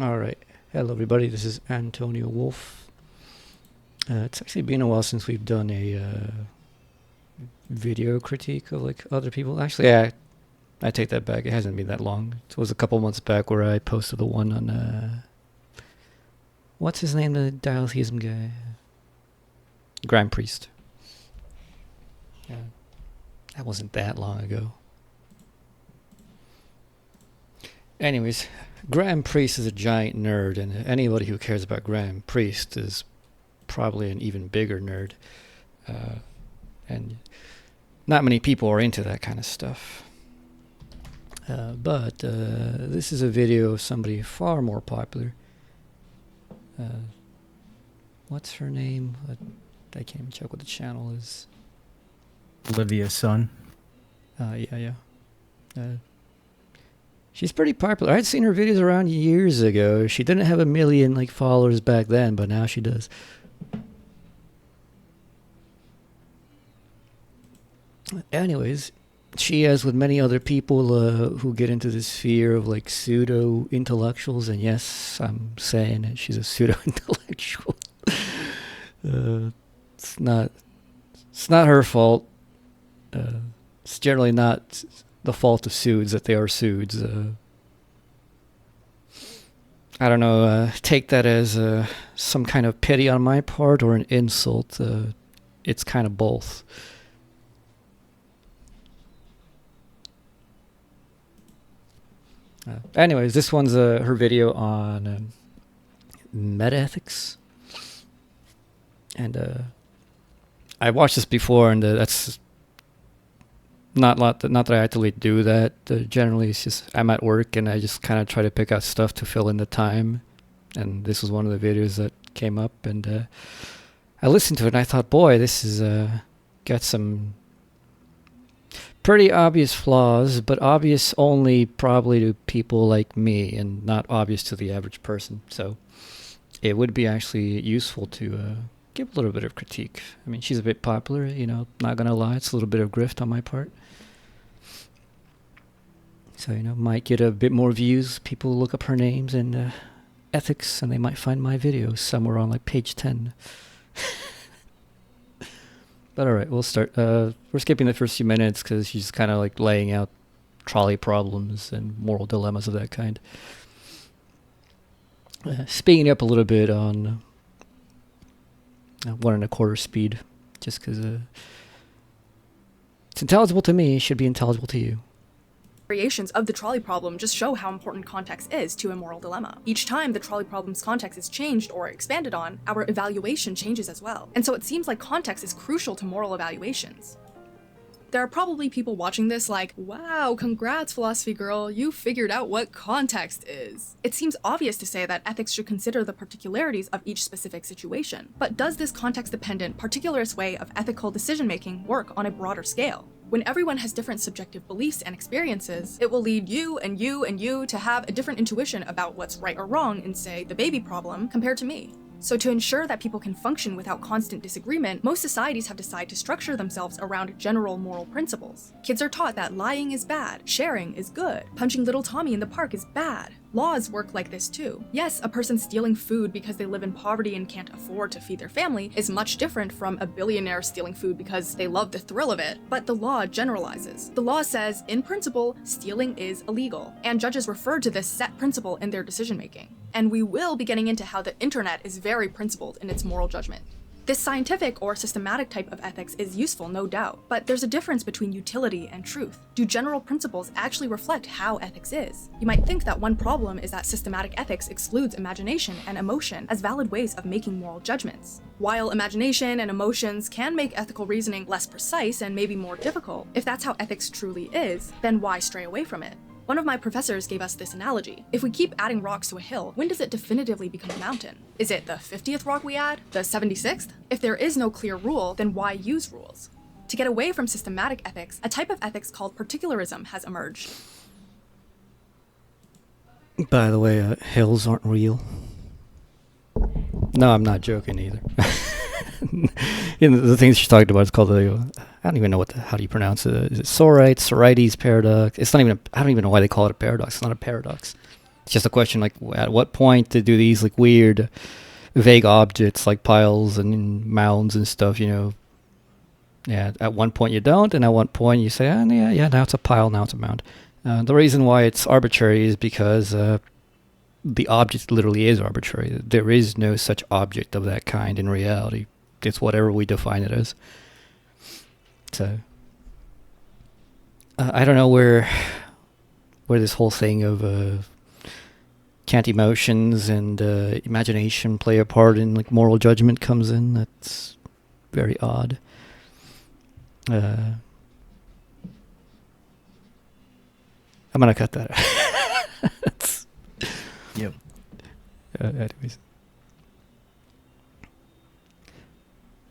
Alright, hello everybody, this is Antonio Wolf. It's actually been a while since we've done a video critique of like other people. Actually, yeah, I take that back, it hasn't been that long. It was a couple months back where I posted the one on, what's his name, the Deliberative guy? Grand Priest. Yeah, that wasn't that long ago. Anyways, Grand Priest is a giant nerd, and anybody who cares about Grand Priest is probably an even bigger nerd. And not many people are into that kind of stuff. But this is a video of somebody far more popular. What's her name? I can't even check what the channel is. Olivia's son. Yeah. She's pretty popular. I'd seen her videos around years ago. She didn't have a million like followers back then, but now she does. Anyways, she, as with many other people who get into this sphere of like pseudo-intellectuals, and yes, I'm saying it, she's a pseudo-intellectual. It's not her fault. It's generally not the fault of pseuds that they are pseuds. I don't know, take that as some kind of pity on my part or an insult. It's kind of both. Anyways, this one's her video on metaethics. And I watched this before, and that's not that I actively do that. Generally, it's just I'm at work and I just kind of try to pick out stuff to fill in the time. And this was one of the videos that came up, and I listened to it and I thought, boy, this is got some pretty obvious flaws, but obvious only probably to people like me and not obvious to the average person. So it would be actually useful to give a little bit of critique. I mean, she's a bit popular, you know, not gonna lie, it's a little bit of grift on my part. So, you know, might get a bit more views. People look up her names and ethics, and they might find my video somewhere on like page 10. But alright, we'll start. We're skipping the first few minutes because she's kind of like laying out trolley problems and moral dilemmas of that kind. Speeding up a little bit on 1 1/4 speed, just because it's intelligible to me, it should be intelligible to you. Variations of the trolley problem just show how important context is to a moral dilemma. Each time the trolley problem's context is changed or expanded on, our evaluation changes as well. And so it seems like context is crucial to moral evaluations. There are probably people watching this like, wow, congrats, philosophy girl, you figured out what context is. It seems obvious to say that ethics should consider the particularities of each specific situation. But does this context-dependent, particularist way of ethical decision-making work on a broader scale? When everyone has different subjective beliefs and experiences, it will lead you and you and you to have a different intuition about what's right or wrong in, say, the baby problem compared to me. So to ensure that people can function without constant disagreement, most societies have decided to structure themselves around general moral principles. Kids are taught that lying is bad, sharing is good, punching little Tommy in the park is bad. Laws work like this too. Yes, a person stealing food because they live in poverty and can't afford to feed their family is much different from a billionaire stealing food because they love the thrill of it, but the law generalizes. The law says, in principle, stealing is illegal, and judges refer to this set principle in their decision-making. And we will be getting into how the internet is very principled in its moral judgment. This scientific or systematic type of ethics is useful, no doubt, but there's a difference between utility and truth. Do general principles actually reflect how ethics is? You might think that one problem is that systematic ethics excludes imagination and emotion as valid ways of making moral judgments. While imagination and emotions can make ethical reasoning less precise and maybe more difficult, if that's how ethics truly is, then why stray away from it? One of my professors gave us this analogy. If we keep adding rocks to a hill, when does it definitively become a mountain? Is it the 50th rock we add? The 76th? If there is no clear rule, then why use rules? To get away from systematic ethics, a type of ethics called particularism has emerged. By the way, hills aren't real. No, I'm not joking either. You know, the things she's talking about is called the, I don't even know how do you pronounce it? Is it Sorites paradox? It's not even, I don't even know why they call it a paradox. It's not a paradox. It's just a question, like, at what point to do these, like, weird, vague objects, like piles and mounds and stuff, Yeah, at one point you don't, and at one point you say, yeah, now it's a pile, now it's a mound. The reason why it's arbitrary is because the object literally is arbitrary. There is no such object of that kind in reality. It's whatever we define it as. So, I don't know where this whole thing of can't emotions and imagination play a part in, like, moral judgment comes in. That's very odd. I'm gonna cut that out. Yep. Anyways.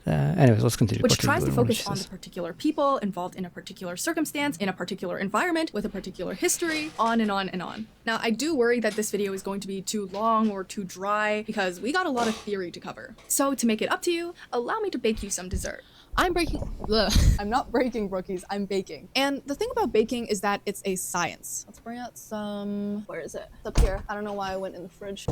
Anyways, let's continue. Which tries to focus on the particular people involved in a particular circumstance, in a particular environment, with a particular history, on and on and on. Now, I do worry that this video is going to be too long or too dry because we got a lot of theory to cover. So to make it up to you, allow me to bake you some dessert. I'm not breaking brookies, I'm baking. And the thing about baking is that it's a science. Let's bring out some, where is it? It's up here. I don't know why I went in the fridge.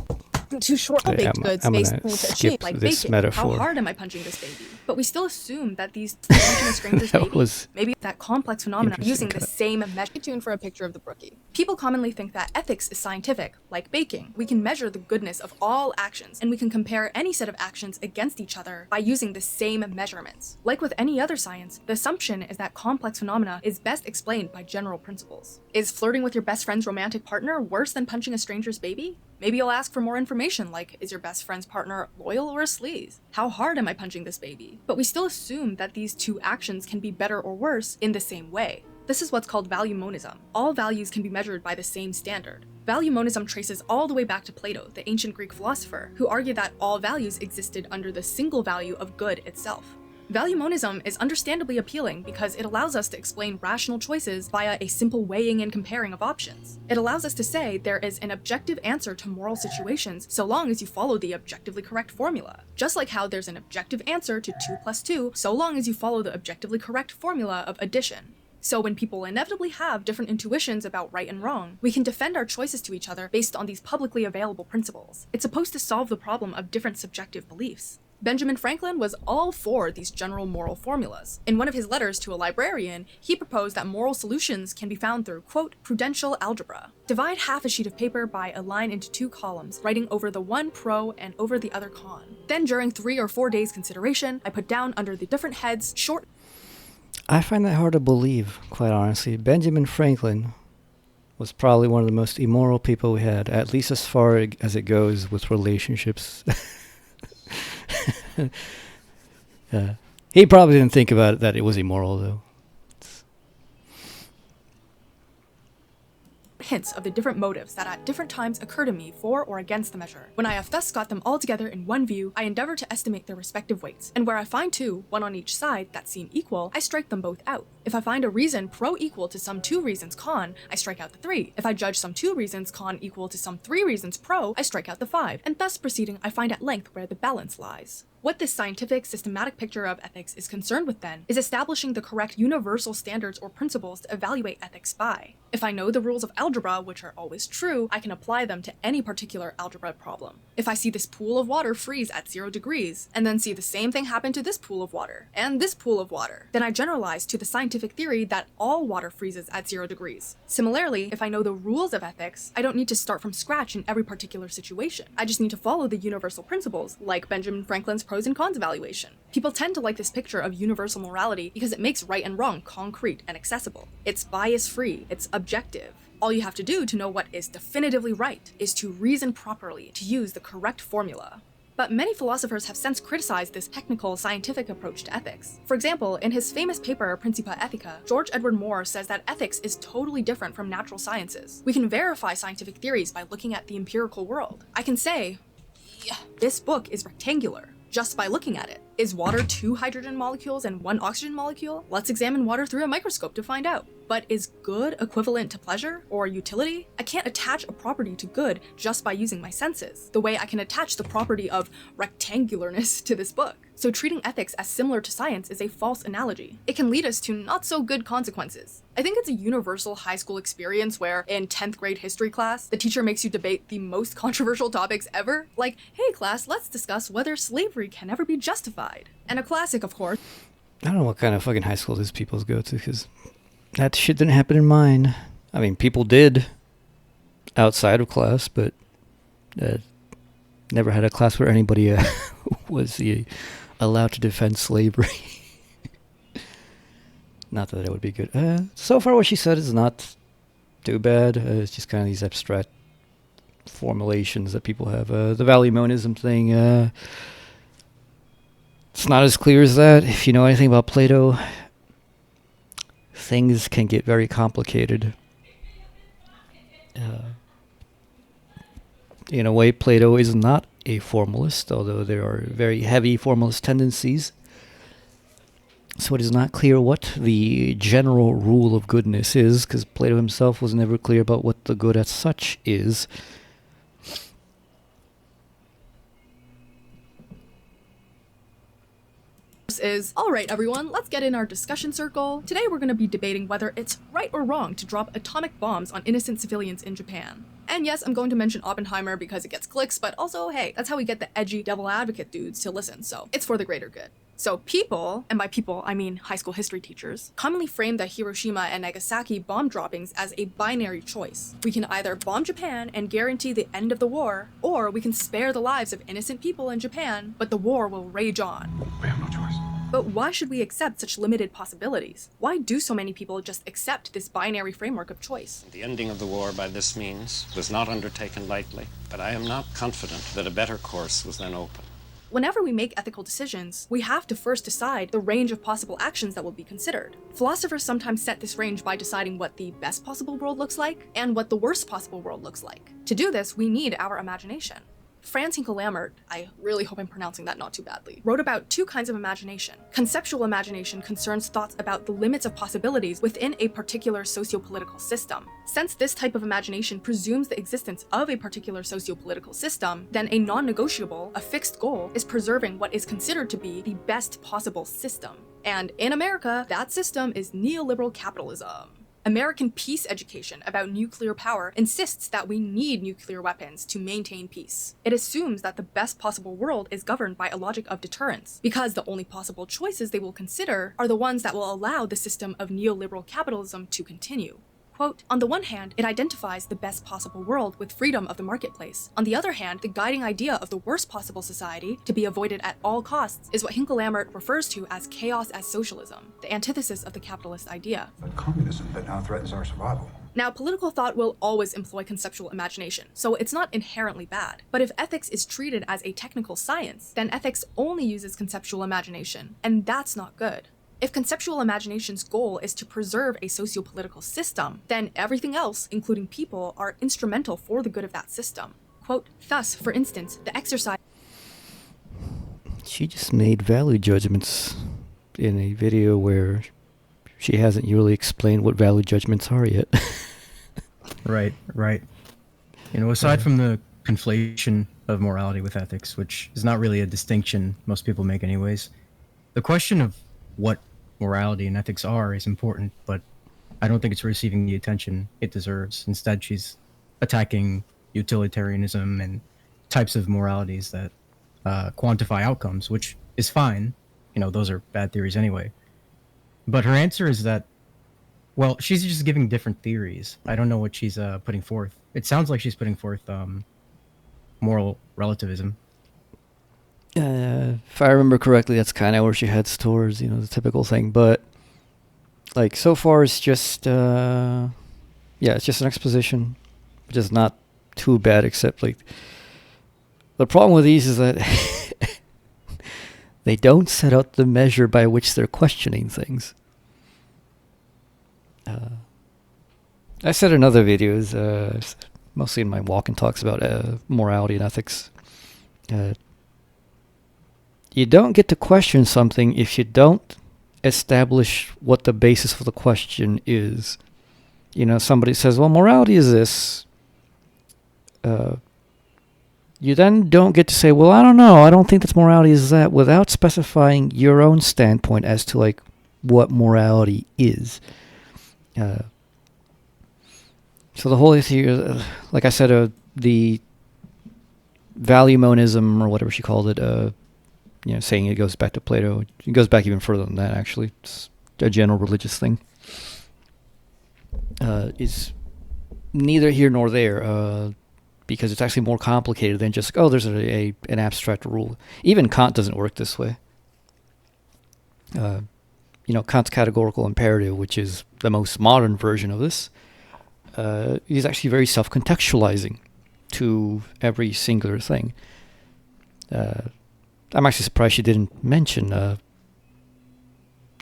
Too short of baked goods based on to achieve, like baking. Metaphor. How hard am I punching this baby? But we still assume that these punching a stranger's baby, maybe that complex phenomenon using the same measure. Stay tuned for a picture of the brookie. People commonly think that ethics is scientific, like baking. We can measure the goodness of all actions, and we can compare any set of actions against each other by using the same measurements. Like with any other science, the assumption is that complex phenomena is best explained by general principles. Is flirting with your best friend's romantic partner worse than punching a stranger's baby? Maybe you'll ask for more information, like, is your best friend's partner loyal or a sleaze? How hard am I punching this baby? But we still assume that these two actions can be better or worse in the same way. This is what's called value monism. All values can be measured by the same standard. Value monism traces all the way back to Plato, the ancient Greek philosopher, who argued that all values existed under the single value of good itself. Value monism is understandably appealing because it allows us to explain rational choices via a simple weighing and comparing of options. It allows us to say there is an objective answer to moral situations so long as you follow the objectively correct formula. Just like how there's an objective answer to 2 + 2 so long as you follow the objectively correct formula of addition. So when people inevitably have different intuitions about right and wrong, we can defend our choices to each other based on these publicly available principles. It's supposed to solve the problem of different subjective beliefs. Benjamin Franklin was all for these general moral formulas. In one of his letters to a librarian, he proposed that moral solutions can be found through, quote, prudential algebra. Divide half a sheet of paper by a line into 2 columns, writing over the one pro and over the other con. Then during 3 or 4 days consideration, I put down under the different heads short. I find that hard to believe, quite honestly. Benjamin Franklin was probably one of the most immoral people we had, at least as far as it goes with relationships. He probably didn't think about it, that it was immoral, though. Hints of the different motives that at different times occur to me for or against the measure. When I have thus got them all together in one view, I endeavor to estimate their respective weights, and where I find 2, one on each side, that seem equal, I strike them both out. If I find a reason pro equal to some 2 reasons con, I strike out the 3. If I judge some 2 reasons con equal to some 3 reasons pro, I strike out the 5, and thus proceeding, I find at length where the balance lies. What this scientific, systematic picture of ethics is concerned with then is establishing the correct universal standards or principles to evaluate ethics by. If I know the rules of algebra, which are always true, I can apply them to any particular algebra problem. If I see this pool of water freeze at 0 degrees, and then see the same thing happen to this pool of water, and this pool of water, then I generalize to the scientific theory that all water freezes at 0 degrees. Similarly, if I know the rules of ethics, I don't need to start from scratch in every particular situation. I just need to follow the universal principles, like Benjamin Franklin's pros and cons evaluation. People tend to like this picture of universal morality because it makes right and wrong concrete and accessible. It's bias-free, it's objective. All you have to do to know what is definitively right is to reason properly, to use the correct formula. But many philosophers have since criticized this technical, scientific approach to ethics. For example, in his famous paper, Principia Ethica, George Edward Moore says that ethics is totally different from natural sciences. We can verify scientific theories by looking at the empirical world. I can say, yeah, this book is rectangular, just by looking at it. Is water 2 hydrogen molecules and 1 oxygen molecule? Let's examine water through a microscope to find out. But is good equivalent to pleasure or utility? I can't attach a property to good just by using my senses, the way I can attach the property of rectangularness to this book. So treating ethics as similar to science is a false analogy. It can lead us to not so good consequences. I think it's a universal high school experience where in 10th grade history class, the teacher makes you debate the most controversial topics ever. Like, hey class, let's discuss whether slavery can ever be justified. And a classic, of course. I don't know what kind of fucking high school these people go to, because that shit didn't happen in mine. I mean, people did outside of class, but never had a class where anybody was allowed to defend slavery. Not that it would be good. So far what she said is not too bad. It's just kind of these abstract formulations that people have. The value monism thing, it's not as clear as that. If you know anything about Plato, things can get very complicated. In a way, Plato is not a formalist, although there are very heavy formalist tendencies. So it is not clear what the general rule of goodness is, because Plato himself was never clear about what the good as such is. Is, alright everyone, let's get in our discussion circle. Today we're going to be debating whether it's right or wrong to drop atomic bombs on innocent civilians in Japan. And yes, I'm going to mention Oppenheimer because it gets clicks, but also, hey, that's how we get the edgy devil advocate dudes to listen, so it's for the greater good. So people, and by people I mean high school history teachers, commonly frame the Hiroshima and Nagasaki bomb droppings as a binary choice. We can either bomb Japan and guarantee the end of the war, or we can spare the lives of innocent people in Japan, but the war will rage on. We have no choice. But why should we accept such limited possibilities? Why do so many people just accept this binary framework of choice? The ending of the war by this means was not undertaken lightly, but I am not confident that a better course was then open. Whenever we make ethical decisions, we have to first decide the range of possible actions that will be considered. Philosophers sometimes set this range by deciding what the best possible world looks like and what the worst possible world looks like. To do this, we need our imagination. Franz Hinkle-Lammert, I really hope I'm pronouncing that not too badly, wrote about two kinds of imagination. Conceptual imagination concerns thoughts about the limits of possibilities within a particular socio-political system. Since this type of imagination presumes the existence of a particular socio-political system, then a non-negotiable, a fixed goal, is preserving what is considered to be the best possible system. And in America, that system is neoliberal capitalism. American peace education about nuclear power insists that we need nuclear weapons to maintain peace. It assumes that the best possible world is governed by a logic of deterrence, because the only possible choices they will consider are the ones that will allow the system of neoliberal capitalism to continue. Quote, on the one hand, it identifies the best possible world with freedom of the marketplace. On the other hand, the guiding idea of the worst possible society, to be avoided at all costs, is what Hinkle-Lammert refers to as chaos as socialism, the antithesis of the capitalist idea. But communism that now threatens our survival. Now, political thought will always employ conceptual imagination, so it's not inherently bad. But if ethics is treated as a technical science, then ethics only uses conceptual imagination, and that's not good. If conceptual imagination's goal is to preserve a socio-political system, then everything else, including people, are instrumental for the good of that system. Quote, thus, for instance, the exercise... She just made value judgments in a video where she hasn't really explained what value judgments are yet. Right. You know, aside from the conflation of morality with ethics, which is not really a distinction most people make anyways, the question of what morality and ethics are is important, but I don't think it's receiving the attention it deserves. Instead, she's attacking utilitarianism and types of moralities that quantify outcomes, which is fine. You know, those are bad theories anyway. But her answer is that, well, she's just giving different theories. I don't know what she's putting forth. It sounds like she's putting forth moral relativism. If I remember correctly, that's kind of where she heads towards, you know, the typical thing. But, like, so far it's just, it's just an exposition, which is not too bad, except, like, the problem with these is that they don't set out the measure by which they're questioning things. I said in other videos, mostly in my walk and talks about morality and ethics, you don't get to question something if you don't establish what the basis for the question is. Somebody says, well, morality is this. You then don't get to say, well, I don't know, I don't think that morality is that, without specifying your own standpoint as to, like, what morality is. So the whole issue, like I said, the value monism, or whatever she called it, saying it goes back to Plato. It goes back even further than that, actually. It's a general religious thing. Is neither here nor there, because it's actually more complicated than just, there's an abstract rule. Even Kant doesn't work this way. Kant's categorical imperative, which is the most modern version of this, is actually very self-contextualizing to every singular thing. I'm actually surprised she didn't mention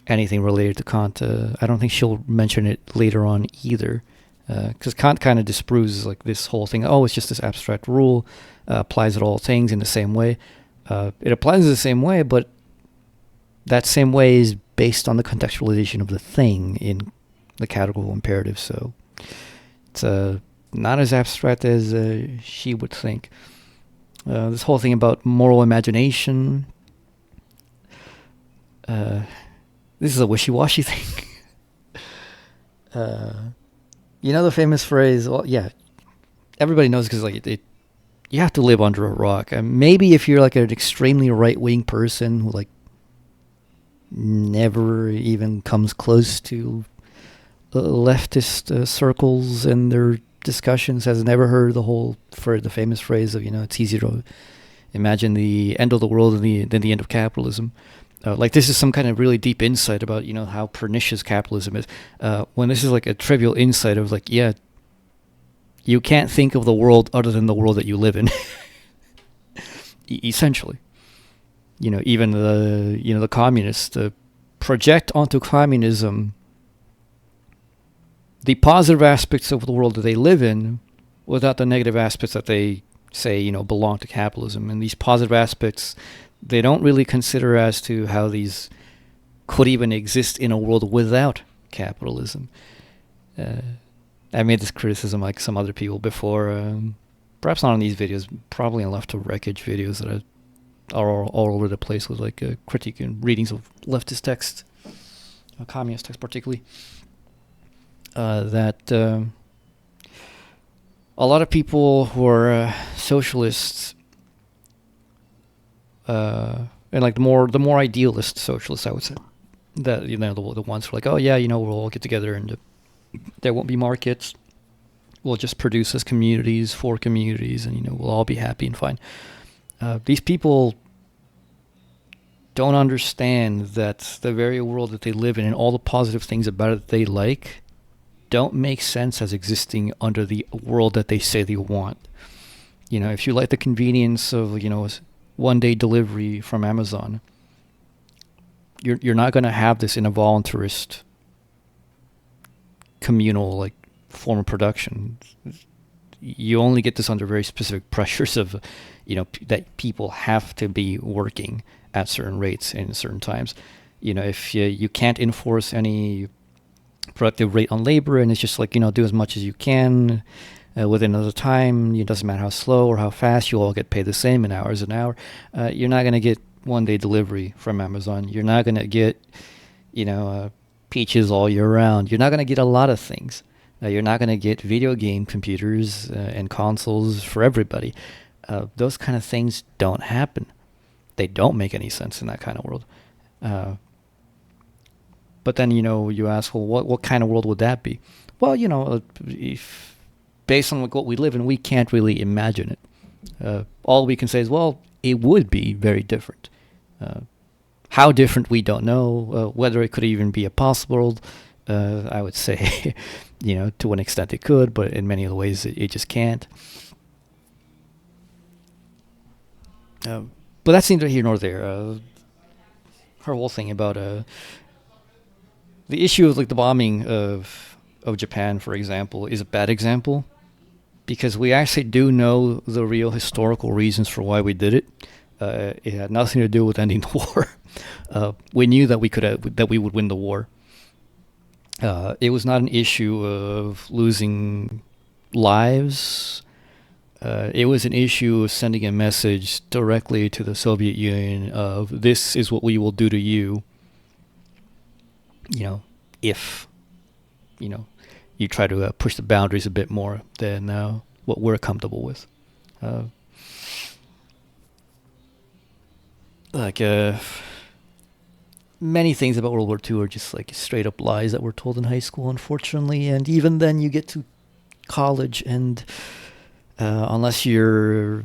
anything related to Kant. I don't think she'll mention it later on either, because Kant kind of disproves like this whole thing. It's just this abstract rule, applies to all things in the same way. It applies in the same way, but that same way is based on the contextualization of the thing in the categorical imperative. So it's not as abstract as she would think. This whole thing about moral imagination. This is a wishy-washy thing. The famous phrase, well, yeah, everybody knows, because like you have to live under a rock. Maybe if you're like an extremely right-wing person who like never even comes close to leftist circles and their discussions, has never heard the famous phrase of, it's easier to imagine the end of the world than the end of capitalism. Like this is some kind of really deep insight about, how pernicious capitalism is. When this is like a trivial insight of like, yeah, you can't think of the world other than the world that you live in. Essentially. Even the communists project onto communism the positive aspects of the world that they live in without the negative aspects that they say, belong to capitalism. And these positive aspects, they don't really consider as to how these could even exist in a world without capitalism. I made this criticism like some other people before, perhaps not on these videos, probably in Left to Wreckage videos that are all over the place with like a critique and readings of leftist text, communist text particularly. That a lot of people who are socialists, and like the more idealist socialists, I would say, that the ones who are like, oh yeah, we'll all get together and there won't be markets. We'll just produce as communities for communities, and we'll all be happy and fine. These people don't understand that the very world that they live in and all the positive things about it that they like don't make sense as existing under the world that they say they want. If you like the convenience of, one-day delivery from Amazon, you're not going to have this in a voluntarist communal like form of production. You only get this under very specific pressures of, that people have to be working at certain rates in certain times. If you can't enforce any productive rate on labor, and it's just like, do as much as you can within another time. It doesn't matter how slow or how fast, you all get paid the same in hours an hour. You're not going to get one-day delivery from Amazon. You're not going to get, peaches all year round. You're not going to get a lot of things. You're not going to get video game computers and consoles for everybody. Those kind of things don't happen. They don't make any sense in that kind of world. But then, you ask, well, what kind of world would that be? Well, if based on what we live in, we can't really imagine it. All we can say is, well, it would be very different. How different, we don't know. Whether it could even be a possible world, I would say, to an extent it could, but in many other ways it just can't. But that's neither here nor there. Her whole thing about the issue of like the bombing of Japan, for example, is a bad example, because we actually do know the real historical reasons for why we did it. It had nothing to do with ending the war. We knew that we would win the war. It was not an issue of losing lives. It was an issue of sending a message directly to the Soviet Union of, this is what we will do to you, if, you try to push the boundaries a bit more than what we're comfortable with. Many things about World War II are just like straight up lies that were told in high school, unfortunately. And even then, you get to college, and unless you're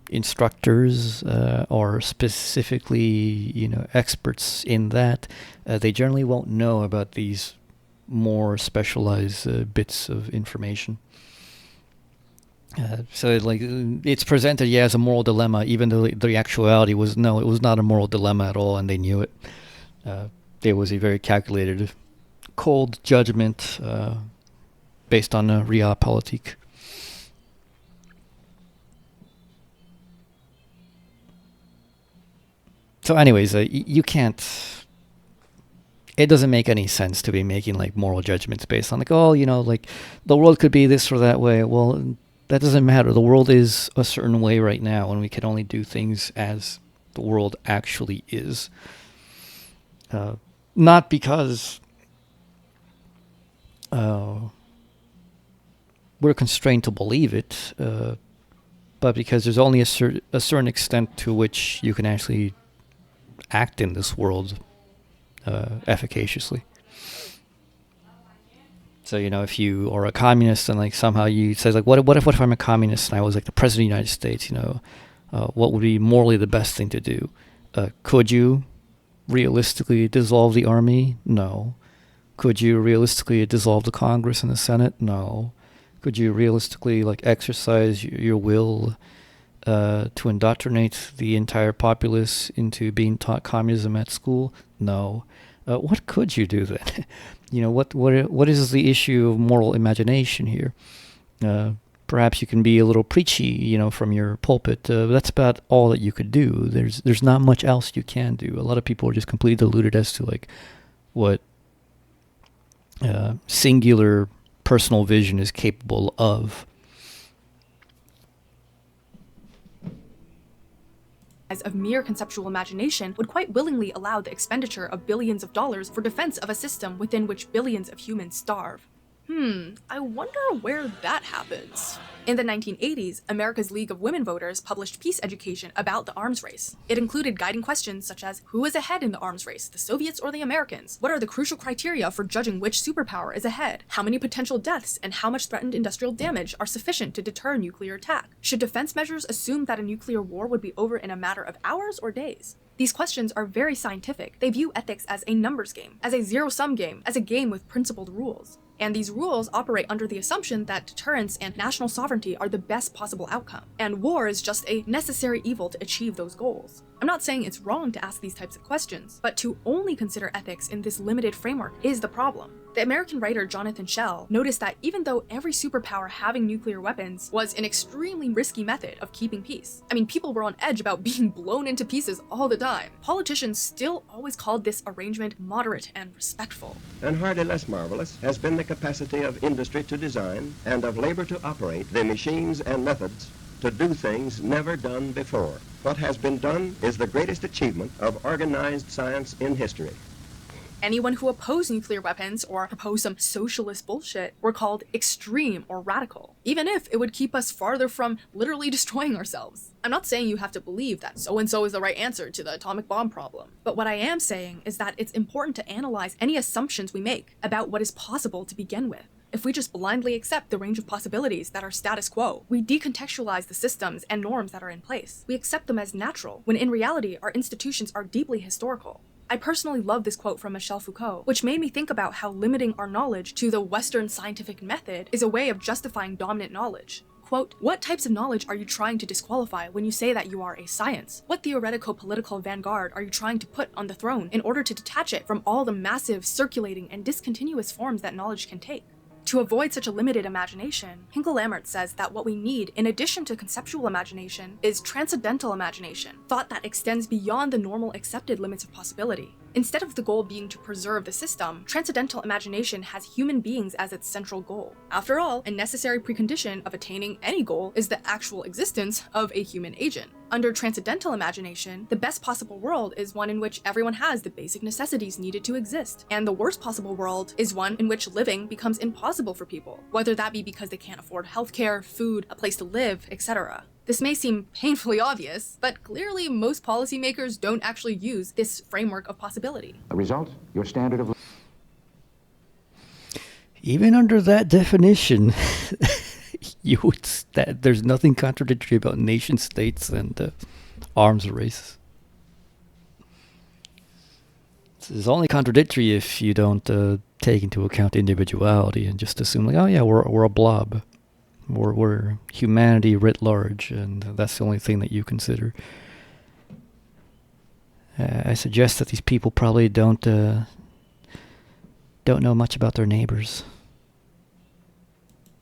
instructors or specifically, experts in that, they generally won't know about these more specialized bits of information. So it's presented as a moral dilemma, even though the actuality was no, it was not a moral dilemma at all, and they knew it. There was a very calculated, cold judgment based on realpolitik. So anyways, you can't... It doesn't make any sense to be making moral judgments based on the world could be this or that way. Well, that doesn't matter. The world is a certain way right now, and we can only do things as the world actually is. Not because we're constrained to believe it, but because there's only a certain extent to which you can actually act in this world efficaciously. So, if you are a communist and somehow you say what if I'm a communist and I was the president of the United States, what would be morally the best thing to do? Could you realistically dissolve the army? No. Could you realistically dissolve the Congress and the Senate? No. Could you realistically exercise your will to indoctrinate the entire populace into being taught communism at school? No. What could you do then? What is the issue of moral imagination here? Perhaps you can be a little preachy, from your pulpit. That's about all that you could do. There's not much else you can do. A lot of people are just completely deluded as to what singular personal vision is capable of. Of mere conceptual imagination would quite willingly allow the expenditure of billions of dollars for defense of a system within which billions of humans starve. I wonder where that happens. In the 1980s, America's League of Women Voters published peace education about the arms race. It included guiding questions such as, who is ahead in the arms race, the Soviets or the Americans? What are the crucial criteria for judging which superpower is ahead? How many potential deaths and how much threatened industrial damage are sufficient to deter nuclear attack? Should defense measures assume that a nuclear war would be over in a matter of hours or days? These questions are very scientific. They view ethics as a numbers game, as a zero-sum game, as a game with principled rules. And these rules operate under the assumption that deterrence and national sovereignty are the best possible outcome, and war is just a necessary evil to achieve those goals. I'm not saying it's wrong to ask these types of questions, but to only consider ethics in this limited framework is the problem. The American writer Jonathan Schell noticed that even though every superpower having nuclear weapons was an extremely risky method of keeping peace, people were on edge about being blown into pieces all the time, politicians still always called this arrangement moderate and respectful. And hardly less marvelous has been the capacity of industry to design and of labor to operate the machines and methods to do things never done before. What has been done is the greatest achievement of organized science in history. Anyone who opposed nuclear weapons or proposed some socialist bullshit were called extreme or radical, even if it would keep us farther from literally destroying ourselves. I'm not saying you have to believe that so-and-so is the right answer to the atomic bomb problem, but what I am saying is that it's important to analyze any assumptions we make about what is possible to begin with. If we just blindly accept the range of possibilities that are status quo, we decontextualize the systems and norms that are in place. We accept them as natural, when in reality our institutions are deeply historical. I personally love this quote from Michel Foucault, which made me think about how limiting our knowledge to the Western scientific method is a way of justifying dominant knowledge. Quote, what types of knowledge are you trying to disqualify when you say that you are a science? What theoretical political vanguard are you trying to put on the throne in order to detach it from all the massive, circulating, and discontinuous forms that knowledge can take? To avoid such a limited imagination, Hinkle-Lammert says that what we need, in addition to conceptual imagination, is transcendental imagination, thought that extends beyond the normal accepted limits of possibility. Instead of the goal being to preserve the system, transcendental imagination has human beings as its central goal. After all, a necessary precondition of attaining any goal is the actual existence of a human agent. Under transcendental imagination, the best possible world is one in which everyone has the basic necessities needed to exist, and the worst possible world is one in which living becomes impossible for people, whether that be because they can't afford healthcare, food, a place to live, etc. This may seem painfully obvious, but clearly most policymakers don't actually use this framework of possibility. The result, your standard of... Even under that definition, there's nothing contradictory about nation states and arms races. It's only contradictory if you don't take into account individuality and just assume like, oh yeah, we're a blob. We're humanity writ large, and that's the only thing that you consider. I suggest that these people probably don't know much about their neighbors.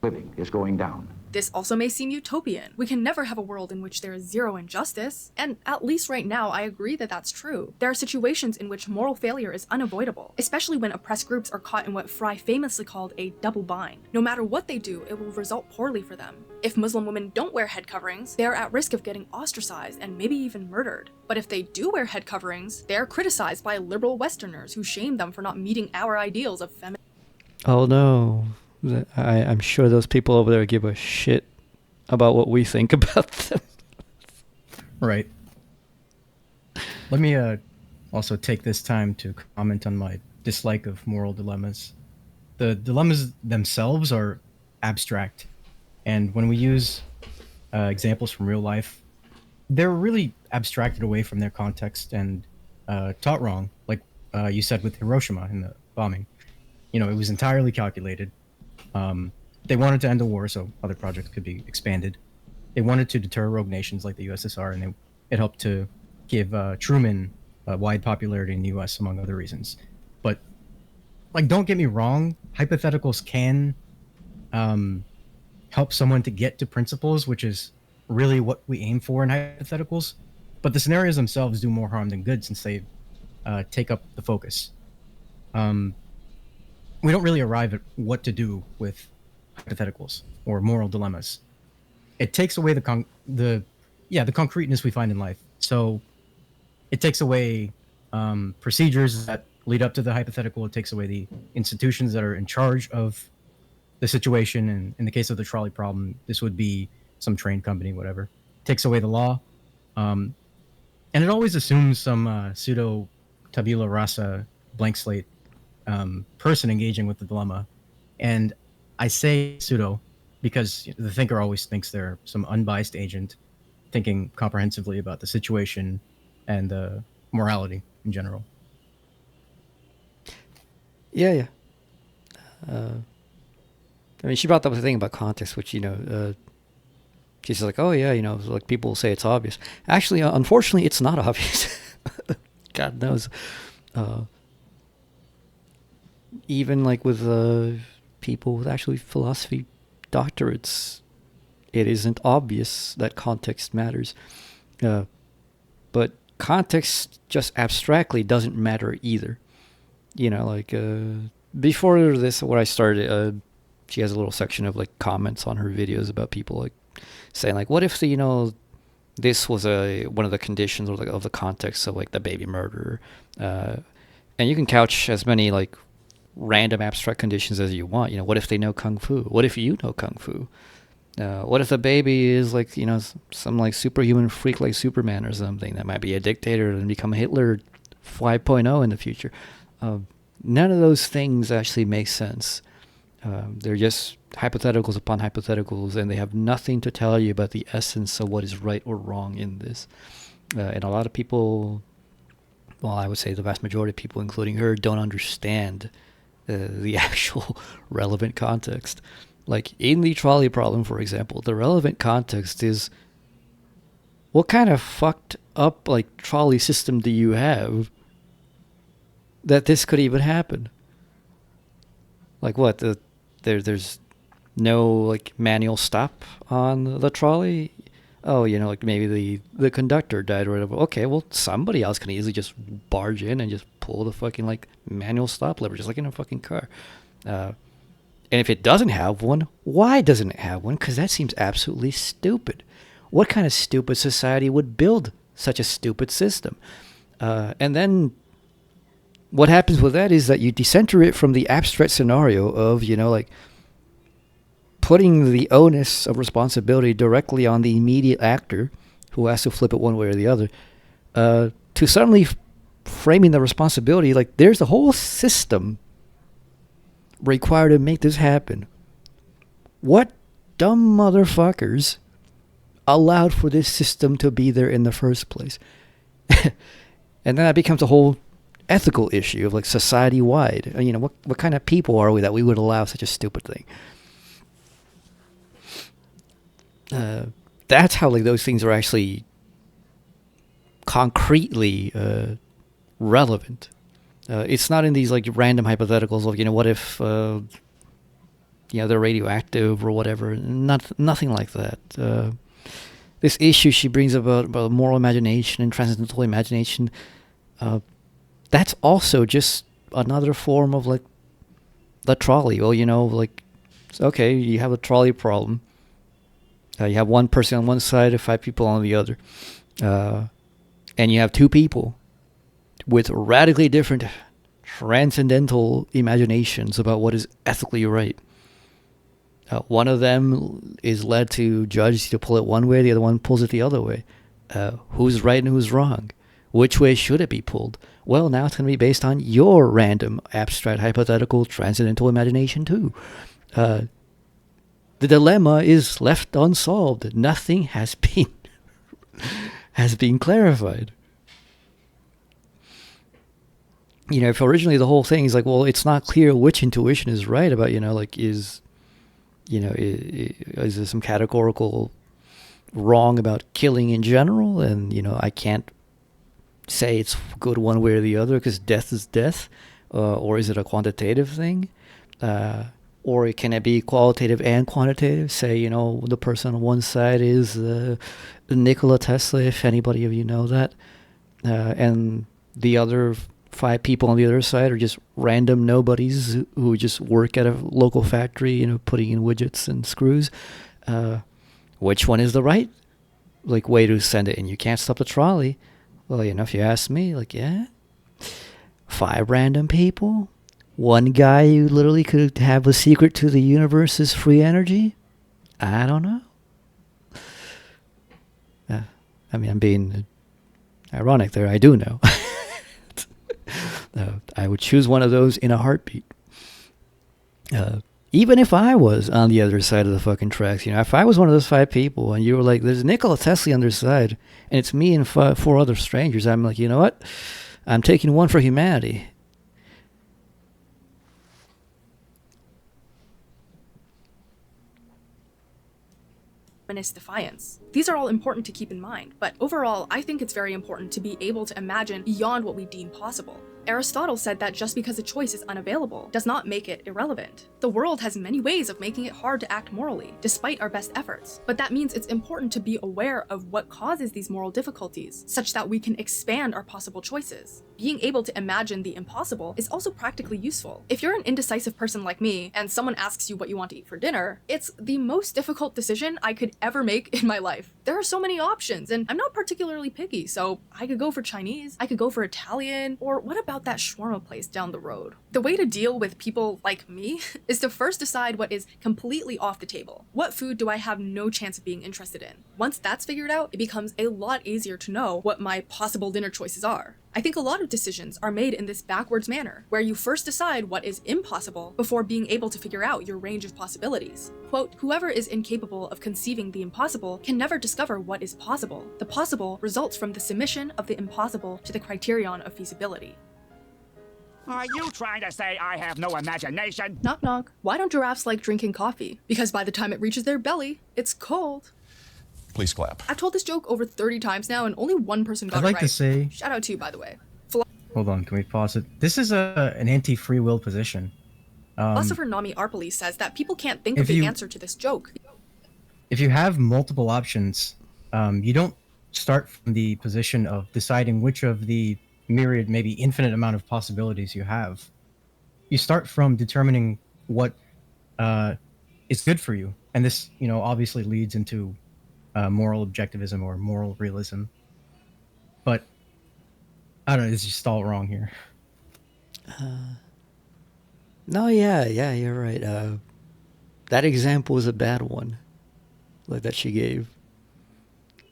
living is going down. This also may seem utopian. We can never have a world in which there is zero injustice, and at least right now I agree that that's true. There are situations in which moral failure is unavoidable, especially when oppressed groups are caught in what Fry famously called a double bind. No matter what they do, it will result poorly for them. If Muslim women don't wear head coverings, they are at risk of getting ostracized and maybe even murdered. But if they do wear head coverings, they are criticized by liberal Westerners who shame them for not meeting our ideals of feminism. Oh no. I'm sure those people over there give a shit about what we think about them. Right. Let me also take this time to comment on my dislike of moral dilemmas. The dilemmas themselves are abstract, and when we use examples from real life, they're really abstracted away from their context and taught wrong, like you said with Hiroshima and the bombing. You know, it was entirely calculated. They wanted to end the war so other projects could be expanded. They wanted to deter rogue nations like the USSR, and it helped to give Truman wide popularity in the US, among other reasons. But, like, don't get me wrong, hypotheticals can help someone to get to principles, which is really what we aim for in hypotheticals. But the scenarios themselves do more harm than good since they take up the focus. We don't really arrive at what to do with hypotheticals or moral dilemmas. It takes away the concreteness we find in life. So it takes away procedures that lead up to the hypothetical. It takes away the institutions that are in charge of the situation. And in the case of the trolley problem, this would be some train company, whatever. It takes away the law. And it always assumes some pseudo tabula rasa blank slate person engaging with the dilemma. And I say pseudo because the thinker always thinks they're some unbiased agent thinking comprehensively about the situation and morality in general. Yeah. I mean, she brought up the thing about context, which, she's like, oh yeah, like people say it's obvious. Actually, unfortunately, it's not obvious. God knows. Even like with people with actually philosophy doctorates, it isn't obvious that context matters. But context just abstractly doesn't matter either. Before this, where I started, she has a little section of like comments on her videos about people like saying like, what if this was one of the conditions or of the context of like the baby murderer, and you can couch as many like random abstract conditions as you want. What if they know kung fu? What if you know kung fu? What if the baby is like some like superhuman freak like Superman or something that might be a dictator and become Hitler 5.0 in the future? None of those things actually make sense. They're just hypotheticals upon hypotheticals, and they have nothing to tell you about the essence of what is right or wrong in this. And a lot of people, well, I would say the vast majority of people, including her, don't understand the actual relevant context. Like in the trolley problem, for example, the relevant context is what kind of fucked up like trolley system do you have that this could even happen? Like what, the there's no like manual stop on the trolley. Oh, like maybe the conductor died or whatever. Okay, well, somebody else can easily just barge in and just pull the fucking like manual stop lever, just like in a fucking car. And if it doesn't have one, why doesn't it have one? Because that seems absolutely stupid. What kind of stupid society would build such a stupid system? And then what happens with that is that you decenter it from the abstract scenario of, like putting the onus of responsibility directly on the immediate actor who has to flip it one way or the other, to suddenly framing the responsibility like there's a whole system required to make this happen. What dumb motherfuckers allowed for this system to be there in the first place? And then that becomes a whole ethical issue of like society-wide. What kind of people are we that we would allow such a stupid thing? That's how like those things are actually concretely relevant. It's not in these like random hypotheticals of what if they're radioactive or whatever. Nothing like that. This issue she brings about moral imagination and transcendental imagination, that's also just another form of like the trolley. Well, like okay, you have a trolley problem. You have one person on one side and 5 people on the other. And you have 2 people with radically different transcendental imaginations about what is ethically right. One of them is led to judge to pull it one way, the other one pulls it the other way. Who's right and who's wrong? Which way should it be pulled? Well, now it's going to be based on your random, abstract, hypothetical, transcendental imagination too. The dilemma is left unsolved. Nothing has been clarified. If originally the whole thing is like, well, it's not clear which intuition is right about, like is there some categorical wrong about killing in general? And, I can't say it's good one way or the other because death is death. Or is it a quantitative thing? Or can it be qualitative and quantitative? Say, the person on one side is Nikola Tesla, if anybody of you know that. And the other 5 people on the other side are just random nobodies who just work at a local factory, putting in widgets and screws. Which one is the right way to send it? And you can't stop the trolley. Well, if you ask me, 5 random people. One guy who literally could have a secret to the universe's free energy? I don't know. I'm being ironic there. I do know. I would choose one of those in a heartbeat. Even if I was on the other side of the fucking tracks, if I was one of those 5 people and you were like, there's Nikola Tesla on their side and it's me and 4 other strangers, I'm like, you know what? I'm taking one for humanity. Feminist defiance. These are all important to keep in mind, but overall, I think it's very important to be able to imagine beyond what we deem possible. Aristotle said that just because a choice is unavailable does not make it irrelevant. The world has many ways of making it hard to act morally, despite our best efforts, but that means it's important to be aware of what causes these moral difficulties, such that we can expand our possible choices. Being able to imagine the impossible is also practically useful. If you're an indecisive person like me, and someone asks you what you want to eat for dinner, it's the most difficult decision I could ever make in my life. There are so many options, and I'm not particularly picky, so I could go for Chinese, I could go for Italian, or what about that shawarma place down the road? The way to deal with people like me is to first decide what is completely off the table. What food do I have no chance of being interested in? Once that's figured out, it becomes a lot easier to know what my possible dinner choices are. I think a lot of decisions are made in this backwards manner, where you first decide what is impossible before being able to figure out your range of possibilities. Quote, whoever is incapable of conceiving the impossible can never discover what is possible. The possible results from the submission of the impossible to the criterion of feasibility. Are you trying to say I have no imagination? Knock knock. Why don't giraffes like drinking coffee? Because by the time it reaches their belly, it's cold. Please clap. I've told this joke over 30 times now and only one person got I'd it like right. to say... Shout out to you, by the way. Hold on, can we pause it? This is an anti-free will position. Philosopher Nami Arpali says that people can't think of If the you- answer to this joke. If you have multiple options, you don't start from the position of deciding which of the myriad, maybe infinite amount of possibilities you have. You start from determining what is good for you, and this, obviously leads into moral objectivism or moral realism. But I don't know, it's just all wrong here. No, yeah, you're right. That example is a bad one, like that she gave,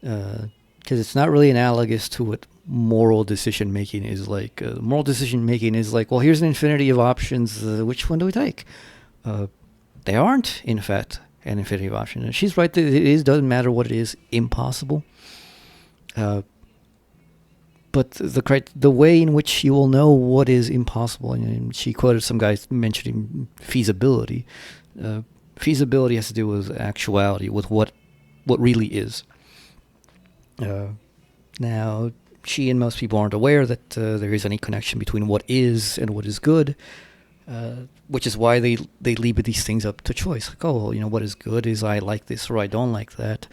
because it's not really analogous to what moral decision making is like. Moral decision making is like, well, here's an infinity of options. Which one do we take? They aren't, in fact, an infinity of options. And she's right that doesn't matter what it is, impossible. But the way in which you will know what is impossible, and she quoted some guy mentioning feasibility. Feasibility has to do with actuality, with what really is. Now, she and most people aren't aware that there is any connection between what is and what is good, which is why they leave these things up to choice. Like, oh, well, what is good is I like this or I don't like that.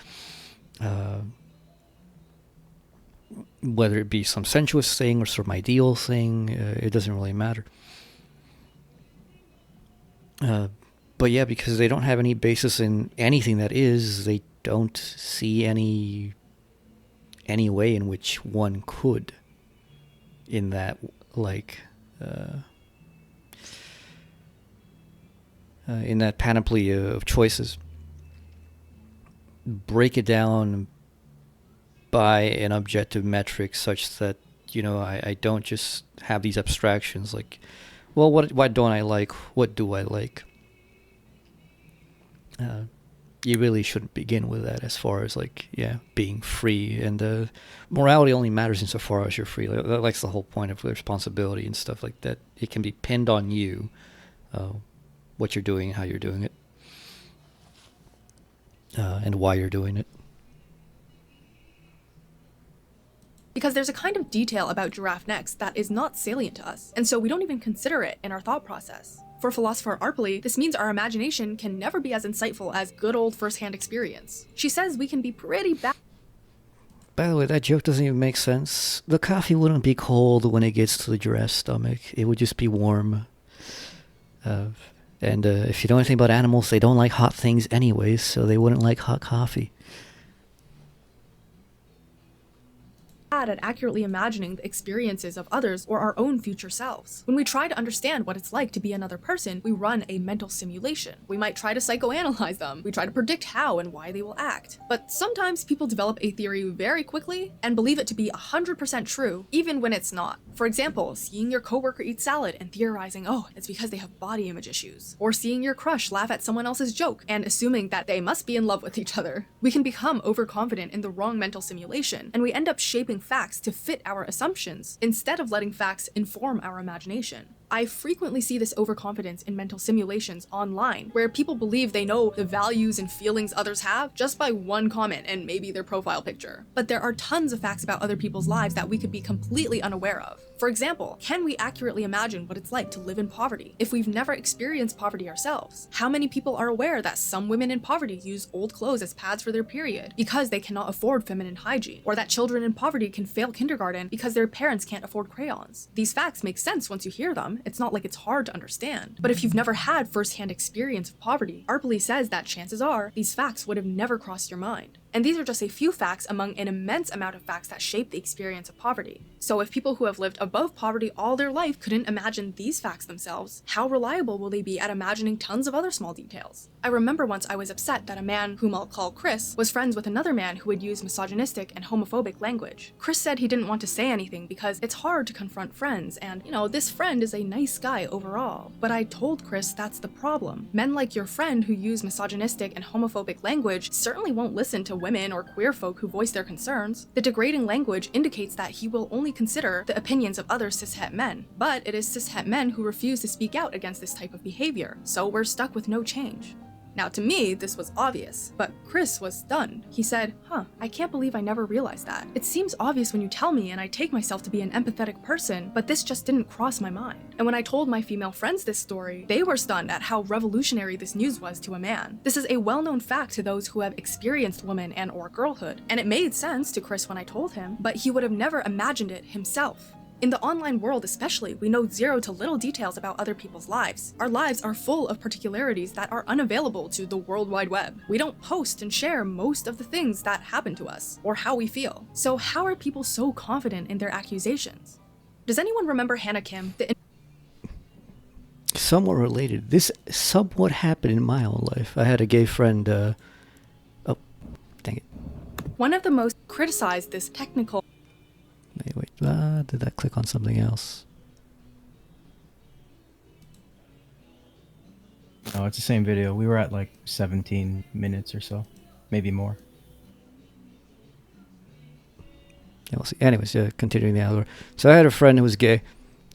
Whether it be some sensuous thing or some ideal thing, it doesn't really matter. But yeah, because they don't have any basis in anything that is, they don't see any way in which one could, in that, like, in that panoply of choices, break it down by an objective metric such that, I don't just have these abstractions like, well, what don't I like? What do I like? You really shouldn't begin with that as far as, like, being free. And morality only matters insofar as you're free. That's the whole point of responsibility and stuff like that. It can be pinned on you, what you're doing, how you're doing it, and why you're doing it. Because there's a kind of detail about giraffe necks that is not salient to us, and so we don't even consider it in our thought process. For philosopher Arpali, this means our imagination can never be as insightful as good old first-hand experience. She says we can be pretty bad. By the way, that joke doesn't even make sense. The coffee wouldn't be cold when it gets to the giraffe's stomach. It would just be warm. And if you know anything about animals, they don't like hot things anyways, so they wouldn't like hot coffee. At accurately imagining the experiences of others or our own future selves. When we try to understand what it's like to be another person, we run a mental simulation. We might try to psychoanalyze them. We try to predict how and why they will act. But sometimes people develop a theory very quickly and believe it to be 100% true, even when it's not. For example, seeing your coworker eat salad and theorizing, oh, it's because they have body image issues. Or seeing your crush laugh at someone else's joke and assuming that they must be in love with each other. We can become overconfident in the wrong mental simulation, and we end up shaping facts to fit our assumptions instead of letting facts inform our imagination. I frequently see this overconfidence in mental simulations online, where people believe they know the values and feelings others have just by one comment and maybe their profile picture. But there are tons of facts about other people's lives that we could be completely unaware of. For example, can we accurately imagine what it's like to live in poverty if we've never experienced poverty ourselves? How many people are aware that some women in poverty use old clothes as pads for their period because they cannot afford feminine hygiene? Or that children in poverty can fail kindergarten because their parents can't afford crayons? These facts make sense once you hear them. It's not like it's hard to understand. But if you've never had first-hand experience of poverty, Arpali says that chances are these facts would have never crossed your mind. And these are just a few facts among an immense amount of facts that shape the experience of poverty. So if people who have lived above poverty all their life couldn't imagine these facts themselves, how reliable will they be at imagining tons of other small details? I remember once I was upset that a man, whom I'll call Chris, was friends with another man who would use misogynistic and homophobic language. Chris said he didn't want to say anything because it's hard to confront friends, and, this friend is a nice guy overall. But I told Chris that's the problem. Men like your friend who use misogynistic and homophobic language certainly won't listen to women or queer folk who voice their concerns. The degrading language indicates that he will only consider the opinions of other cishet men, but it is cishet men who refuse to speak out against this type of behavior, so we're stuck with no change. Now, to me, this was obvious, but Chris was stunned. He said, I can't believe I never realized that. It seems obvious when you tell me and I take myself to be an empathetic person, but this just didn't cross my mind. And when I told my female friends this story, they were stunned at how revolutionary this news was to a man. This is a well-known fact to those who have experienced woman and or girlhood, and it made sense to Chris when I told him, but he would have never imagined it himself. In the online world especially, we know zero to little details about other people's lives. Our lives are full of particularities that are unavailable to the World Wide Web. We don't post and share most of the things that happen to us, or how we feel. So how are people so confident in their accusations? Does anyone remember Hannah Kim, the Somewhat related. This somewhat happened in my own life. I had a gay friend, oh, dang it. one of the most criticized this technical Wait, did I click on something else? No, it's the same video. We were at like 17 minutes or so, maybe more. Yeah, we'll see. Anyways, continuing the other. So I had a friend who was gay,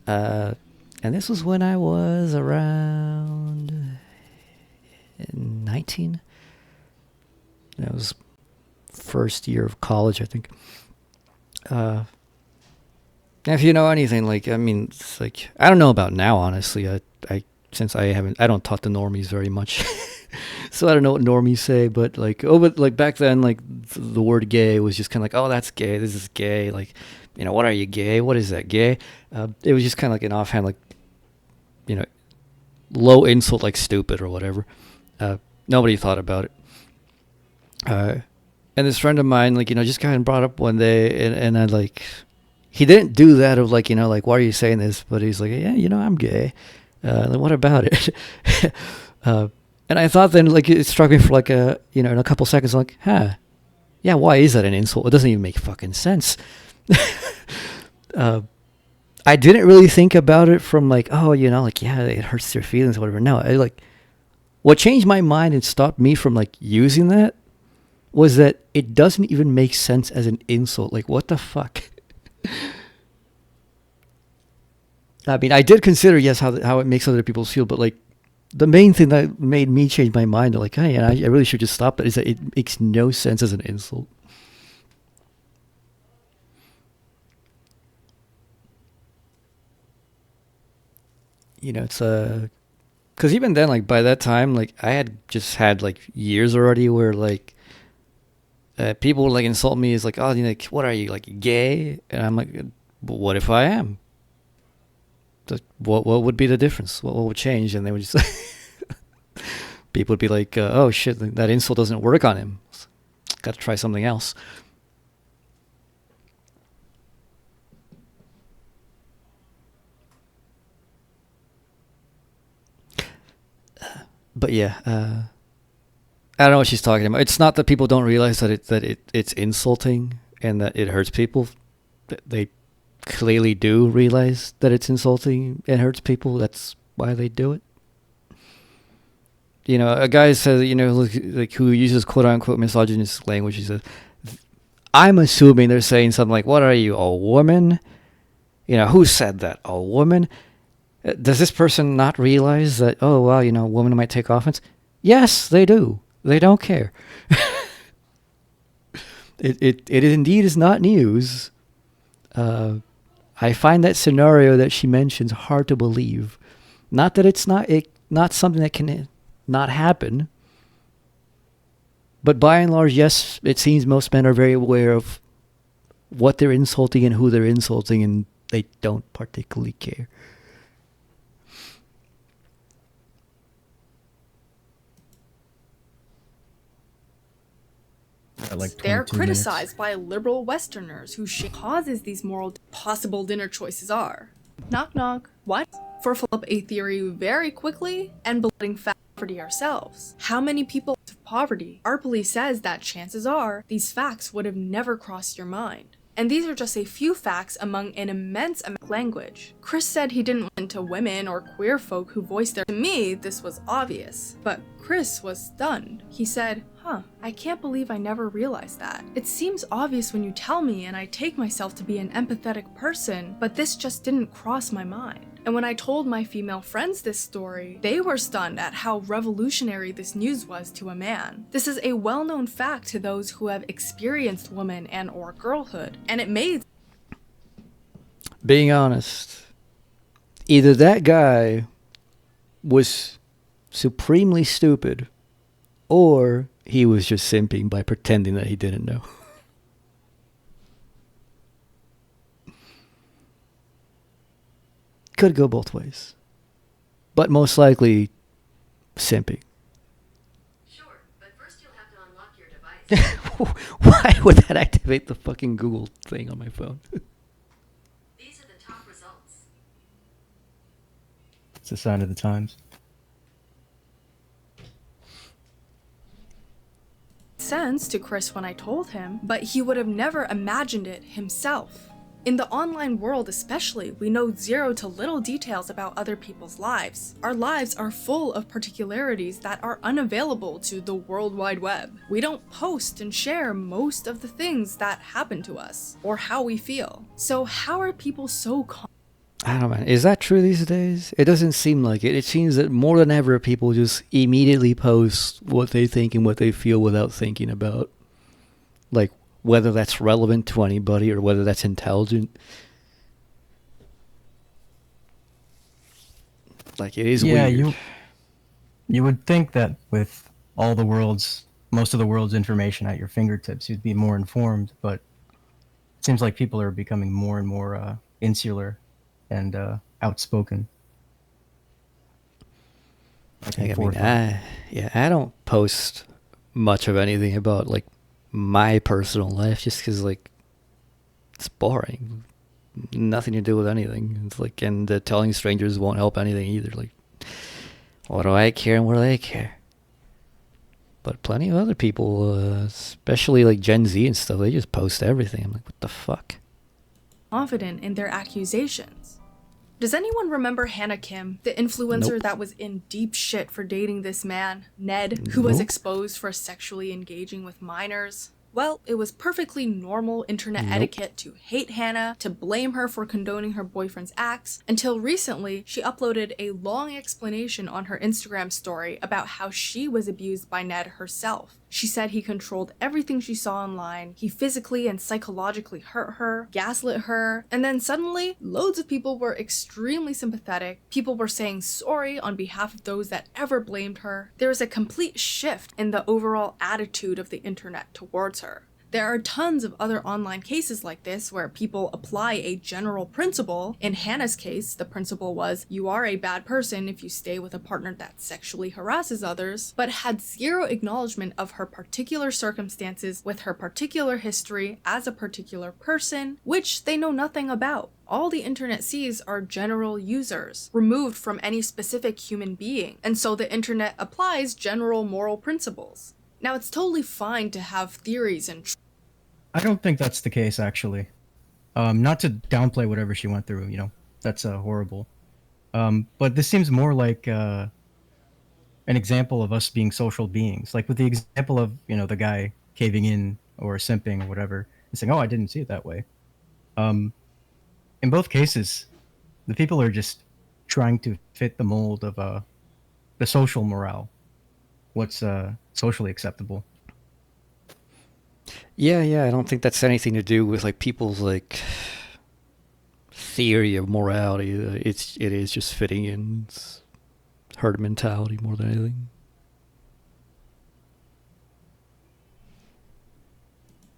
and this was when I was around 19. That was first year of college, I think. If you know anything, like, I mean, it's like, I don't know about now, honestly. Since I don't talk to normies very much, so I don't know what normies say. But but back then, like, the word gay was just kind of like, oh, that's gay. This is gay. Like, what are you, gay? What is that, gay? It was just kind of like an offhand, like, low insult, like stupid or whatever. Nobody thought about it. And this friend of mine, like, just kind of brought up one day, and I like. He didn't do that of like, like, why are you saying this? But he's like, yeah, I'm gay. What about it? And I thought then, like, it struck me for like in a couple seconds, like, yeah, why is that an insult? It doesn't even make fucking sense. I didn't really think about it from like, oh, like, yeah, it hurts their feelings or whatever. No, what changed my mind and stopped me from like using that was that it doesn't even make sense as an insult. Like, what the fuck? I mean, I did consider, yes, how it makes other people feel, but like the main thing that made me change my mind, like, hey, I really should just stop that, is that it makes no sense as an insult. It's because even then, like, by that time, like, I had just had like years already where like people would like insult me as like, oh, like, what are you, like, gay? And I'm like, but what if I am? What would be the difference? What would change? And they would just people would be like, oh shit, that insult doesn't work on him. Got to try something else. But yeah, I don't know what she's talking about. It's not that people don't realize that it's insulting and that it hurts people. They clearly do realize that it's insulting and hurts people. That's why they do it. A guy says, like, who uses quote unquote misogynist language, he says, I'm assuming they're saying something like, what are you, a woman? Who said that? A woman? Does this person not realize that, oh, wow, women might take offense? Yes, they do. They don't care. It indeed is not news. I find that scenario that she mentions hard to believe. Not that it's not something that can not happen. But by and large, yes, it seems most men are very aware of what they're insulting and who they're insulting, and they don't particularly care. Like They're 22 criticized minutes. by liberal Westerners who causes these moral possible dinner choices are. Knock knock. What? Furful up a theory very quickly and blooding poverty ourselves. How many people of poverty? Arpley says that chances are these facts would have never crossed your mind. And these are just a few facts among an immense amount of language. Chris said he didn't listen to women or queer folk who voiced their— To me, this was obvious. But Chris was stunned. He said, I can't believe I never realized that. It seems obvious when you tell me and I take myself to be an empathetic person, but this just didn't cross my mind. And when I told my female friends this story, they were stunned at how revolutionary this news was to a man. This is a well-known fact to those who have experienced woman and or girlhood, and it made... Being honest, either that guy was supremely stupid, or he was just simping by pretending that he didn't know. Could go both ways. But most likely, simping. Sure, but first you'll have to unlock your device. Why would that activate the fucking Google thing on my phone? These are the top results. It's a sign of the times. sense to Chris when I told him, but he would have never imagined it himself. In the online world especially, we know zero to little details about other people's lives. Our lives are full of particularities that are unavailable to the World Wide Web. We don't post and share most of the things that happen to us, or how we feel. So how are people so I don't know, man. Is that true these days? It doesn't seem like it. It seems that more than ever, people just immediately post what they think and what they feel without thinking about, like, whether that's relevant to anybody or whether that's intelligent. Like, it is weird. Yeah, you would think that with all the most of the world's information at your fingertips, you'd be more informed, but it seems like people are becoming more and more insular and outspoken. I don't post much of anything about, like, my personal life just because, like, it's boring. Nothing to do with anything. It's like, and telling strangers won't help anything either. Like, what do I care and what do they care? But plenty of other people, especially like Gen Z and stuff, they just post everything. I'm like, what the fuck? confident in their accusations? Does anyone remember Hannah Kim, the influencer Nope. that was in deep shit for dating this man, Ned, who was exposed for sexually engaging with minors? Well, it was perfectly normal internet etiquette to hate Hannah, to blame her for condoning her boyfriend's acts, until recently she uploaded a long explanation on her Instagram story about how she was abused by Ned herself. She said he controlled everything she saw online, he physically and psychologically hurt her, gaslit her, and then suddenly, loads of people were extremely sympathetic, people were saying sorry on behalf of those that ever blamed her. There was a complete shift in the overall attitude of the internet towards her. There are tons of other online cases like this where people apply a general principle. In Hannah's case, the principle was, you are a bad person if you stay with a partner that sexually harasses others, but had zero acknowledgement of her particular circumstances with her particular history as a particular person, which they know nothing about. All the internet sees are general users, removed from any specific human being, and so the internet applies general moral principles. Now, it's totally fine to have theories and I don't think that's the case, actually. Not to downplay whatever she went through, that's horrible. But this seems more like an example of us being social beings. Like with the example of, the guy caving in or simping or whatever and saying, oh, I didn't see it that way. In both cases, the people are just trying to fit the mold of the social morale. What's socially acceptable. Yeah, I don't think that's anything to do with, like, people's, like, theory of morality. It is just fitting in. It's herd mentality more than anything.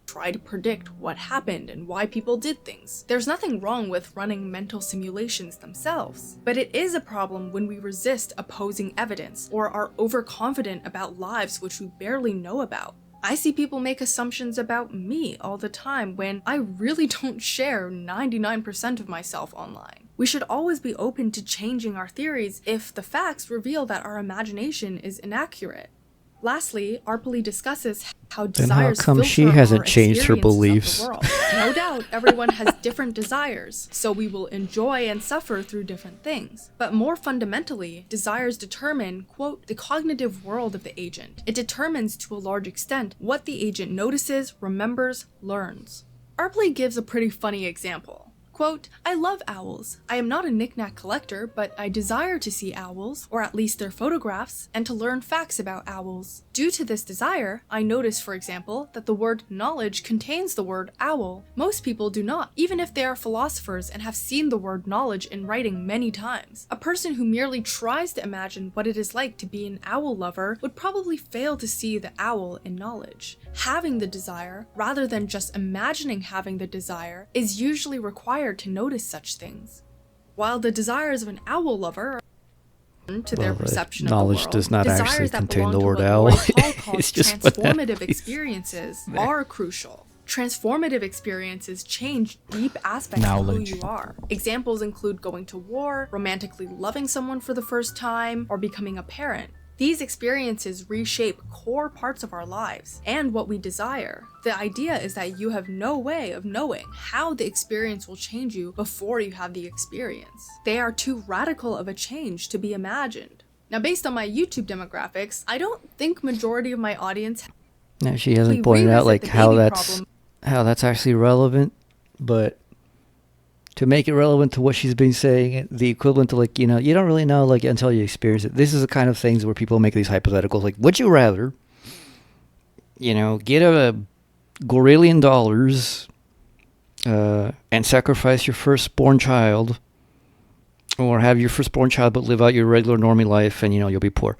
try to predict what happened and why people did things. There's nothing wrong with running mental simulations themselves, but it is a problem when we resist opposing evidence or are overconfident about lives which we barely know about. I see people make assumptions about me all the time when I really don't share 99% of myself online. We should always be open to changing our theories if the facts reveal that our imagination is inaccurate. Lastly, Arpali discusses how Then how desires come filter she hasn't our changed her experiences of beliefs? the world. No doubt, everyone has different desires, so we will enjoy and suffer through different things. But more fundamentally, desires determine, quote, the cognitive world of the agent. It determines to a large extent what the agent notices, remembers, learns. Arpali gives a pretty funny example. Quote, I love owls. I am not a knick-knack collector, but I desire to see owls, or at least their photographs, and to learn facts about owls. Due to this desire, I notice, for example, that the word knowledge contains the word owl. Most people do not, even if they are philosophers and have seen the word knowledge in writing many times. A person who merely tries to imagine what it is like to be an owl lover would probably fail to see the owl in knowledge. Having the desire, rather than just imagining having the desire, is usually required to notice such things. While the desires of an owl lover are to their perception of the knowledge world, does not desires actually that contain belong the to word what owl. Lori Paul calls It's just what transformative happens. experiences are crucial. Transformative experiences change deep aspects Knowledge. of who you are. Examples include going to war, romantically loving someone for the first time, or becoming a parent. These experiences reshape core parts of our lives and what we desire. The idea is that you have no way of knowing how the experience will change you before you have the experience. They are too radical of a change to be imagined. Now, based on my YouTube demographics, I don't think majority of my audience No, she hasn't We pointed out revisit like the how baby that's actually relevant, but to make it relevant to what she's been saying, the equivalent to like, you don't really know like until you experience it. This is the kind of things where people make these hypotheticals like, would you rather, get a $1 billion and sacrifice your firstborn child, or have your firstborn child but live out your regular normie life and you'll be poor.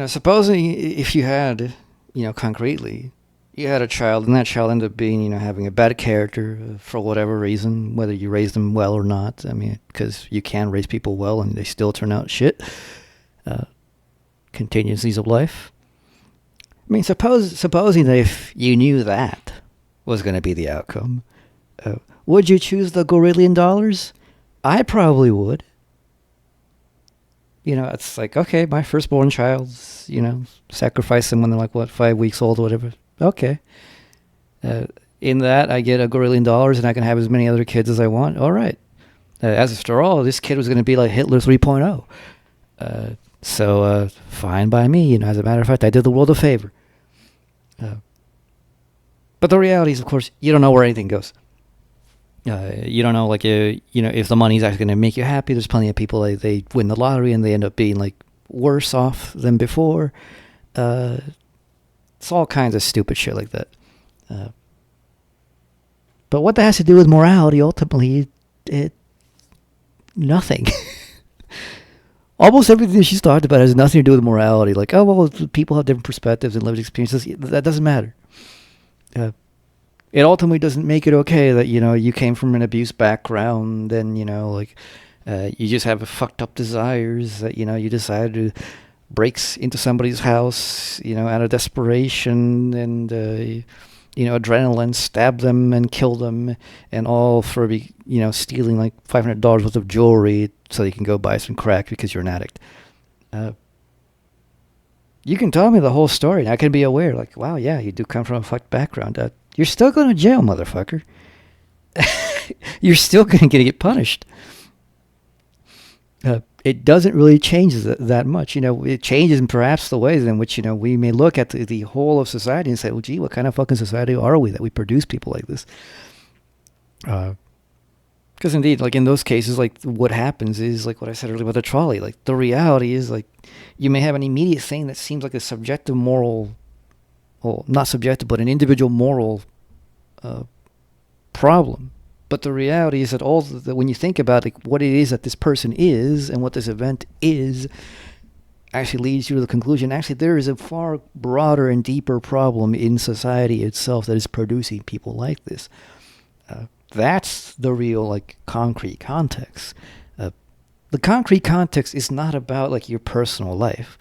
Supposing if you had, concretely, you had a child and that child ended up being, having a bad character for whatever reason, whether you raised them well or not. I mean, because you can raise people well and they still turn out shit. Contingencies of life. I mean, supposing that if you knew that was going to be the outcome, would you choose the $1 billion? I probably would. It's like, okay, my firstborn child's, sacrifice them when they're like, 5 weeks old or whatever. Okay. In that, I get $1 billion and I can have as many other kids as I want. All right. As after all, this kid was going to be like Hitler 3.0. So fine by me. As a matter of fact, I did the world a favor. But the reality is, of course, you don't know where anything goes. You don't know, like, if the money's actually going to make you happy. There's plenty of people, they win the lottery and they end up being, like, worse off than before. It's all kinds of stupid shit like that. But what that has to do with morality, ultimately, nothing. Almost everything she's talked about has nothing to do with morality. Like, oh, well, people have different perspectives and lived experiences. That doesn't matter. It ultimately doesn't make it okay that, you came from an abuse background and, you just have fucked up desires that, you decided to breaks into somebody's house, out of desperation and, adrenaline, stab them and kill them, and all for, stealing like $500 worth of jewelry so you can go buy some crack because you're an addict. You can tell me the whole story and I can be aware, like, wow, yeah, you do come from a fucked background. You're still going to jail, motherfucker. You're still going to get punished. It doesn't really change that much. It changes in perhaps the ways in which, we may look at the whole of society and say, well, gee, what kind of fucking society are we that we produce people like this? Because indeed, like in those cases, like what happens is like what I said earlier about the trolley. Like the reality is like you may have an immediate thing that seems like a subjective moral, well, not subjective, but an individual moral problem. But the reality is that when you think about like what it is that this person is and what this event is, actually leads you to the conclusion, actually there is a far broader and deeper problem in society itself that is producing people like this. That's the real like concrete context. The concrete context is not about like your personal life.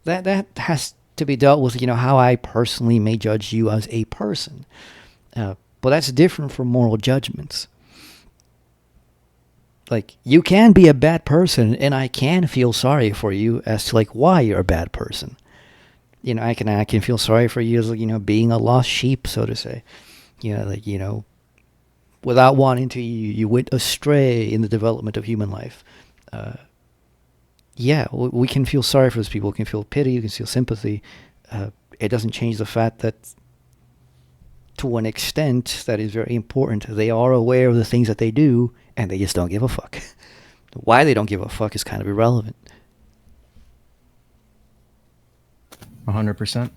That has to be dealt with, how I personally may judge you as a person. But that's different from moral judgments. Like, you can be a bad person, and I can feel sorry for you as to, like, why you're a bad person. I can feel sorry for you as, being a lost sheep, so to say. Without wanting to, you went astray in the development of human life. We can feel sorry for those people. We can feel pity. We can feel sympathy. It doesn't change the fact that to an extent that is very important. They are aware of the things that they do, and they just don't give a fuck. Why they don't give a fuck is kind of irrelevant. 100%.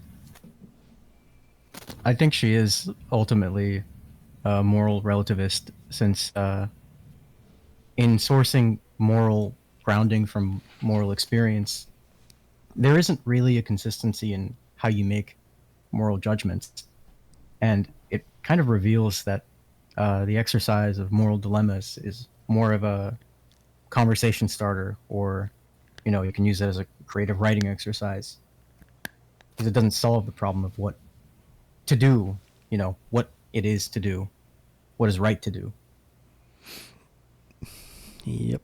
I think she is ultimately a moral relativist, since in sourcing moral grounding from moral experience, there isn't really a consistency in how you make moral judgments. And it kind of reveals that the exercise of moral dilemmas is more of a conversation starter, or, you can use it as a creative writing exercise, because it doesn't solve the problem of what to do, what it is to do, what is right to do. Yep.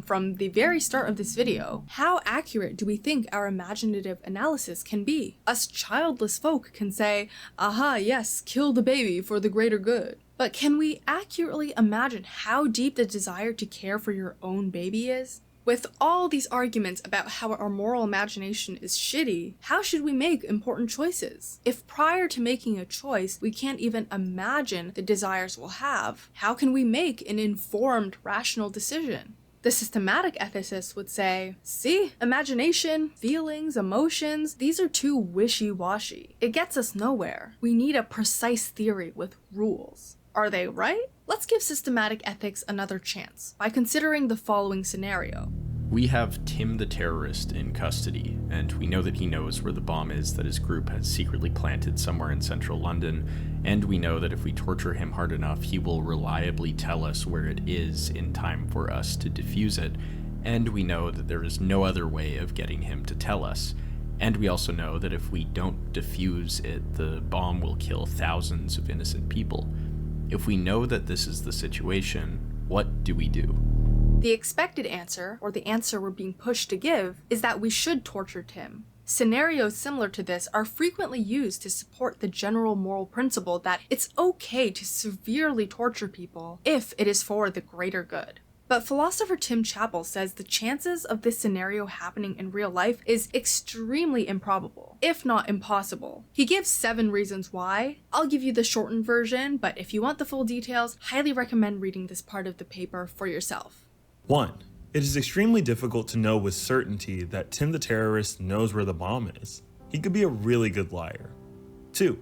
From the very start of this video, how accurate do we think our imaginative analysis can be? Us childless folk can say, aha, yes, kill the baby for the greater good. But can we accurately imagine how deep the desire to care for your own baby is? With all these arguments about how our moral imagination is shitty, how should we make important choices? If prior to making a choice, we can't even imagine the desires we'll have, how can we make an informed, rational decision? The systematic ethicist would say, see, imagination, feelings, emotions, these are too wishy-washy. It gets us nowhere. We need a precise theory with rules. Are they right? Let's give systematic ethics another chance by considering the following scenario. We have Tim the terrorist in custody, and we know that he knows where the bomb is that his group has secretly planted somewhere in central London, and we know that if we torture him hard enough, he will reliably tell us where it is in time for us to defuse it, and we know that there is no other way of getting him to tell us. And we also know that if we don't defuse it, the bomb will kill thousands of innocent people. If we know that this is the situation, what do we do? The expected answer, or the answer we're being pushed to give, is that we should torture Tim. Scenarios similar to this are frequently used to support the general moral principle that it's okay to severely torture people if it is for the greater good. But philosopher Tim Chappell says the chances of this scenario happening in real life is extremely improbable, if not impossible. He gives 7 reasons why. I'll give you the shortened version, but if you want the full details, highly recommend reading this part of the paper for yourself. 1. It is extremely difficult to know with certainty that Tim the terrorist knows where the bomb is. He could be a really good liar. 2.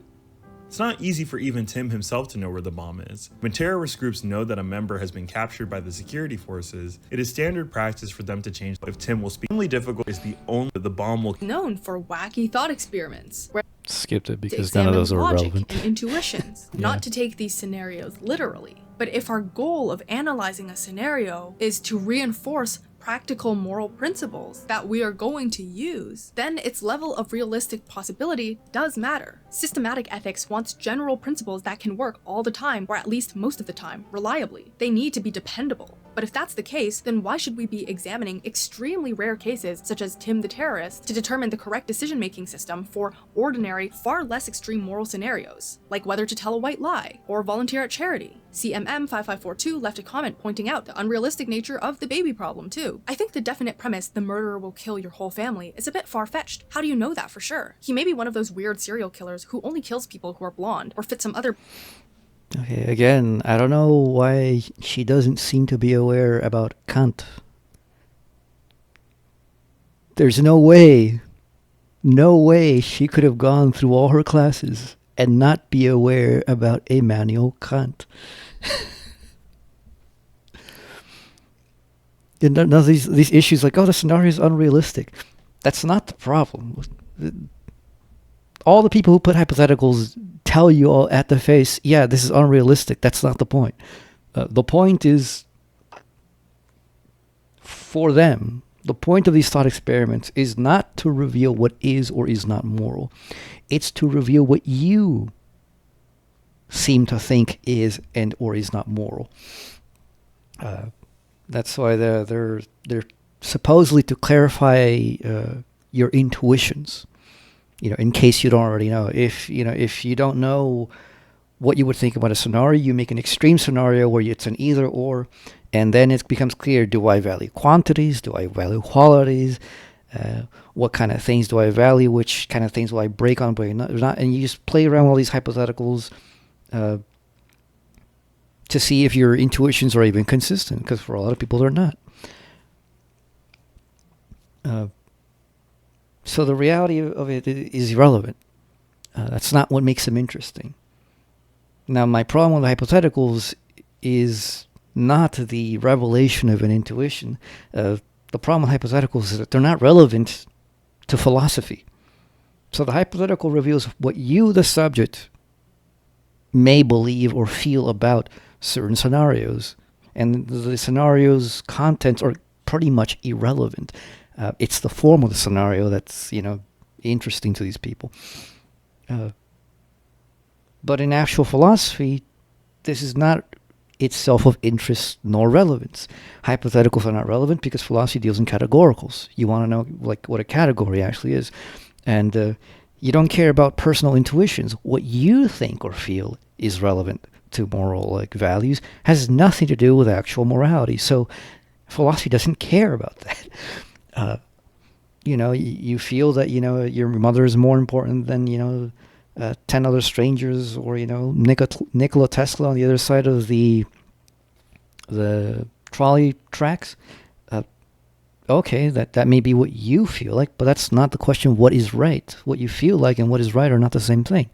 It's not easy for even Tim himself to know where the bomb is. When terrorist groups know that a member has been captured by the security forces, it is standard practice for them to change if Tim will speak. Extremely difficult is the only the bomb will known for wacky thought experiments, where Skipped it to because none of examine those are logic relevant. and intuitions, Yeah. not to take these scenarios literally. But if our goal of analyzing a scenario is to reinforce practical moral principles that we are going to use, then its level of realistic possibility does matter. Systematic ethics wants general principles that can work all the time, or at least most of the time, reliably. They need to be dependable. But if that's the case, then why should we be examining extremely rare cases, such as Tim the terrorist, to determine the correct decision-making system for ordinary, far less extreme moral scenarios, like whether to tell a white lie or volunteer at charity? CMM5542 left a comment pointing out the unrealistic nature of the baby problem too. I think the definite premise, the murderer will kill your whole family, is a bit far-fetched. How do you know that for sure? He may be one of those weird serial killers who only kills people who are blonde, or fit some other... Okay, again, I don't know why she doesn't seem to be aware about Kant. There's no way she could have gone through all her classes and not be aware about Immanuel Kant. None of these issues like, oh, the scenario is unrealistic. That's not the problem. All the people who put hypotheticals tell you all at the face, yeah, this is unrealistic. That's not the point. The point is, for them, the point of these thought experiments is not to reveal what is or is not moral. It's to reveal what you seem to think is and or is not moral. That's why they're supposedly to clarify your intuitions. In case you don't already know. If you don't know what you would think about a scenario, you make an extreme scenario where it's an either or, and then it becomes clear, do I value quantities? Do I value qualities? What kind of things do I value? Which kind of things will I break on, break not? And you just play around with all these hypotheticals to see if your intuitions are even consistent, because for a lot of people they're not. So the reality of it is irrelevant. That's not what makes them interesting. Now, my problem with hypotheticals is not the revelation of an intuition. The problem with hypotheticals is that they're not relevant to philosophy. So the hypothetical reveals what you, the subject, may believe or feel about certain scenarios. And the scenario's contents are pretty much irrelevant. It's the form of the scenario that's, interesting to these people. But in actual philosophy, this is not itself of interest nor relevance. Hypotheticals are not relevant because philosophy deals in categoricals. You want to know what a category actually is. And you don't care about personal intuitions. What you think or feel is relevant to moral values has nothing to do with actual morality. So philosophy doesn't care about that. You feel that, your mother is more important than, 10 other strangers, or, Nikola Tesla on the other side of the trolley tracks. Okay, that may be what you feel like, but that's not the question. What is right? What you feel like and what is right are not the same thing.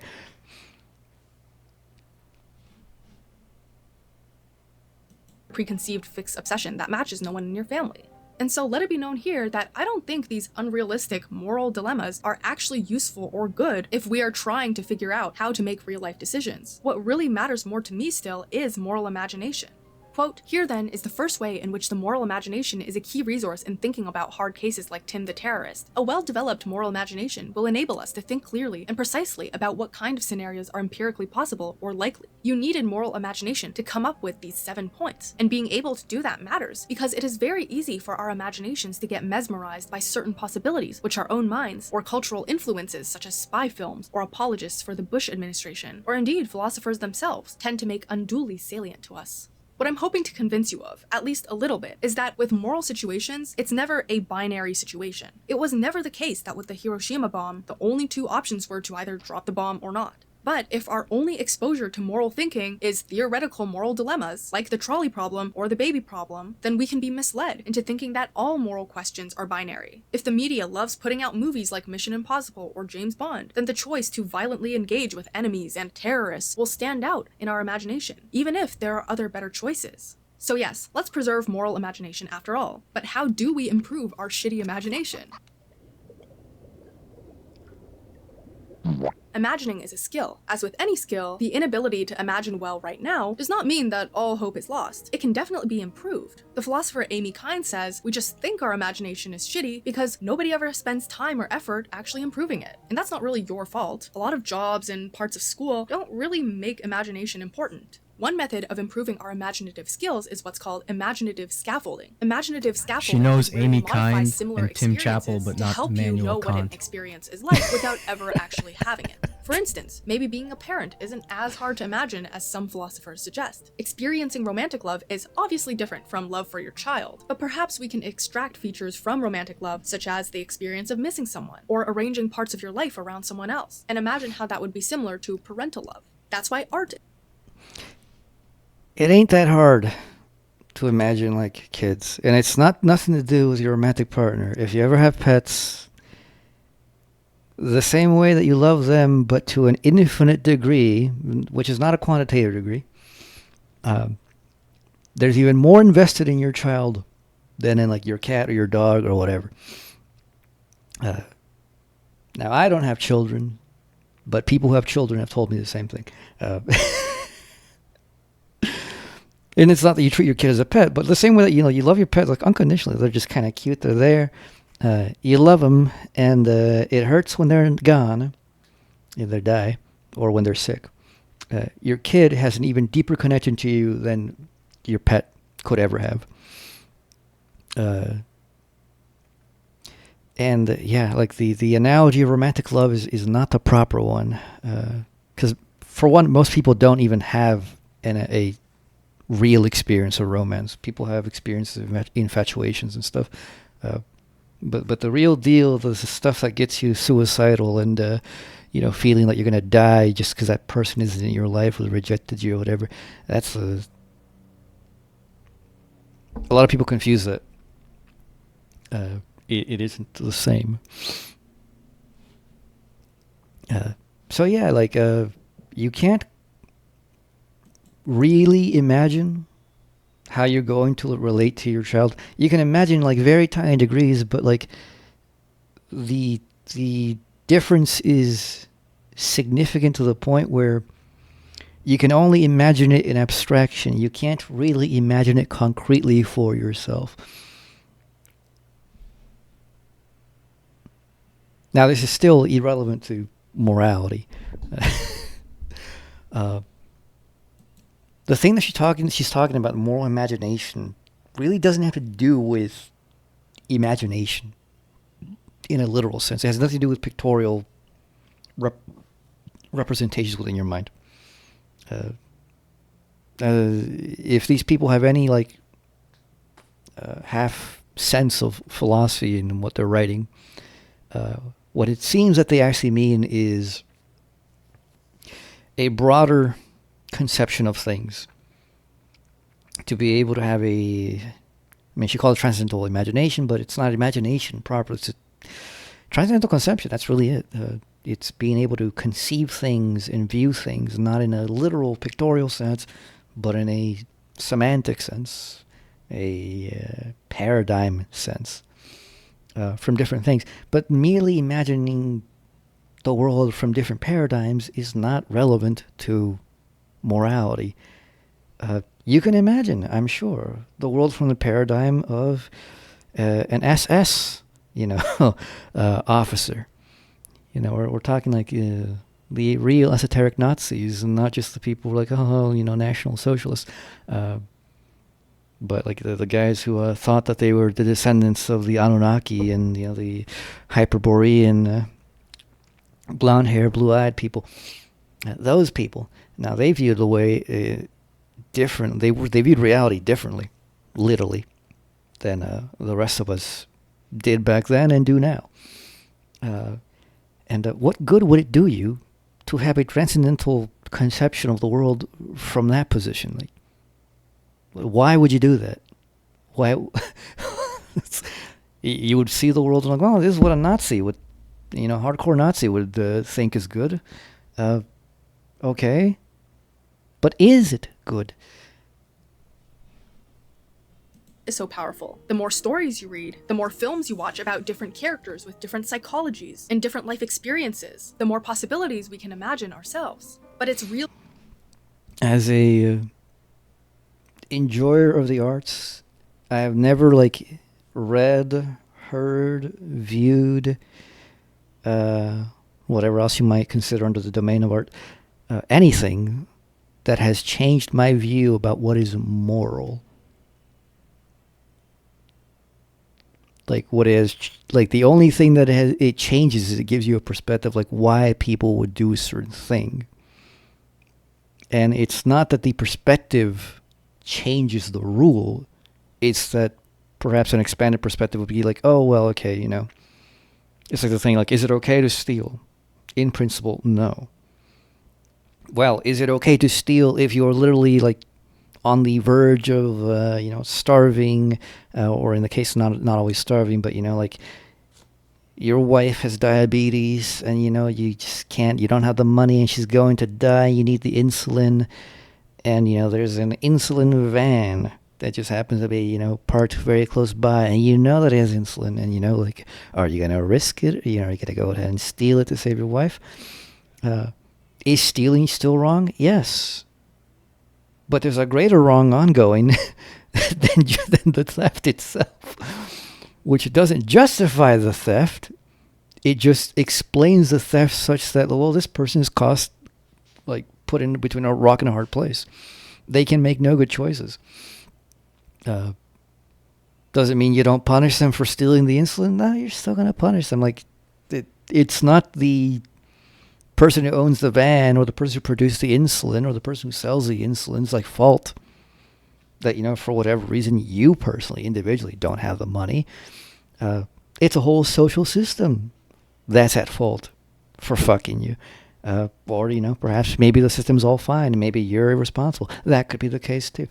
Preconceived fixed obsession that matches no one in your family. And so let it be known here that I don't think these unrealistic moral dilemmas are actually useful or good if we are trying to figure out how to make real-life decisions. What really matters more to me still is moral imagination. Quote, here then is the first way in which the moral imagination is a key resource in thinking about hard cases like Tim the Terrorist. A well-developed moral imagination will enable us to think clearly and precisely about what kind of scenarios are empirically possible or likely. You needed moral imagination to come up with these 7 points, and being able to do that matters because it is very easy for our imaginations to get mesmerized by certain possibilities which our own minds or cultural influences such as spy films or apologists for the Bush administration, or indeed philosophers themselves, tend to make unduly salient to us. What I'm hoping to convince you of, at least a little bit, is that with moral situations, it's never a binary situation. It was never the case that with the Hiroshima bomb, the only 2 options were to either drop the bomb or not. But if our only exposure to moral thinking is theoretical moral dilemmas, like the trolley problem or the baby problem, then we can be misled into thinking that all moral questions are binary. If the media loves putting out movies like Mission Impossible or James Bond, then the choice to violently engage with enemies and terrorists will stand out in our imagination, even if there are other better choices. So yes, let's preserve moral imagination after all. But how do we improve our shitty imagination? Imagining is a skill. As with any skill, the inability to imagine well right now does not mean that all hope is lost. It can definitely be improved. The philosopher Amy Kind says, we just think our imagination is shitty because nobody ever spends time or effort actually improving it. And that's not really your fault. A lot of jobs and parts of school don't really make imagination important. One method of improving our imaginative skills is what's called imaginative scaffolding. Imaginative scaffolding She knows is where Amy you modify Kind similar and Tim Chappell, experiences but to not help you Immanuel know what an Kant. experience is like without ever actually having it. For instance, maybe being a parent isn't as hard to imagine as some philosophers suggest. Experiencing romantic love is obviously different from love for your child, but perhaps we can extract features from romantic love, such as the experience of missing someone, or arranging parts of your life around someone else, and imagine how that would be similar to parental love. That's why art. It ain't that hard to imagine like kids, and it's nothing to do with your romantic partner. If you ever have pets, the same way that you love them, but to an infinite degree, which is not a quantitative degree, there's even more invested in your child than in like your cat or your dog or whatever. Now, I don't have children, but people who have children have told me the same thing. And it's not that you treat your kid as a pet, but the same way that, you love your pet like unconditionally. They're just kind of cute. They're there. You love them, and it hurts when they're gone, if they die, or when they're sick. Your kid has an even deeper connection to you than your pet could ever have. Like the analogy of romantic love is not the proper one. Because, for one, most people don't even have a real experience of romance. People have experiences of infatuations and stuff. But the real deal, the stuff that gets you suicidal and feeling like you're gonna die just because that person isn't in your life or rejected you or whatever. That's a lot of people confuse that. It isn't the same. So yeah, like you can't really imagine how you're going to relate to your child. You can imagine like very tiny degrees, but like the difference is significant to the point where you can only imagine it in abstraction. You can't really imagine it concretely for yourself. Now, this is still irrelevant to morality. The thing that she's talking about, moral imagination, really doesn't have to do with imagination in a literal sense. It has nothing to do with pictorial representations within your mind. If these people have any like half sense of philosophy in what they're writing, what it seems that they actually mean is a broader conception of things. To be able to have she called it transcendental imagination, but it's not imagination proper. It's a transcendental conception. That's really it. It's being able to conceive things and view things, not in a literal pictorial sense, but in a semantic sense, a paradigm sense, from different things. But merely imagining the world from different paradigms is not relevant to morality. You can imagine, I'm sure, the world from the paradigm of an SS, officer. We're talking like the real esoteric Nazis, and not just the people who are like, National Socialists, but like the guys who thought that they were the descendants of the Anunnaki and the Hyperborean blonde hair, blue-eyed people. Those people. Now they viewed the way different. They viewed reality differently, literally, than the rest of us did back then and do now. And what good would it do you to have a transcendental conception of the world from that position? Like, why would you do that? Why? You would see the world and like, oh, this is what a Nazi would, hardcore Nazi would think is good. Okay. But is it good? Is so powerful. The more stories you read, the more films you watch about different characters with different psychologies and different life experiences, the more possibilities we can imagine ourselves. But it's real. As a enjoyer of the arts, I have never read, heard, viewed, whatever else you might consider under the domain of art, anything that has changed my view about what is moral. The only thing that it changes is it gives you a perspective like why people would do a certain thing. And it's not that the perspective changes the rule. It's that perhaps an expanded perspective would be like, oh, well, okay, It's like the thing, like, is it okay to steal? In principle, no. Well, is it okay to steal if you're literally on the verge of starving, or in the case not always starving, but your wife has diabetes and you just can't, you don't have the money and she's going to die, you need the insulin, and there's an insulin van that just happens to be parked very close by, and that it has insulin, and are you going to risk it? Are you going to go ahead and steal it to save your wife? Is stealing still wrong? Yes. But there's a greater wrong ongoing than the theft itself, which doesn't justify the theft. It just explains the theft such that, well, this person is put in between a rock and a hard place. They can make no good choices. Doesn't mean you don't punish them for stealing the insulin. No, you're still going to punish them. It's not the person who owns the van or the person who produced the insulin or the person who sells the insulin's fault that for whatever reason you personally individually don't have the money. It's a whole social system that's at fault for fucking you. Or, perhaps maybe the system's all fine and maybe you're irresponsible. That could be the case too.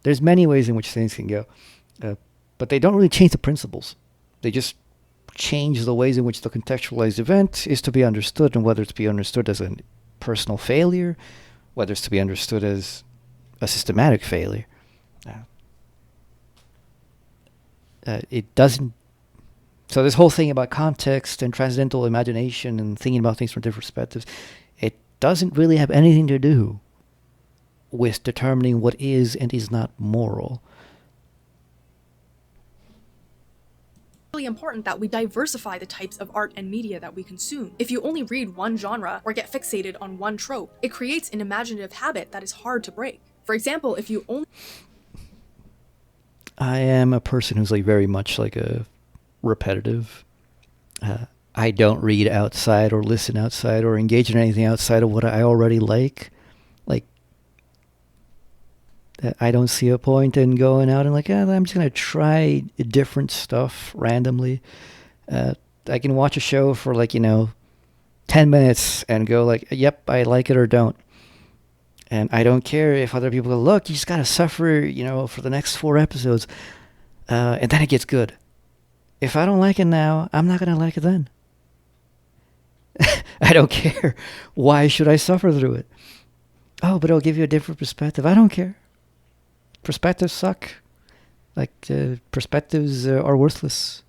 There's many ways in which things can go. But they don't really change the principles. They just change the ways in which the contextualized event is to be understood, and whether it's to be understood as a personal failure, whether it's to be understood as a systematic failure. It doesn't. So this whole thing about context and transcendental imagination and thinking about things from different perspectives, it doesn't really have anything to do with determining what is and is not moral. Really important that we diversify the types of art and media that we consume. If you only read one genre or get fixated on one trope, it creates an imaginative habit that is hard to break. For example, if you only... I am a person who's like very much like a repetitive. I don't read outside or listen outside or engage in anything outside of what I already like. Like, I don't see a point in going out and like, I'm just going to try different stuff randomly. I can watch a show for like, 10 minutes and go like, yep, I like it or don't. And I don't care if other people go, look, you just got to suffer, for the next 4 episodes. And then it gets good. If I don't like it now, I'm not going to like it then. I don't care. Why should I suffer through it? Oh, but it'll give you a different perspective. I don't care. Perspectives suck. Like, perspectives are worthless.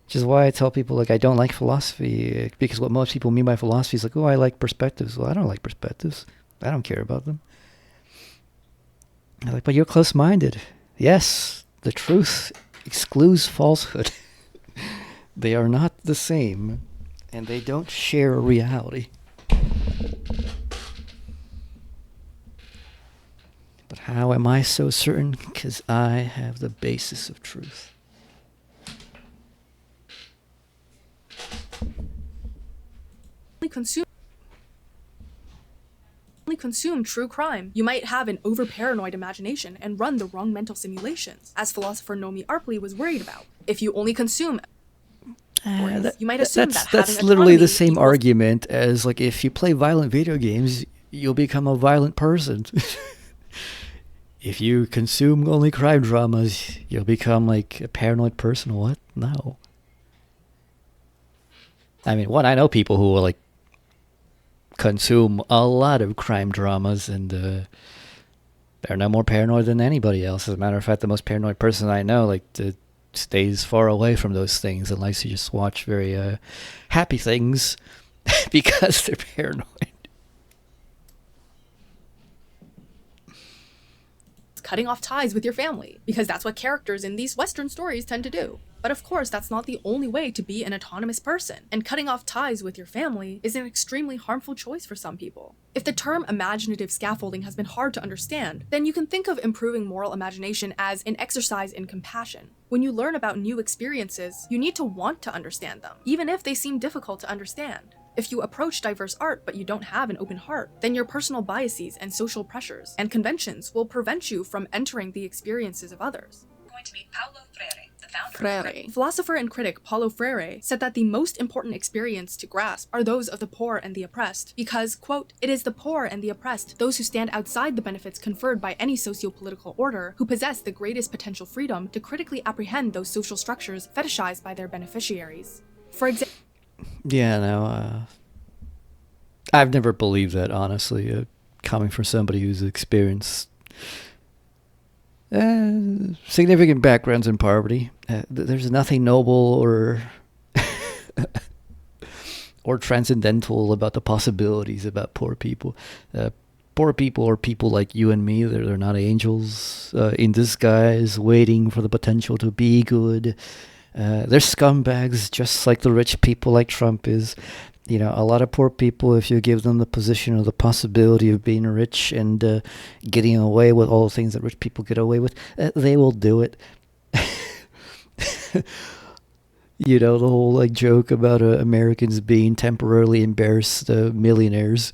Which is why I tell people, like, I don't like philosophy. Because what most people mean by philosophy is like, oh, I like perspectives. Well, I don't like perspectives. I don't care about them. They're like, but you're close-minded. Yes, the truth excludes falsehood. They are not the same, and they don't share reality. But how am I so certain? Because I have the basis of truth. Consume true crime. You might have an over-paranoid imagination and run the wrong mental simulations, as philosopher Nomi Arpley was worried about. If you only consume you might assume that's literally the same argument as like if you play violent video games, you'll become a violent person. If you consume only crime dramas, you'll become like a paranoid person. What? No. I mean, I know people who will like consume a lot of crime dramas and they're no more paranoid than anybody else. As a matter of fact, the most paranoid person I know like stays far away from those things and likes to just watch very happy things because they're paranoid. Cutting off ties with your family, because that's what characters in these Western stories tend to do. But of course, that's not the only way to be an autonomous person, and cutting off ties with your family is an extremely harmful choice for some people. If the term imaginative scaffolding has been hard to understand, then you can think of improving moral imagination as an exercise in compassion. When you learn about new experiences, you need to want to understand them, even if they seem difficult to understand. If you approach diverse art but you don't have an open heart, then your personal biases and social pressures and conventions will prevent you from entering the experiences of others. Going to meet Paulo Freire, the founder of Philosopher and critic Paulo Freire said that the most important experience to grasp are those of the poor and the oppressed, because, quote, it is the poor and the oppressed, those who stand outside the benefits conferred by any socio-political order, who possess the greatest potential freedom to critically apprehend those social structures fetishized by their beneficiaries. For example, yeah, no, I've never believed that, honestly, coming from somebody who's experienced significant backgrounds in poverty. There's nothing noble or or transcendental about the possibilities about poor people. Poor people are people like you and me. They're not angels in disguise waiting for the potential to be good. They're scumbags just like the rich people like Trump is. You know, a lot of poor people, if you give them the position or the possibility of being rich and getting away with all the things that rich people get away with, they will do it. You know, the whole like joke about Americans being temporarily embarrassed millionaires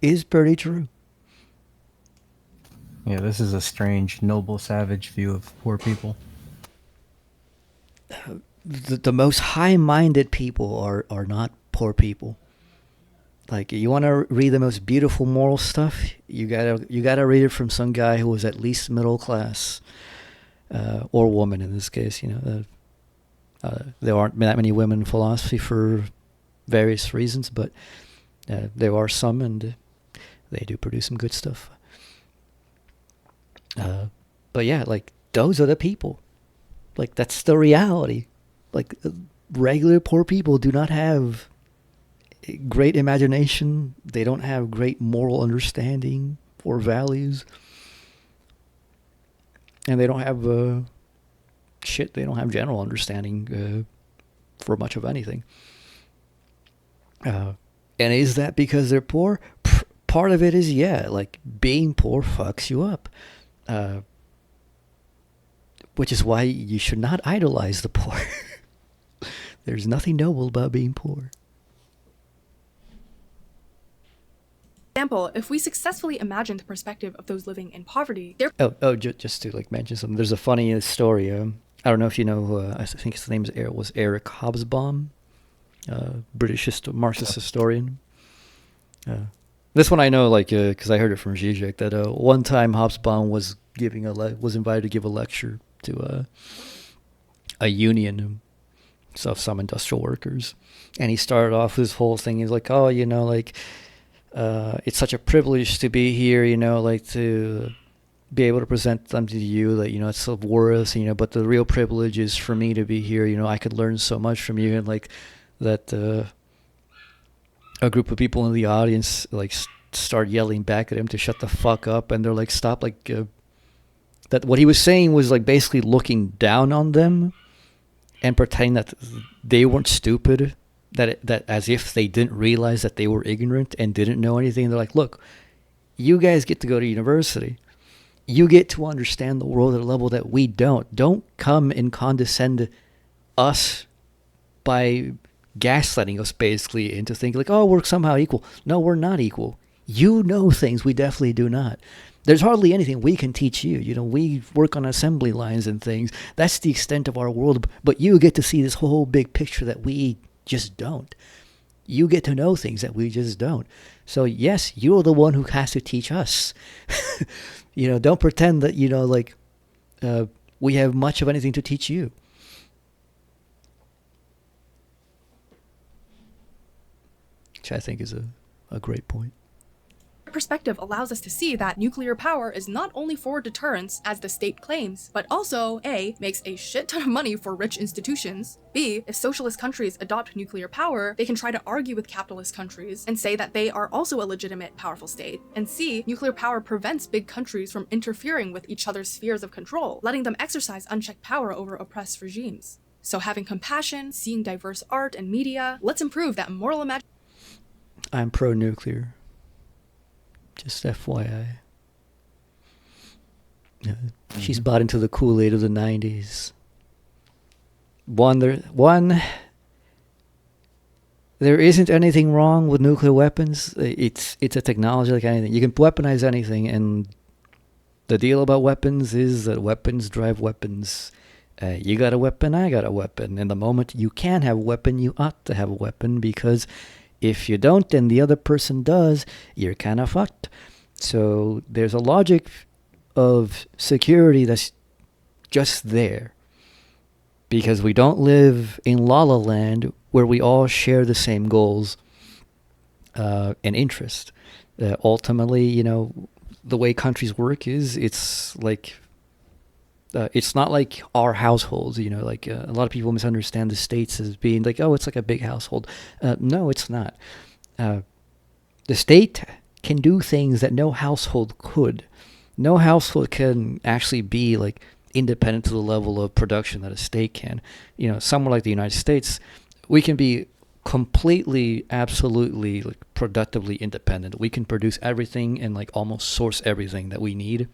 is pretty true. Yeah, this is a strange, noble, savage view of poor people. the most high-minded people are not poor people. Like, you want to read the most beautiful moral stuff, you gotta read it from some guy who was at least middle class, or woman in this case. There aren't that many women in philosophy for various reasons, but there are some, and they do produce some good stuff. But yeah, like, those are the people. Like, that's the reality. Like, regular poor people do not have great imagination. They don't have great moral understanding or values. And they don't have they don't have general understanding for much of anything. And is that because they're poor? Part of it is, yeah, like, being poor fucks you up. Which is why you should not idolize the poor. There's nothing noble about being poor. Example, if we successfully imagine the perspective of those living in poverty, Just to like mention something, there's a funny story. I don't know if you know. I think his name was Eric Hobsbawm, British Marxist historian. This one I know, like, because I heard it from Zizek, that one time Hobsbawm was was invited to give a lecture to a union of some industrial workers, and he started off his whole thing. He's like, "Oh, it's such a privilege to be here, like, to be able to present something to you that, it's of worth, but the real privilege is for me to be here. I could learn so much from you." And like that, a group of people in the audience like start yelling back at him to shut the fuck up, and they're like, "Stop!" Like, that what he was saying was like basically looking down on them and pretending that they weren't stupid. That as if they didn't realize that they were ignorant and didn't know anything. They're like, "Look, you guys get to go to university. You get to understand the world at a level that we don't. Don't come and condescend us by gaslighting us basically into thinking like, oh, we're somehow equal. No, we're not equal. You know things we definitely do not. There's hardly anything we can teach you. We work on assembly lines and things. That's the extent of our world. But you get to see this whole big picture that we just don't. You get to know things that we just don't. So yes, you're the one who has to teach us." Don't pretend that, we have much of anything to teach you. Which I think is a great point. perspective allows us to see that nuclear power is not only for deterrence, as the state claims, but also A, makes a shit ton of money for rich institutions, B, if socialist countries adopt nuclear power, they can try to argue with capitalist countries and say that they are also a legitimate, powerful state, and C, nuclear power prevents big countries from interfering with each other's spheres of control, letting them exercise unchecked power over oppressed regimes. So having compassion, seeing diverse art and media, let's improve that moral imagination. I'm pro-nuclear. Just FYI. She's bought into the Kool-Aid of the 90s. There isn't anything wrong with nuclear weapons. It's a technology like anything. You can weaponize anything, and the deal about weapons is that weapons drive weapons. You got a weapon, I got a weapon. And the moment you can have a weapon, you ought to have a weapon, because if you don't and the other person does, you're kind of fucked. So there's a logic of security that's just there. Because we don't live in La La Land where we all share the same goals and interest. Ultimately, the way countries work is it's not like our households, a lot of people misunderstand the states as being like, oh, it's like a big household. No, it's not. The state can do things that no household could. No household can actually be like independent to the level of production that a state can. Somewhere like the United States, we can be completely, absolutely, productively independent. We can produce everything and almost source everything that we need.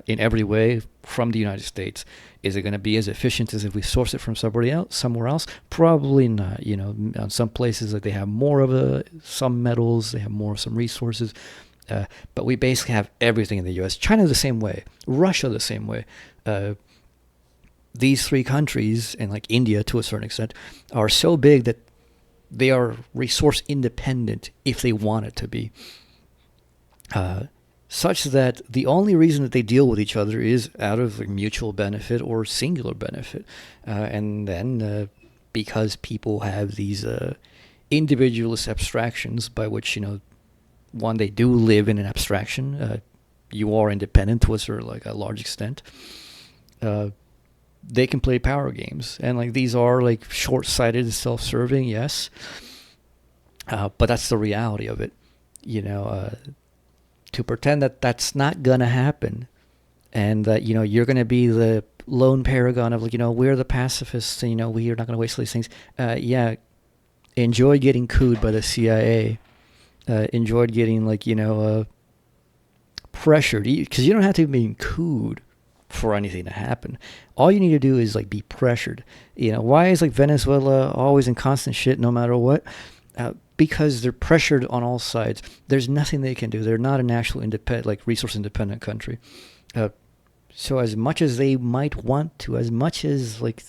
In every way from the United States. Is it going to be as efficient as if we source it from somewhere else? Probably not. On some places they have more of some metals, they have more of some resources, but we basically have everything in the U.S. China the same way, Russia the same way. these three countries, and like India to a certain extent, are so big that they are resource independent if they want it to be. Such that the only reason that they deal with each other is out of mutual benefit or singular benefit. And then because people have these individualist abstractions by which, one, they do live in an abstraction. You are independent to a certain, like a large extent. They can play power games. And like these are like short-sighted and self-serving, yes. But that's the reality of it. To pretend that that's not going to happen and that, you're going to be the lone paragon of like, we're the pacifists and, we are not going to waste these things. Yeah, enjoy getting cooed by the CIA. Enjoyed getting like, pressured, because you don't have to be being cooed for anything to happen. All you need to do is like be pressured. Why is like Venezuela always in constant shit no matter what? Because they're pressured on all sides. There's nothing they can do. They're not a national independent, like resource independent country. So as much as they might want to, as much as like,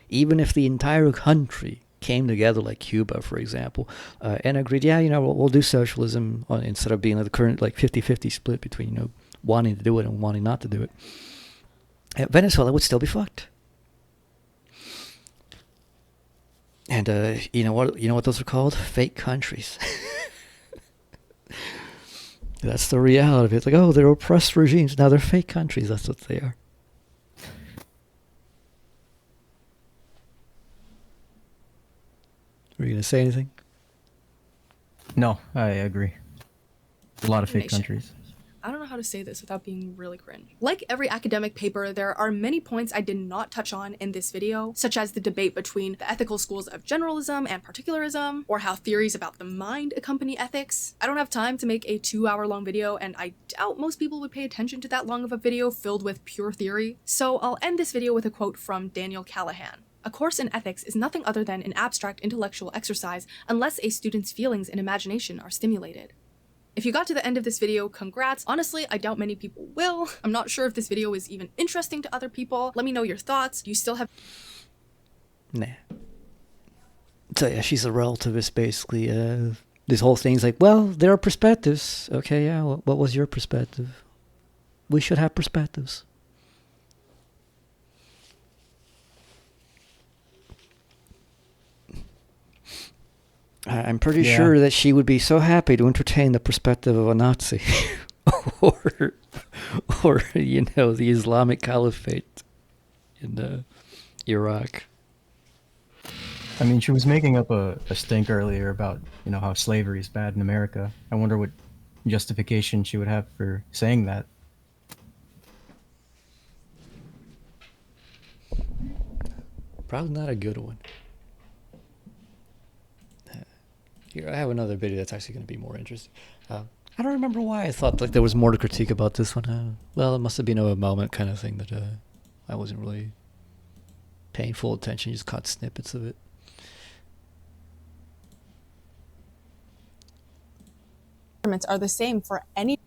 even if the entire country came together, like Cuba, for example, and agreed, we'll do socialism instead of being like the current like 50-50 split between, wanting to do it and wanting not to do it. Venezuela would still be fucked. And you know what those are called? Fake countries. That's the reality of it. It's like, oh, they're oppressed regimes. Now they're fake countries. That's what they are. Were you going to say anything? No, I agree. A lot of fake countries. I don't know how to say this without being really cringe. Like every academic paper, there are many points I did not touch on in this video, such as the debate between the ethical schools of generalism and particularism, or how theories about the mind accompany ethics. I don't have time to make a 2-hour-long video, and I doubt most people would pay attention to that long of a video filled with pure theory. So I'll end this video with a quote from Daniel Callahan. A course in ethics is nothing other than an abstract intellectual exercise unless a student's feelings and imagination are stimulated. If you got to the end of this video, congrats. Honestly, I doubt many people will. I'm not sure if this video is even interesting to other people. Let me know your thoughts. Do you still have... Nah. So yeah, she's a relativist, basically. This whole thing's like, well, there are perspectives. Okay, yeah, what was your perspective? We should have perspectives. I'm pretty sure that she would be so happy to entertain the perspective of a Nazi or the Islamic Caliphate in Iraq. I mean, she was making up a stink earlier about, how slavery is bad in America. I wonder what justification she would have for saying that. Probably not a good one. Here, I have another video that's actually going to be more interesting. I don't remember why I thought like there was more to critique about this one. Well, it must have been a moment kind of thing that I wasn't really paying full attention. Just caught snippets of it. Are the same for any.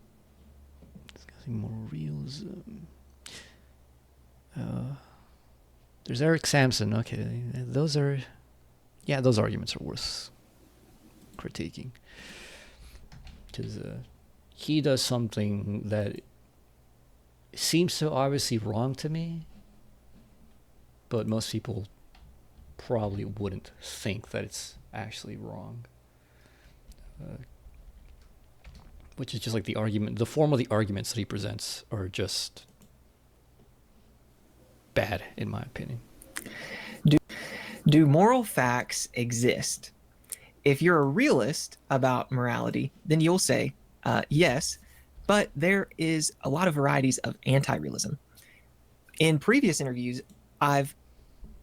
Discussing more realism. There's Eric Sampson. Okay, those arguments are worth critiquing, because he does something that seems so obviously wrong to me, but most people probably wouldn't think that it's actually wrong, which is just like the form of the arguments that he presents are just bad, in my opinion. Do moral facts exist? If you're a realist about morality, then you'll say, yes, but there is a lot of varieties of anti-realism. In previous interviews, I've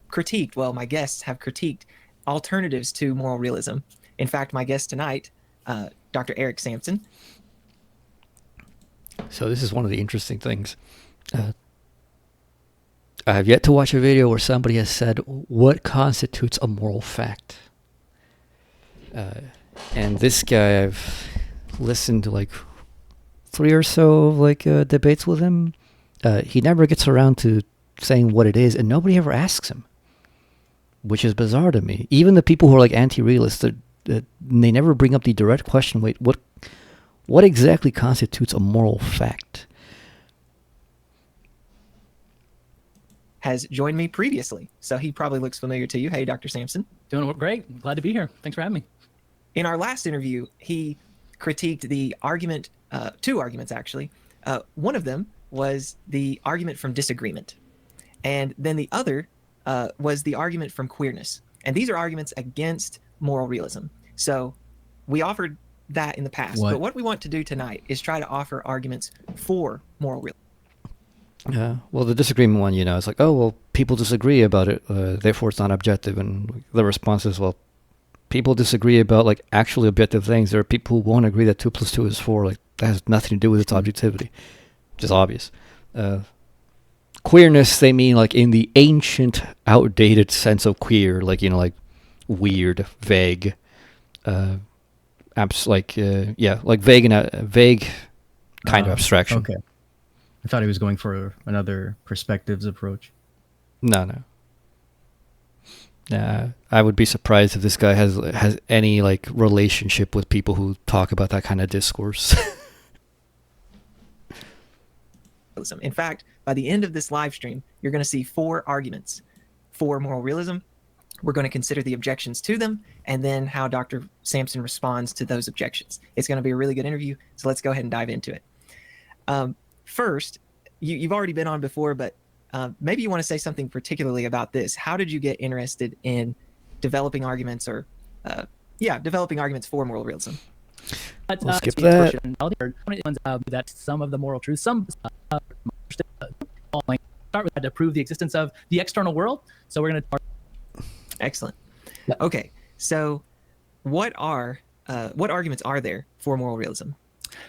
critiqued, my guests have critiqued alternatives to moral realism. In fact, my guest tonight, Dr. Eric Sampson. So this is one of the interesting things. I have yet to watch a video where somebody has said, what constitutes a moral fact? And this guy, I've listened to like 3 or so of like debates with him. He never gets around to saying what it is, and nobody ever asks him, which is bizarre to me. Even the people who are like anti-realists, they never bring up the direct question, wait, what exactly constitutes a moral fact? Has joined me previously, so he probably looks familiar to you. Hey, Dr. Sampson. Doing great. Glad to be here. Thanks for having me. In our last interview, he critiqued the argument, two arguments actually. One of them was the argument from disagreement, and then the other was the argument from queerness. And these are arguments against moral realism. So we offered that in the past, but what we want to do tonight is try to offer arguments for moral realism. Yeah, well, the disagreement one, it's like, oh, well, people disagree about it, therefore it's not objective. And the response is, well, people disagree about, like, actually objective things. There are people who won't agree that 2 + 2 is 4. Like, that has nothing to do with its objectivity. Which is obvious. Queerness, they mean, like, in the ancient, outdated sense of queer, like, like, weird, vague, vague and vague kind of abstraction. Okay. I thought he was going for another perspectives approach. No. I would be surprised if this guy has any like relationship with people who talk about that kind of discourse. In fact, by the end of this live stream, you're going to see 4 arguments for moral realism. We're going to consider the objections to them, and then how Dr. Sampson responds to those objections. It's going to be a really good interview, so let's go ahead and dive into it. First, you've already been on before, but maybe you want to say something particularly about this. How did you get interested in developing arguments developing arguments for moral realism? We'll skip that. That some of the moral truths, start with that to prove the existence of the external world. So we're going to. Excellent. Okay, so what arguments are there for moral realism?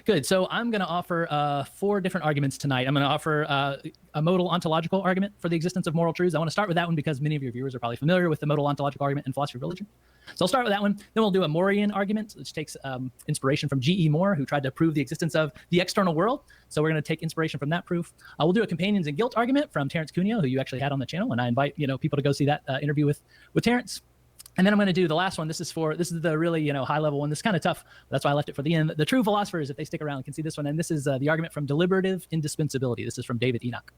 Good. So I'm going to offer 4 different arguments tonight. I'm going to offer a modal ontological argument for the existence of moral truths. I want to start with that one because many of your viewers are probably familiar with the modal ontological argument in philosophy of religion. So I'll start with that one. Then we'll do a Moreian argument, which takes inspiration from G.E. Moore, who tried to prove the existence of the external world. So we're going to take inspiration from that proof. We'll do a companions and guilt argument from Terence Cuneo, who you actually had on the channel, and I invite people to go see that interview with Terence. And then I'm going to do the last one. This is the really high level one. This is kind of tough. That's why I left it for the end. The true philosophers, if they stick around, can see this one. And this is the argument from Deliberative Indispensability. This is from David Enoch.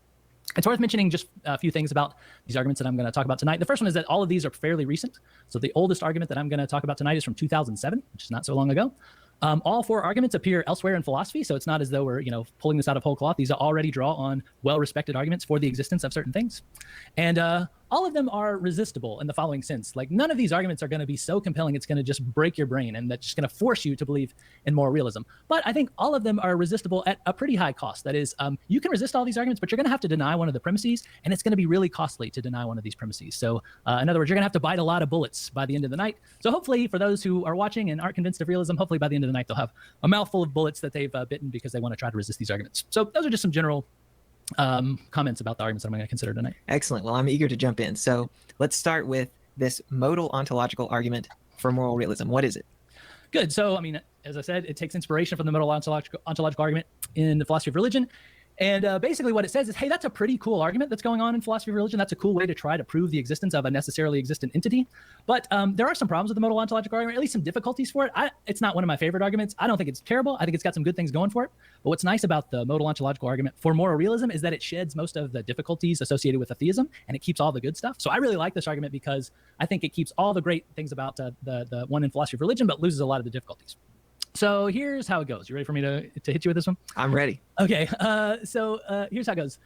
It's worth mentioning just a few things about these arguments that I'm going to talk about tonight. The first one is that all of these are fairly recent. So the oldest argument that I'm going to talk about tonight is from 2007, which is not so long ago. All 4 arguments appear elsewhere in philosophy, so it's not as though we're pulling this out of whole cloth. These already draw on well-respected arguments for the existence of certain things. And all of them are resistible in the following sense. Like, none of these arguments are going to be so compelling it's going to just break your brain and that's just going to force you to believe in moral realism. But I think all of them are resistible at a pretty high cost. That is, you can resist all these arguments, but you're going to have to deny one of the premises, and it's going to be really costly to deny one of these premises. So in other words, you're going to have to bite a lot of bullets by the end of the night. So hopefully, for those who are watching and aren't convinced of realism, hopefully by the end of the night they'll have a mouthful of bullets that they've bitten because they want to try to resist these arguments. So those are just some general comments about the arguments that I'm going to consider tonight. Excellent. Well, I'm eager to jump in. So let's start with this modal ontological argument for moral realism. What is it? Good. So, I mean, as I said, it takes inspiration from the modal ontological argument in the philosophy of religion. And basically what it says is, hey, that's a pretty cool argument that's going on in philosophy of religion. That's a cool way to try to prove the existence of a necessarily existent entity. But there are some problems with the modal ontological argument, at least some difficulties for it. It's not one of my favorite arguments. I don't think it's terrible. I think it's got some good things going for it. But what's nice about the modal ontological argument for moral realism is that it sheds most of the difficulties associated with atheism, and it keeps all the good stuff. So I really like this argument because I think it keeps all the great things about the one in philosophy of religion, but loses a lot of the difficulties. So here's how it goes. You ready for me to hit you with this one? I'm ready. Okay. So here's how it goes.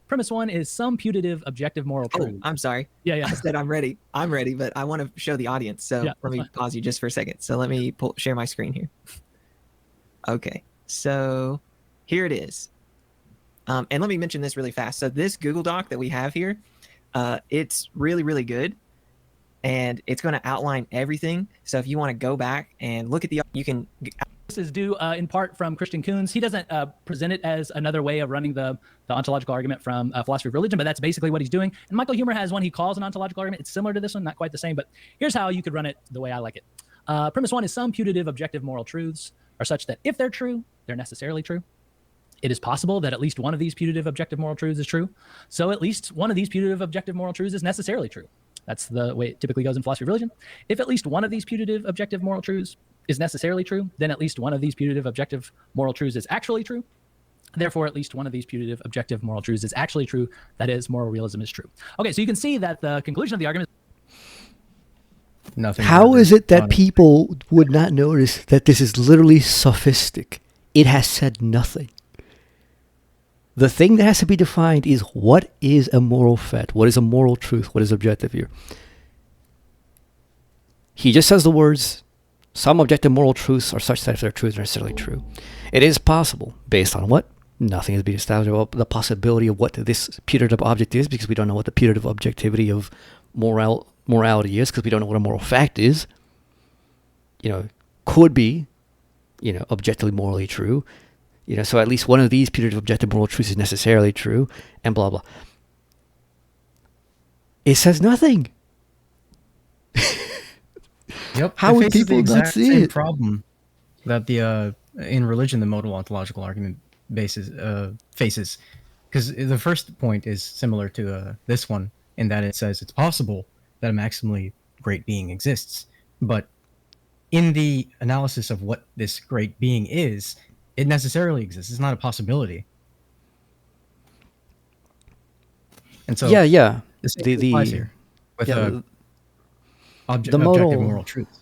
Premise 1 is some putative objective moral truth. I'm sorry. Yeah. I said I'm ready. I'm ready, but I want to show the audience. So let me pause you just for a second. So let me share my screen here. Okay. So here it is. And let me mention this really fast. So this Google Doc that we have here, it's really, really good. And it's going to outline everything. So if you want to go back and look at you can. This is due in part from Christian Kuhn's. He doesn't present it as another way of running the ontological argument from philosophy of religion, but that's basically what he's doing. And Michael Huemer has one he calls an ontological argument. It's similar to this one, not quite the same, but here's how you could run it the way I like it. Premise 1 is some putative objective moral truths are such that if they're true, they're necessarily true. It is possible that at least one of these putative objective moral truths is true. So at least one of these putative objective moral truths is necessarily true. That's the way it typically goes in philosophy of religion. If at least one of these putative objective moral truths is necessarily true, then at least one of these putative objective moral truths is actually true. Therefore, at least one of these putative objective moral truths is actually true. That is, moral realism is true. Okay, so you can see that the conclusion of the argument is nothing. How is it that people would not notice that this is literally sophistic? It has said nothing. The thing that has to be defined is what is a moral fact? What is a moral truth? What is objective here? He just says the words, some objective moral truths are such that if they're true, they're necessarily true. It is possible, based on what? Nothing has been established about the possibility of what this putative object is, because we don't know what the putative objectivity of morality is, because we don't know what a moral fact is. Could be, objectively morally true. So at least one of these putative objective moral truths is necessarily true, and blah, blah. It says nothing. Yep. How would people the exact not see same it? problem that the in religion the modal ontological argument faces, because the first point is similar to this one in that it says it's possible that a maximally great being exists, but in the analysis of what this great being is, it necessarily exists. It's not a possibility. And so the same applies here with objective moral truths.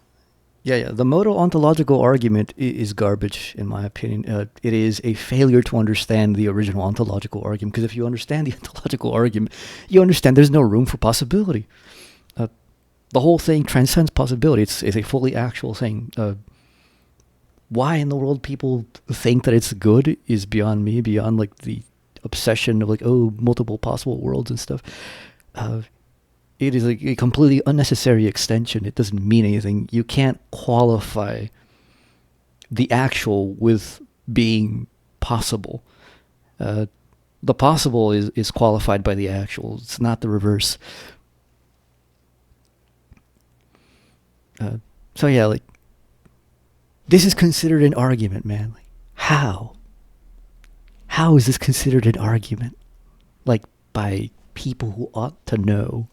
The modal ontological argument is garbage, in my opinion. It is a failure to understand the original ontological argument, because if you understand the ontological argument, you understand there's no room for possibility. The whole thing transcends possibility. It's a fully actual thing. Why in the world people think that it's good is beyond me, beyond like the obsession of multiple possible worlds and stuff. It is a completely unnecessary extension. It doesn't mean anything. You can't qualify the actual with being possible. The possible is qualified by the actual. It's not the reverse. This is considered an argument, man. How? How is this considered an argument? By people who ought to know.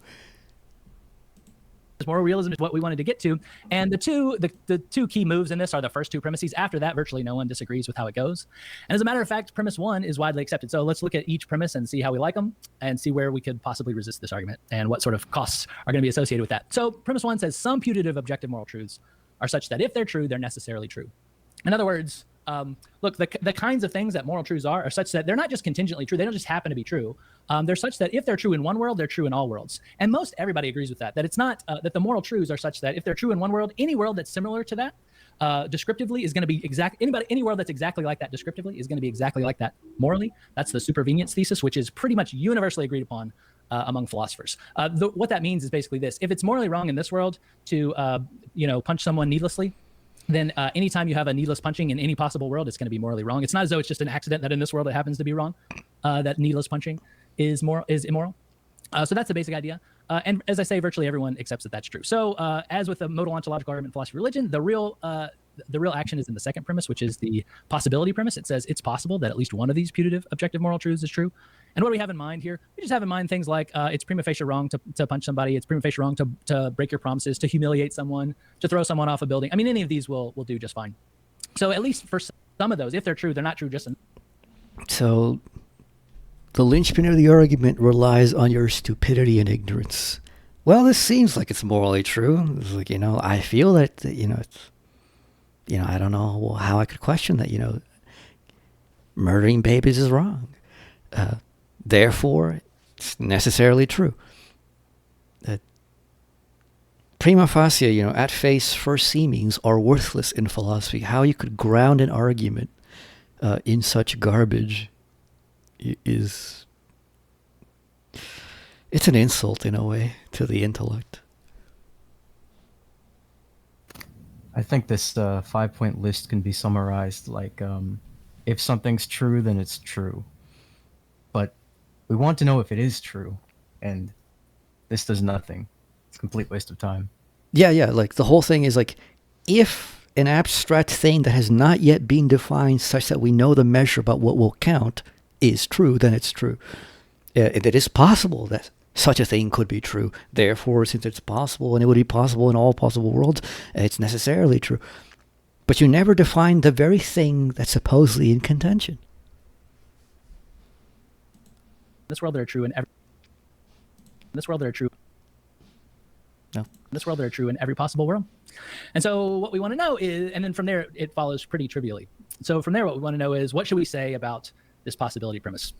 Moral realism is what we wanted to get to, and the two key moves in this are the first two premises. After that, virtually no one disagrees with how it goes. And as a matter of fact, premise one is widely accepted. So let's look at each premise and see how we like them, and see where we could possibly resist this argument, and what sort of costs are going to be associated with that. So premise one says some putative objective moral truths are such that if they're true, they're necessarily true. In other words, look, the kinds of things that moral truths are such that they're not just contingently true. They don't just happen to be true. They're such that if they're true in one world, they're true in all worlds. And most everybody agrees with that it's not that the moral truths are such that if they're true in one world, any world that's similar to that descriptively is going to be any world that's exactly like that descriptively is going to be exactly like that morally. That's the supervenience thesis, which is pretty much universally agreed upon among philosophers. What that means is basically this: if it's morally wrong in this world to punch someone needlessly, then anytime you have a needless punching in any possible world, it's going to be morally wrong. It's not as though it's just an accident that in this world it happens to be wrong, that needless punching is immoral. So that's the basic idea. And as I say, virtually everyone accepts that that's true. So as with the modal ontological argument in philosophy of religion, the real action is in the second premise, which is the possibility premise. It says it's possible that at least one of these putative objective moral truths is true. And what do we have in mind here? We just have in mind things like it's prima facie wrong to punch somebody. It's prima facie wrong to break your promises, to humiliate someone, to throw someone off a building. I mean, any of these will do just fine. So at least for some of those, if they're true, they're not true just in. So the linchpin of the argument relies on your stupidity and ignorance. Well, this seems like it's morally true. It's like, I feel that, it's, I don't know how I could question that, murdering babies is wrong. Therefore, it's necessarily true. Prima facie, at face, first seemings are worthless in philosophy. How you could ground an argument in such garbage it's an insult in a way to the intellect. I think this 5-point list can be summarized like, if something's true, then it's true. But we want to know if it is true, and this does nothing. It's a complete waste of time. Yeah, like the whole thing is like, if an abstract thing that has not yet been defined such that we know the measure about what will count is true, then it's true. It is possible that such a thing could be true. Therefore, since it's possible and it would be possible in all possible worlds, it's necessarily true. But you never define the very thing that's supposedly in contention. In this world, they're true in every. In this world, they're true. No. In this world, they're true in every possible world. And so what we want to know is, and then from there, it follows pretty trivially. So from there, what we want to know is, what should we say about this possibility premise?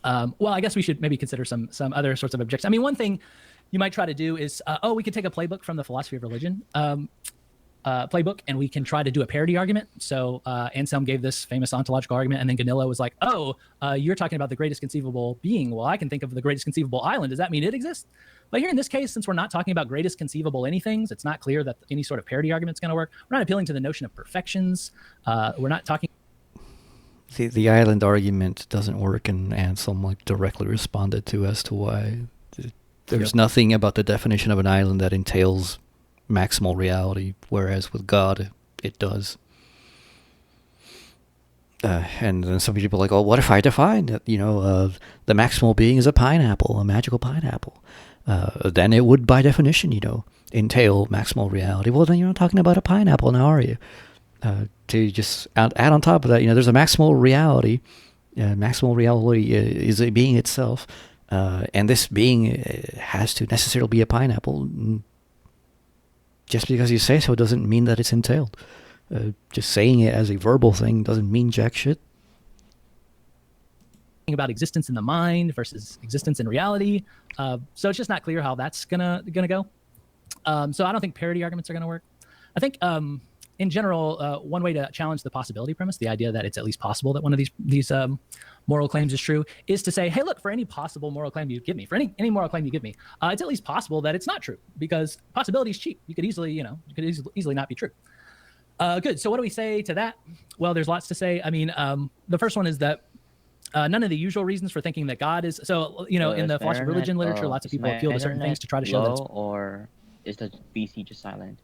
Well, I guess we should maybe consider some other sorts of objections. I mean, one thing you might try to do is, we could take a playbook from the philosophy of religion playbook, and we can try to do a parody argument. So Anselm gave this famous ontological argument, and then Ganillo was like, you're talking about the greatest conceivable being. Well, I can think of the greatest conceivable island. Does that mean it exists? But here in this case, since we're not talking about greatest conceivable anythings, it's not clear that any sort of parody argument is going to work. We're not appealing to the notion of perfections. We're not talking. The island argument doesn't work, and Anselm directly responded to as to why. There's nothing about the definition of an island that entails maximal reality, whereas with God, it does. And then some people are like, oh, what if I define that, the maximal being is a pineapple, a magical pineapple? Then it would, by definition, entail maximal reality. Well, then you're not talking about a pineapple now, are you? To just add on top of that, there's a maximal reality. Maximal reality is a being itself. And this being has to necessarily be a pineapple. Just because you say so doesn't mean that it's entailed. Just saying it as a verbal thing doesn't mean jack shit. About existence in the mind versus existence in reality. So it's just not clear how that's gonna go. So I don't think parody arguments are gonna work. I think in general, one way to challenge the possibility premise, the idea that it's at least possible that one of these moral claims is true, is to say, hey, look, for any possible moral claim you give me, for any moral claim you give me, it's at least possible that it's not true, because possibility is cheap. You could easily, easily not be true. Good. So what do we say to that? Well, there's lots to say. I mean, the first one is that none of the usual reasons for thinking that God is in the philosophy of religion literature, lots of people appeal to certain things to try to show that it's, or is the BC just silent?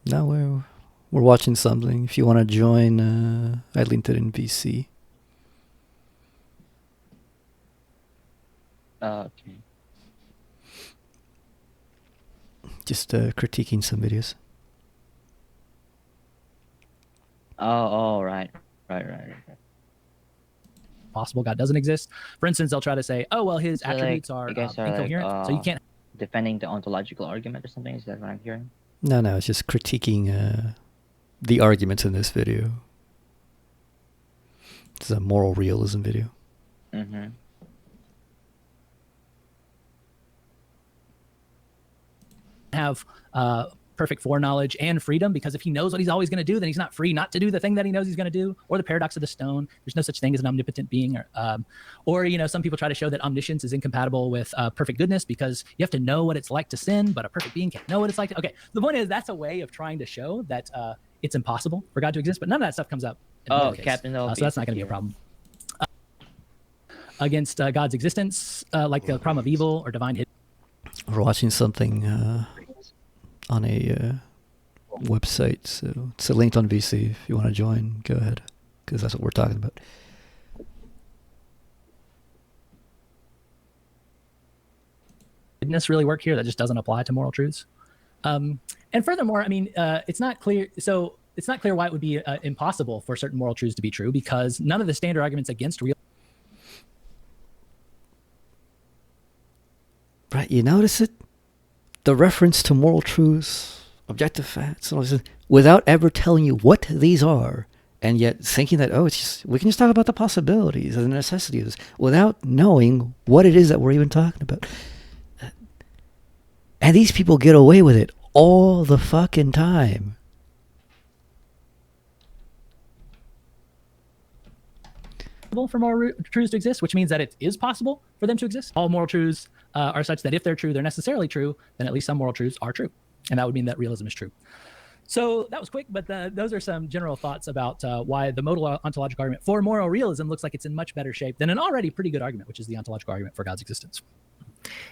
No, we're watching something. If you want to join, I linked it in VC. Okay. Just critiquing some videos. Oh, right. Possible God doesn't exist. For instance, they'll try to say, oh, well, his attributes are incoherent, so you can't. Defending the ontological argument or something? Is that what I'm hearing? No, it's just critiquing the arguments in this video. It's a moral realism video. Mm-hmm. Have perfect foreknowledge and freedom, because if he knows what he's always going to do, then he's not free not to do the thing that he knows he's going to do. Or the paradox of the stone, there's no such thing as an omnipotent being. Or some people try to show that omniscience is incompatible with perfect goodness, because you have to know what it's like to sin, but a perfect being can't know what it's like to. Okay, the point is that's a way of trying to show that it's impossible for God to exist, but none of that stuff comes up. Captain, so that's not going to be a problem. Against God's existence, like the problem of evil or divine hidden. We're watching something on a website, so it's linked on VC. If you want to join, go ahead, because that's what we're talking about. Didn't this really work here? That just doesn't apply to moral truths. And furthermore, I mean, it's not clear. So it's not clear why it would be impossible for certain moral truths to be true, because none of the standard arguments against real. Right, you notice it? The reference to moral truths, objective facts, and all this, without ever telling you what these are, and yet thinking that, we can just talk about the possibilities and the necessity of this, without knowing what it is that we're even talking about. And these people get away with it all the fucking time. For moral truths to exist, which means that it is possible for them to exist. All moral truths are such that if they're true, they're necessarily true, then at least some moral truths are true. And that would mean that realism is true. So that was quick, but those are some general thoughts about why the modal ontological argument for moral realism looks like it's in much better shape than an already pretty good argument, which is the ontological argument for God's existence.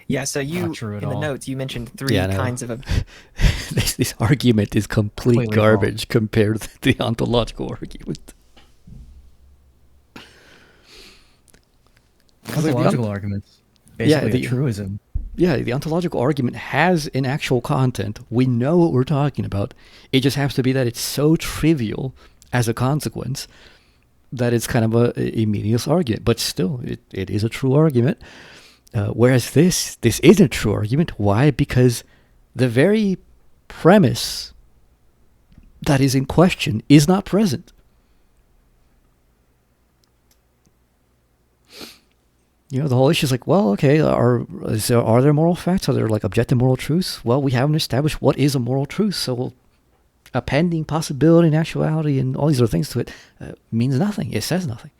Yeah, so you, Not true at in the all. notes, you mentioned three Yeah, I know. kinds of... This argument is complete Completely garbage compared to the ontological argument. Ontological arguments, basically the a truism. Yeah, the ontological argument has an actual content. We know what we're talking about. It just happens to be that it's so trivial as a consequence that it's kind of a meaningless argument. But still, it is a true argument. Whereas this isn't a true argument. Why? Because the very premise that is in question is not present. You know, the whole issue is like, well, okay, are there moral facts? Are there like objective moral truths? Well, we haven't established what is a moral truth, so appending possibility and actuality and all these other things to it means nothing. It says nothing.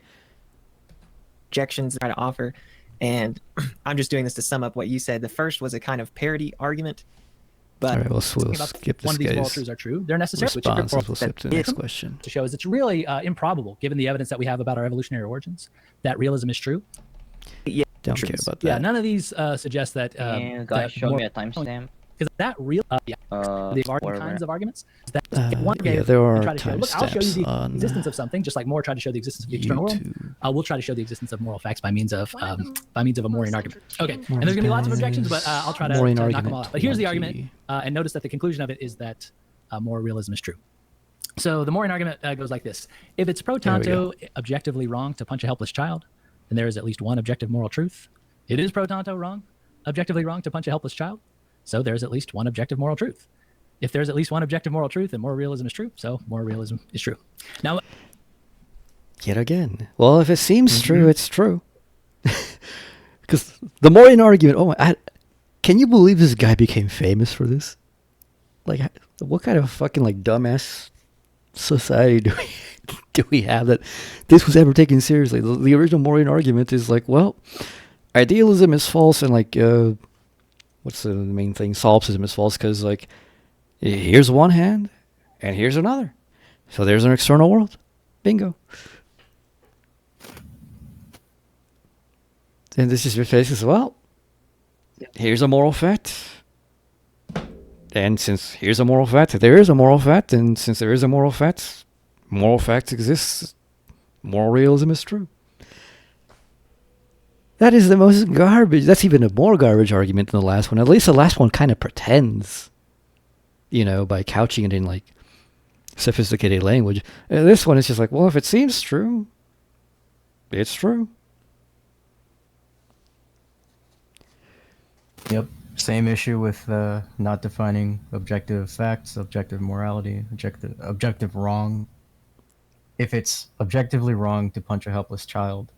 Objections I try to offer, and I'm just doing this to sum up what you said. The first was a kind of parody argument, but All right, we'll skip one this of these moral guy's truths are true. They're necessary. responses. We'll skip to the next question. To show is it's really improbable, given the evidence that we have about our evolutionary origins, that realism is true. Yeah, don't care about that. Yeah, none of these suggest that. Can you guys show me a timestamp? Because that real, the kinds of arguments. That one yeah, there are try to show, look, I'll show you the on existence of something, just like Moore tried to show the existence of the external world. We'll try to show the existence of moral facts by means of a Moorean argument. Okay, and there's gonna be lots of objections, but I'll try to knock them all out. But here's the argument, and notice that the conclusion of it is that moral realism is true. So the Moorean argument goes like this: if it's pro tanto objectively wrong to punch a helpless child, then there is at least one objective moral truth. It is pro tanto wrong, objectively wrong to punch a helpless child. So there's at least one objective moral truth. If there's at least one objective moral truth, then moral realism is true. So moral realism is true. Now, yet again, well, if it seems true, it's true. Because the Moorean argument, can you believe this guy became famous for this? Like, what kind of fucking like dumbass society do we have that this was ever taken seriously? The original Moorean argument is like, well, idealism is false, and like, what's the main thing? Solipsism is false because like, here's one hand and here's another, so there's an external world. Bingo. And this is your face as well. Here's a moral fact. And since here's a moral fact, there is a moral fact, and since there is a moral fact exists. Moral realism is true. That is the most garbage. That's even a more garbage argument than the last one. At least the last one kind of pretends, by couching it in like sophisticated language. This one is just like, well, if it seems true, it's true. Yep. Same issue with not defining objective facts, objective morality, objective wrong. If it's objectively wrong to punch a helpless child,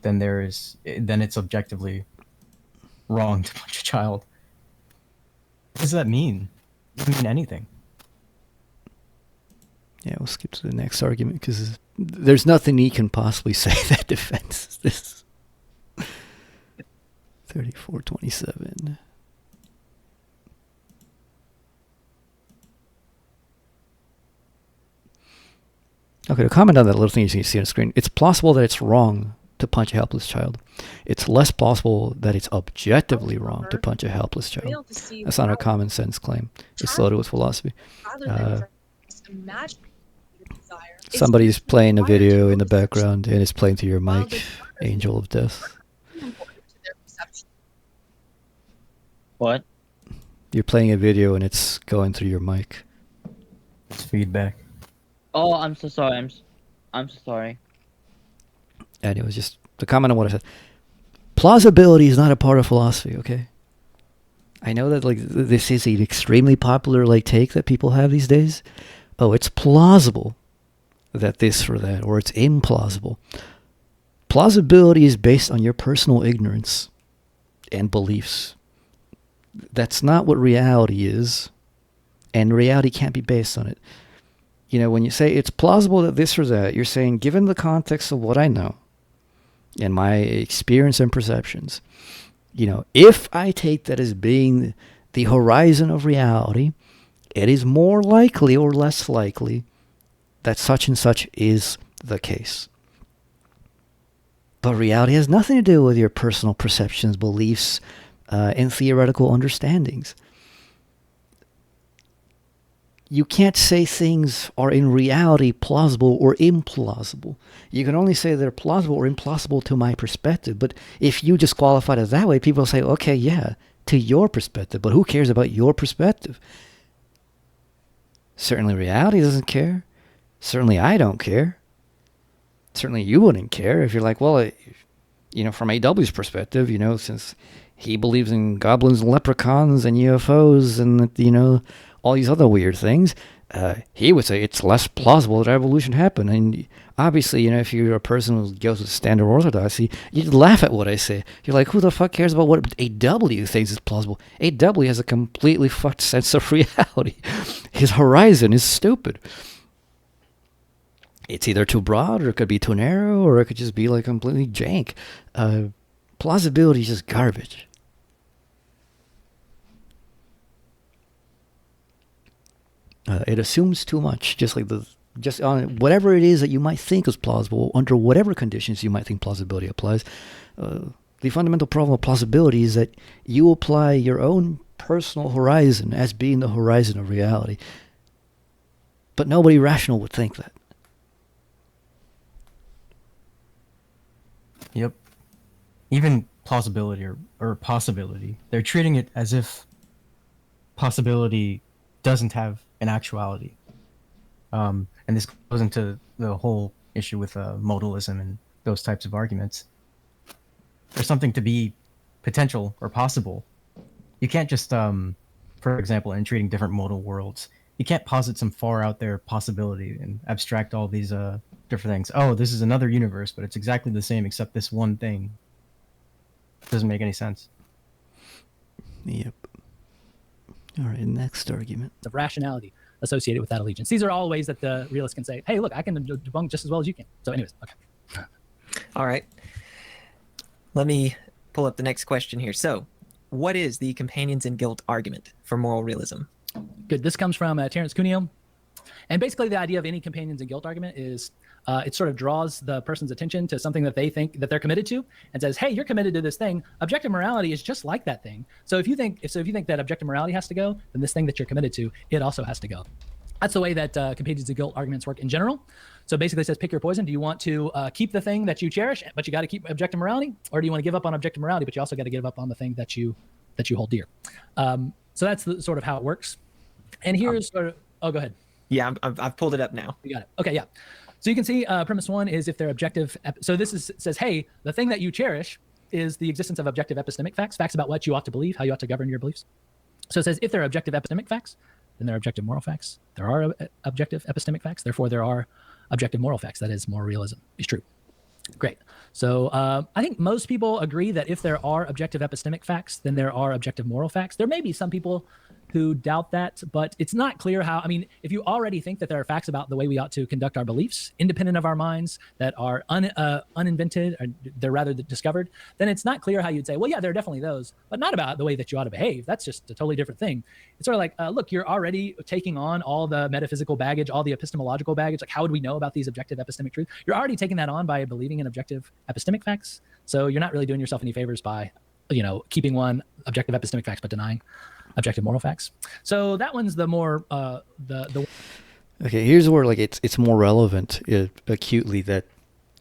then it's objectively wrong to punch a child. What does that mean? It doesn't mean anything. Yeah, we'll skip to the next argument because there's nothing he can possibly say that defends this. 3427. Okay, to comment on that little thing you see on the screen, it's plausible that it's wrong to punch a helpless child. It's less plausible that it's objectively wrong to punch a helpless child. That's not a common sense claim. It's loaded with philosophy. Somebody's playing a video in the background and it's playing through your mic, Angel of Death. What? You're playing a video and it's going through your mic. It's feedback. Oh, I'm so sorry. I'm so sorry. And it was just to comment on what I said. Plausibility is not a part of philosophy, okay? I know that like this is an extremely popular like take that people have these days. Oh, it's plausible that this or that, or it's implausible. Plausibility is based on your personal ignorance and beliefs. That's not what reality is, and reality can't be based on it. When you say it's plausible that this or that, you're saying, given the context of what I know and my experience and perceptions, if I take that as being the horizon of reality, it is more likely or less likely that such and such is the case. But reality has nothing to do with your personal perceptions, beliefs, and theoretical understandings. You can't say things are in reality plausible or implausible. You can only say they're plausible or implausible to my perspective. But if you just qualify it that way, people say, okay, yeah, to your perspective. But who cares about your perspective? Certainly reality doesn't care. Certainly I don't care. Certainly you wouldn't care if you're like, well, from AW's perspective, since he believes in goblins and leprechauns and UFOs and, all these other weird things, he would say it's less plausible that evolution happened. And obviously, if you're a person who goes with standard orthodoxy, you'd laugh at what I say. You're like, who the fuck cares about what AW thinks is plausible? AW has a completely fucked sense of reality. His horizon is stupid. It's either too broad, or it could be too narrow, or it could just be like completely jank. Plausibility is just garbage. It assumes too much, just on whatever it is that you might think is plausible, under whatever conditions you might think plausibility applies. The fundamental problem of plausibility is that you apply your own personal horizon as being the horizon of reality. But nobody rational would think that. Yep. Even plausibility or possibility, they're treating it as if possibility doesn't have an actuality. And this goes into the whole issue with modalism and those types of arguments. For something to be potential or possible, you can't just, for example, in treating different modal worlds, you can't posit some far out there possibility and abstract all these different things. Oh, this is another universe, but it's exactly the same except this one thing. Doesn't make any sense. Yep. All right, next argument. Of rationality associated with that allegiance. These are all ways that the realist can say, hey, look, I can debunk just as well as you can. So anyways, okay. All right. Let me pull up the next question here. So, what is the companions in guilt argument for moral realism? Good. This comes from Terence Cuneo. And basically the idea of any companions in guilt argument is it sort of draws the person's attention to something that they think that they're committed to and says, hey, you're committed to this thing. Objective morality is just like that thing. So if you think that objective morality has to go, then this thing that you're committed to, it also has to go. That's the way that companions in guilt arguments work in general. So basically it says, pick your poison. Do you want to keep the thing that you cherish, but you got to keep objective morality? Or do you want to give up on objective morality, but you also got to give up on the thing that you hold dear? So that's sort of how it works. And here's go ahead. Yeah, I've pulled it up now. You got it. Okay, yeah. So you can see premise one is if they're objective. So this says, hey, the thing that you cherish is the existence of objective epistemic facts, facts about what you ought to believe, how you ought to govern your beliefs. So it says if they're objective epistemic facts, then they're objective moral facts. There are objective epistemic facts. Therefore, there are objective moral facts. That is, moral realism is true. Great. So I think most people agree that if there are objective epistemic facts, then there are objective moral facts. There may be some people who doubt that, but it's not clear how. I mean, if you already think that there are facts about the way we ought to conduct our beliefs, independent of our minds, that are uninvented, or they're rather discovered, then it's not clear how you'd say, well, yeah, there are definitely those, but not about the way that you ought to behave. That's just a totally different thing. It's sort of like, look, you're already taking on all the metaphysical baggage, all the epistemological baggage. Like, how would we know about these objective epistemic truths? You're already taking that on by believing in objective epistemic facts. So you're not really doing yourself any favors by, keeping one objective epistemic facts, but denying objective moral facts. So that one's the more the Okay, here's where it's more relevant acutely that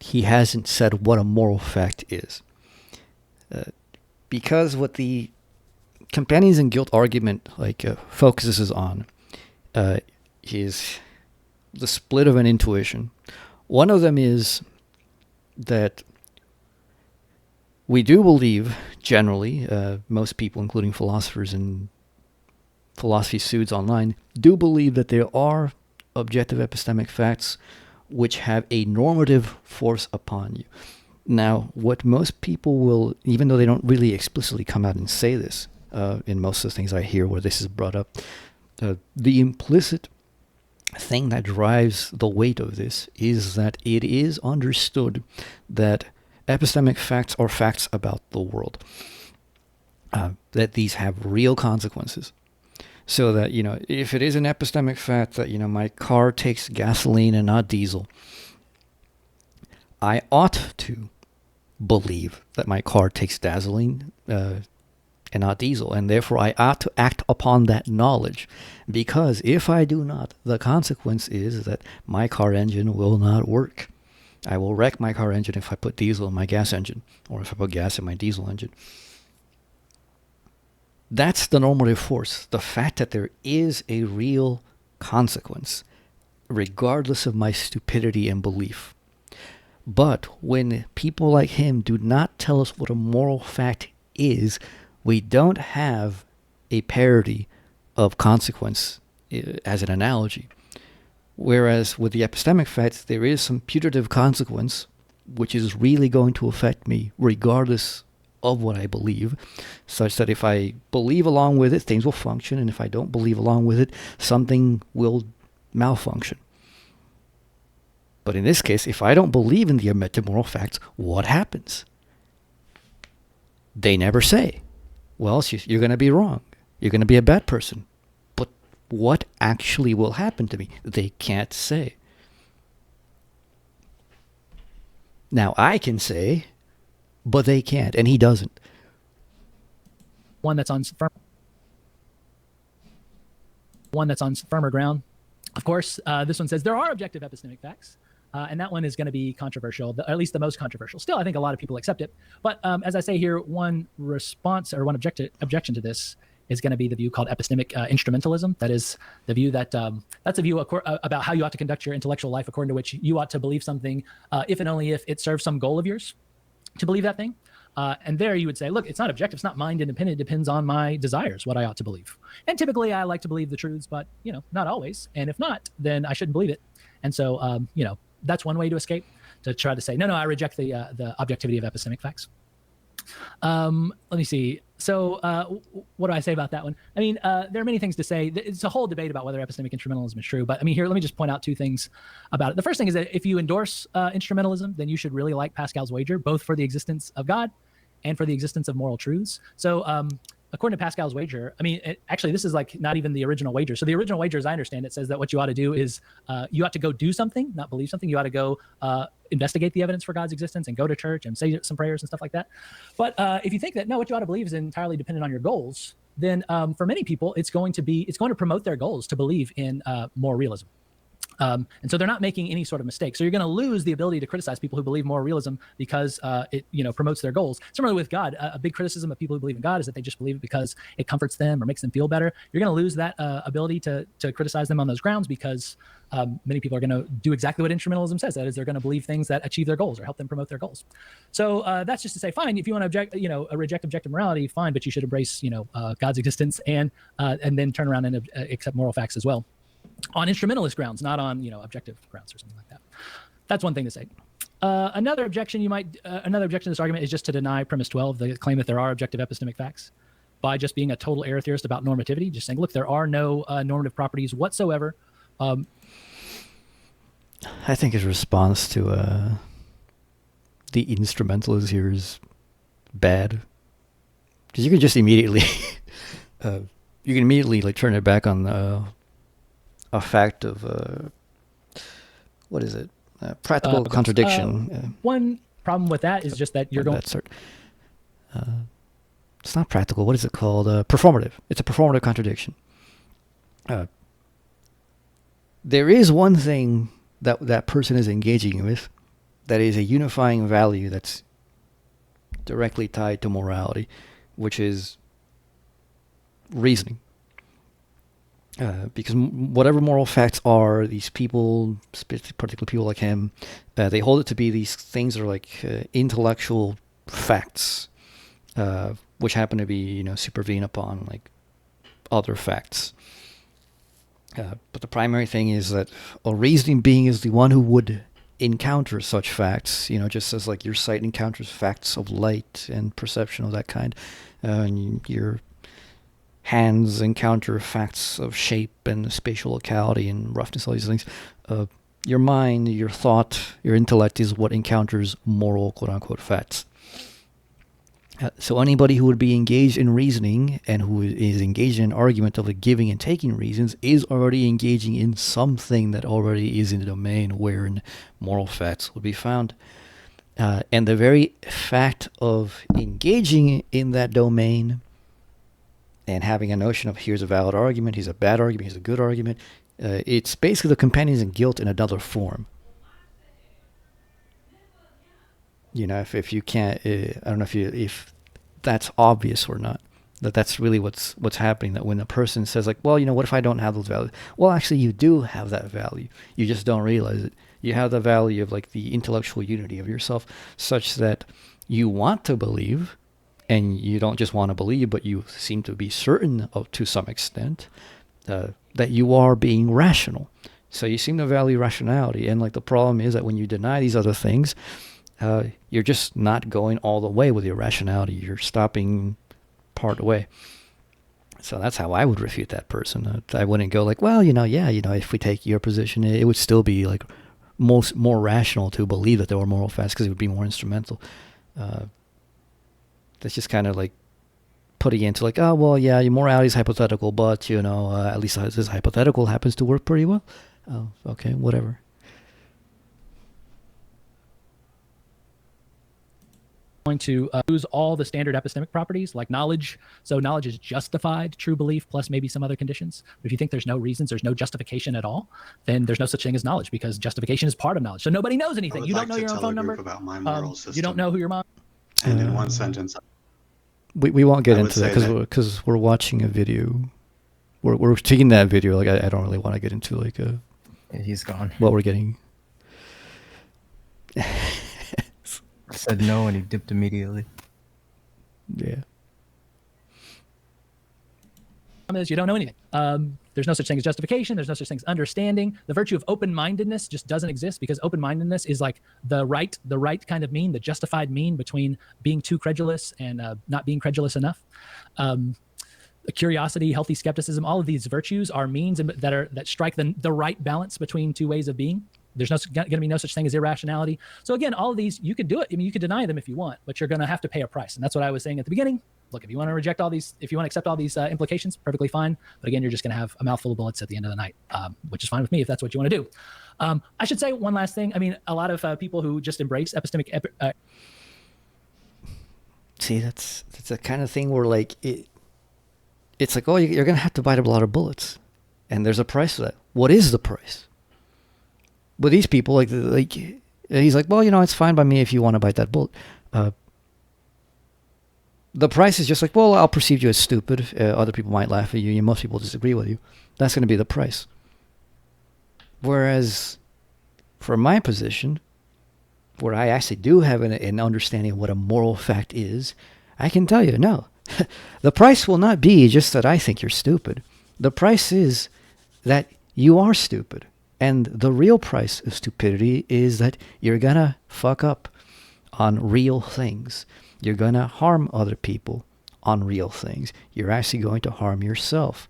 he hasn't said what a moral fact is, because what the companions in guilt argument focuses on is the split of an intuition. One of them is that we do believe generally, most people, including philosophers and philosophy suits online, do believe that there are objective epistemic facts which have a normative force upon you. Now, what most people will, even though they don't really explicitly come out and say this, in most of the things I hear where this is brought up, the implicit thing that drives the weight of this is that it is understood that epistemic facts are facts about the world, that these have real consequences. So that, if it is an epistemic fact that, my car takes gasoline and not diesel, I ought to believe that my car takes gasoline and not diesel, and therefore I ought to act upon that knowledge, because if I do not, the consequence is that my car engine will not work. I will wreck my car engine if I put diesel in my gas engine, or if I put gas in my diesel engine. That's the normative force, the fact that there is a real consequence, regardless of my stupidity and belief. But when people like him do not tell us what a moral fact is, we don't have a parody of consequence as an analogy. Whereas with the epistemic facts, there is some putative consequence, which is really going to affect me regardless of what I believe, such that if I believe along with it, things will function, and if I don't believe along with it, something will malfunction. But in this case, if I don't believe in the objective moral facts, what happens? They never say. Well, you're going to be wrong. You're going to be a bad person. But what actually will happen to me? They can't say. Now, I can say, but they can't, and he doesn't. One that's on firmer ground. Of course, this one says there are objective epistemic facts. And that one is going to be controversial, at least the most controversial. Still, I think a lot of people accept it. But as I say here, one response or one objection to this is going to be the view called epistemic instrumentalism. That is the view that that's a view about how you ought to conduct your intellectual life, according to which you ought to believe something if and only if it serves some goal of yours to believe that thing. And there you would say, look, it's not objective, it's not mind independent, it depends on my desires, what I ought to believe. And typically I like to believe the truths, but not always. And if not, then I shouldn't believe it. And so, that's one way to escape, to try to say, no, I reject the objectivity of epistemic facts. Let me see. So what do I say about that one? I mean, there are many things to say. It's a whole debate about whether epistemic instrumentalism is true. But I mean, here, let me just point out two things about it. The first thing is that if you endorse instrumentalism, then you should really like Pascal's wager, both for the existence of God and for the existence of moral truths. So according to Pascal's wager, I mean, actually, this is like not even the original wager. So the original wager, as I understand it, says that what you ought to do is you ought to go do something, not believe something. You ought to go investigate the evidence for God's existence and go to church and say some prayers and stuff like that. But if you think that, no, what you ought to believe is entirely dependent on your goals, then for many people, it's going to promote their goals to believe in moral realism. And so they're not making any sort of mistake. So you're going to lose the ability to criticize people who believe moral realism because it promotes their goals. Similarly with God, a big criticism of people who believe in God is that they just believe it because it comforts them or makes them feel better. You're going to lose that ability to criticize them on those grounds because many people are going to do exactly what instrumentalism says. That is, they're going to believe things that achieve their goals or help them promote their goals. So that's just to say, fine, if you want to reject objective morality, fine, but you should embrace God's existence and then turn around and accept moral facts as well. On instrumentalist grounds, not on objective grounds or something like that. That's one thing to say. Another objection to this argument is just to deny premise 12, the claim that there are objective epistemic facts, by just being a total error theorist about normativity, just saying, look, there are no normative properties whatsoever. I think his response to the instrumentalist here is bad, because you can just immediately turn it back on a fact of what is it? Practical contradiction. One problem with that is just that you're going. It's not practical. What is it called? Performative. It's a performative contradiction. There is one thing that person is engaging with that is a unifying value that's directly tied to morality, which is reasoning. Because whatever moral facts are, these people, particularly people like him, they hold it to be these things that are like intellectual facts, which happen to be, supervene upon like other facts. But the primary thing is that a reasoning being is the one who would encounter such facts, just as like your sight encounters facts of light and perception of that kind, and your hands encounter facts of shape and spatial locality and roughness, all these things. Your mind, your thought, your intellect is what encounters moral, quote-unquote, facts. So anybody who would be engaged in reasoning and who is engaged in an argument of giving and taking reasons is already engaging in something that already is in the domain wherein moral facts would be found. And the very fact of engaging in that domain and having a notion of here's a valid argument, here's a bad argument, here's a good argument. It's basically the companions in guilt in another form. You know, if you can't, I don't know if that's obvious or not. That's really what's happening. That when a person says like, well, you know, what if I don't have those values? Well, actually, you do have that value. You just don't realize it. You have the value of like the intellectual unity of yourself, such that you want to believe, and you don't just want to believe, but you seem to be certain of, to some extent, that you are being rational. So you seem to value rationality. And like the problem is that when you deny these other things, you're just not going all the way with your rationality. You're stopping part way. So that's how I would refute that person. I wouldn't go like, well, you know, yeah, you know, if we take your position, it would still be like more rational to believe that there were moral facts because it would be more instrumental. That's just kind of like putting into like, oh, well, yeah, your morality is hypothetical, but, you know, at least this hypothetical happens to work pretty well. Oh, okay, whatever. Going to use all the standard epistemic properties like knowledge. So knowledge is justified true belief plus maybe some other conditions. But if you think there's no reasons, there's no justification at all, then there's no such thing as knowledge because justification is part of knowledge. So nobody knows anything. You don't know your own phone number. About my moral system. You don't know who your mom. And in one sentence, we won't get into that because we're watching a video. We're taking that video. Like I don't really want to get into like he's gone. What we're getting. I said no, and he dipped immediately. Yeah. Is you don't know anything. There's no such thing as justification. There's no such thing as understanding. The virtue of open-mindedness just doesn't exist because open-mindedness is like the right kind of mean, the justified mean between being too credulous and not being credulous enough. Curiosity, healthy skepticism, all of these virtues are means that strike the right balance between two ways of being. There's going to be no such thing as irrationality. So again, all of these, you could do it. I mean, you could deny them if you want, but you're going to have to pay a price. And that's what I was saying at the beginning. Look, if you want to reject all these, if you want to accept all these implications, perfectly fine. But again, you're just going to have a mouthful of bullets at the end of the night, which is fine with me if that's what you want to do. I should say one last thing. I mean, a lot of people who just embrace epistemic... See, that's the kind of thing where like it's like, oh, you're going to have to bite a lot of bullets. And there's a price for that. What is the price? With these people, like he's like, well, you know, it's fine by me if you want to bite that bullet. The price is just like, well, I'll perceive you as stupid. Other people might laugh at you. Most people disagree with you. That's going to be the price. Whereas, from my position, where I actually do have an understanding of what a moral fact is, I can tell you, no. The price will not be just that I think you're stupid. The price is that you are stupid. And the real price of stupidity is that you're going to fuck up on real things. You're going to harm other people on real things. You're actually going to harm yourself.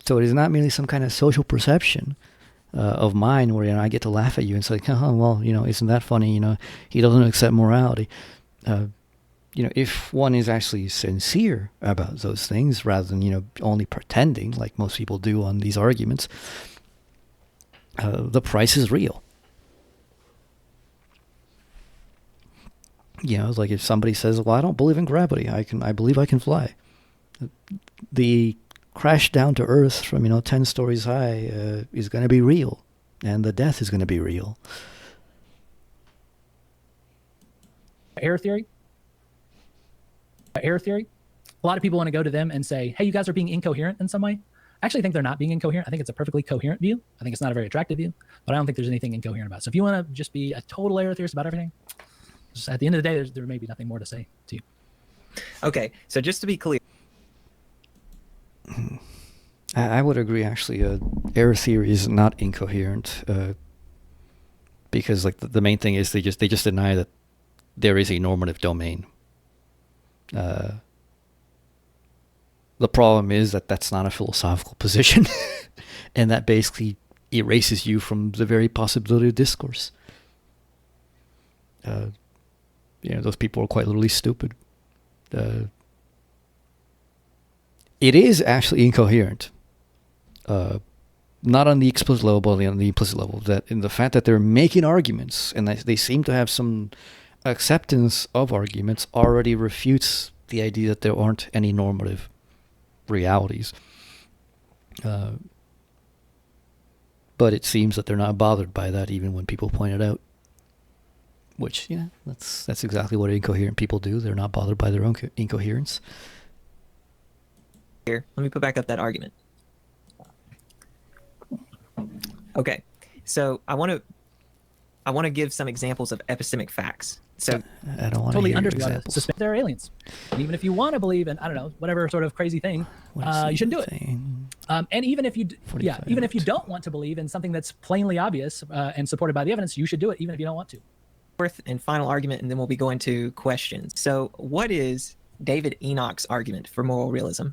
So it is not merely some kind of social perception of mine where, you know, I get to laugh at you and say, oh, well, you know, isn't that funny? You know, he doesn't accept morality. You know, if one is actually sincere about those things rather than, you know, only pretending like most people do on these arguments, the price is real. You know, it's like if somebody says, well, I don't believe in gravity. I believe I can fly. The crash down to earth from, you know, 10 stories high is going to be real. And the death is going to be real. Air theory. A lot of people want to go to them and say, hey, you guys are being incoherent in some way. I actually think they're not being incoherent. I think it's a perfectly coherent view. I think it's not a very attractive view, but I don't think there's anything incoherent about it. So if you want to just be a total air theorist about everything, just at the end of the day, there may be nothing more to say to you. Okay, so just to be clear. I would agree, actually. Air theory is not incoherent because like the main thing is they just deny that there is a normative domain. The problem is that that's not a philosophical position, and that basically erases you from the very possibility of discourse. You know, those people are quite literally stupid. It is actually incoherent, not on the explicit level, but on the implicit level. That in the fact that they're making arguments and they seem to have some acceptance of arguments already refutes the idea that there aren't any normative realities. But it seems that they're not bothered by that even when people point it out. Which, yeah, that's exactly what incoherent people do. They're not bothered by their own incoherence. Here, let me put back up that argument. Okay, so I want to give some examples of epistemic facts. So I don't want totally to hear understand. examples. Suspect there are aliens, and even if you want to believe in, I don't know, whatever sort of crazy thing, you shouldn't do it. And even if you, even if you don't want to believe in something that's plainly obvious and supported by the evidence, you should do it, even if you don't want to. Fourth and final argument, and then we'll be going to questions. So, what is David Enoch's argument for moral realism?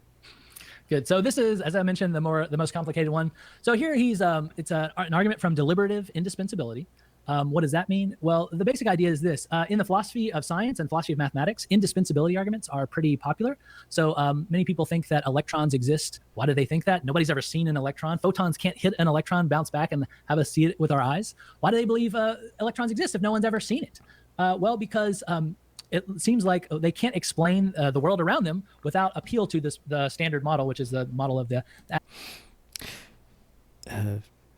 Good. So this is, as I mentioned, the most complicated one. So here he's it's an argument from deliberative indispensability. What does that mean? Well, the basic idea is this. In the philosophy of science and philosophy of mathematics, indispensability arguments are pretty popular. So many people think that electrons exist. Why do they think that? Nobody's ever seen an electron. Photons can't hit an electron, bounce back, and have us see it with our eyes. Why do they believe electrons exist if no one's ever seen it? Well, because it seems like they can't explain the world around them without appeal to the standard model, which is the model of the...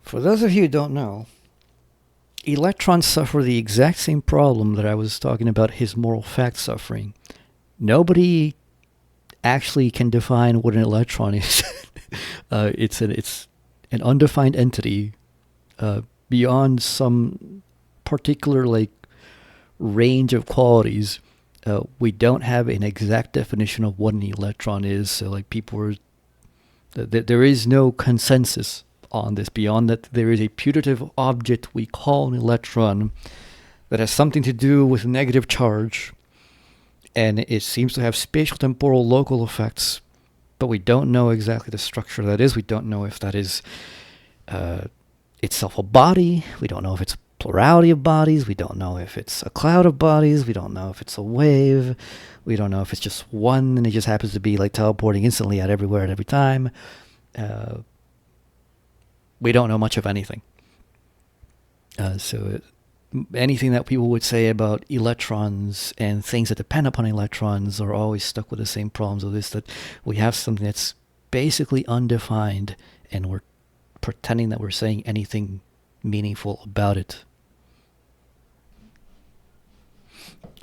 For those of you who don't know, electrons suffer the exact same problem that I was talking about his moral fact suffering. Nobody actually can define what an electron is. It's an undefined entity beyond some particular range of qualities. We don't have an exact definition of what an electron is. So there is no consensus on this, beyond that there is a putative object we call an electron that has something to do with negative charge, and it seems to have spatial, temporal, local effects, but we don't know exactly the structure that is. We don't know if that is itself a body. We don't know if it's a plurality of bodies. We don't know if it's a cloud of bodies. We don't know if it's a wave. We don't know if it's just one and it just happens to be teleporting instantly at everywhere at every time. We don't know much of anything. So anything that people would say about electrons and things that depend upon electrons are always stuck with the same problems of this, that we have something that's basically undefined and we're pretending that we're saying anything meaningful about it.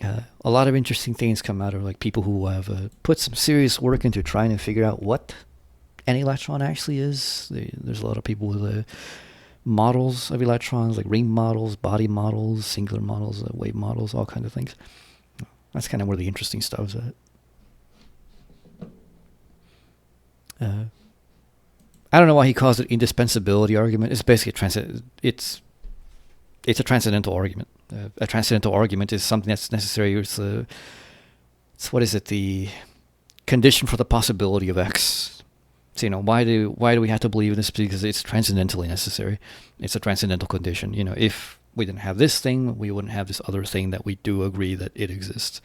A lot of interesting things come out of people who have put some serious work into trying to figure out what an electron actually is. There's a lot of people with models of electrons, like ring models, body models, singular models, wave models, all kinds of things. That's kind of where the interesting stuff's at. I don't know why he calls it indispensability argument. It's basically it's a transcendental argument. A transcendental argument is something that's necessary. It's what is it? The condition for the possibility of X. So, why do we have to believe in this? Because it's transcendentally necessary. It's a transcendental condition. If we didn't have this thing, we wouldn't have this other thing that we do agree that it exists.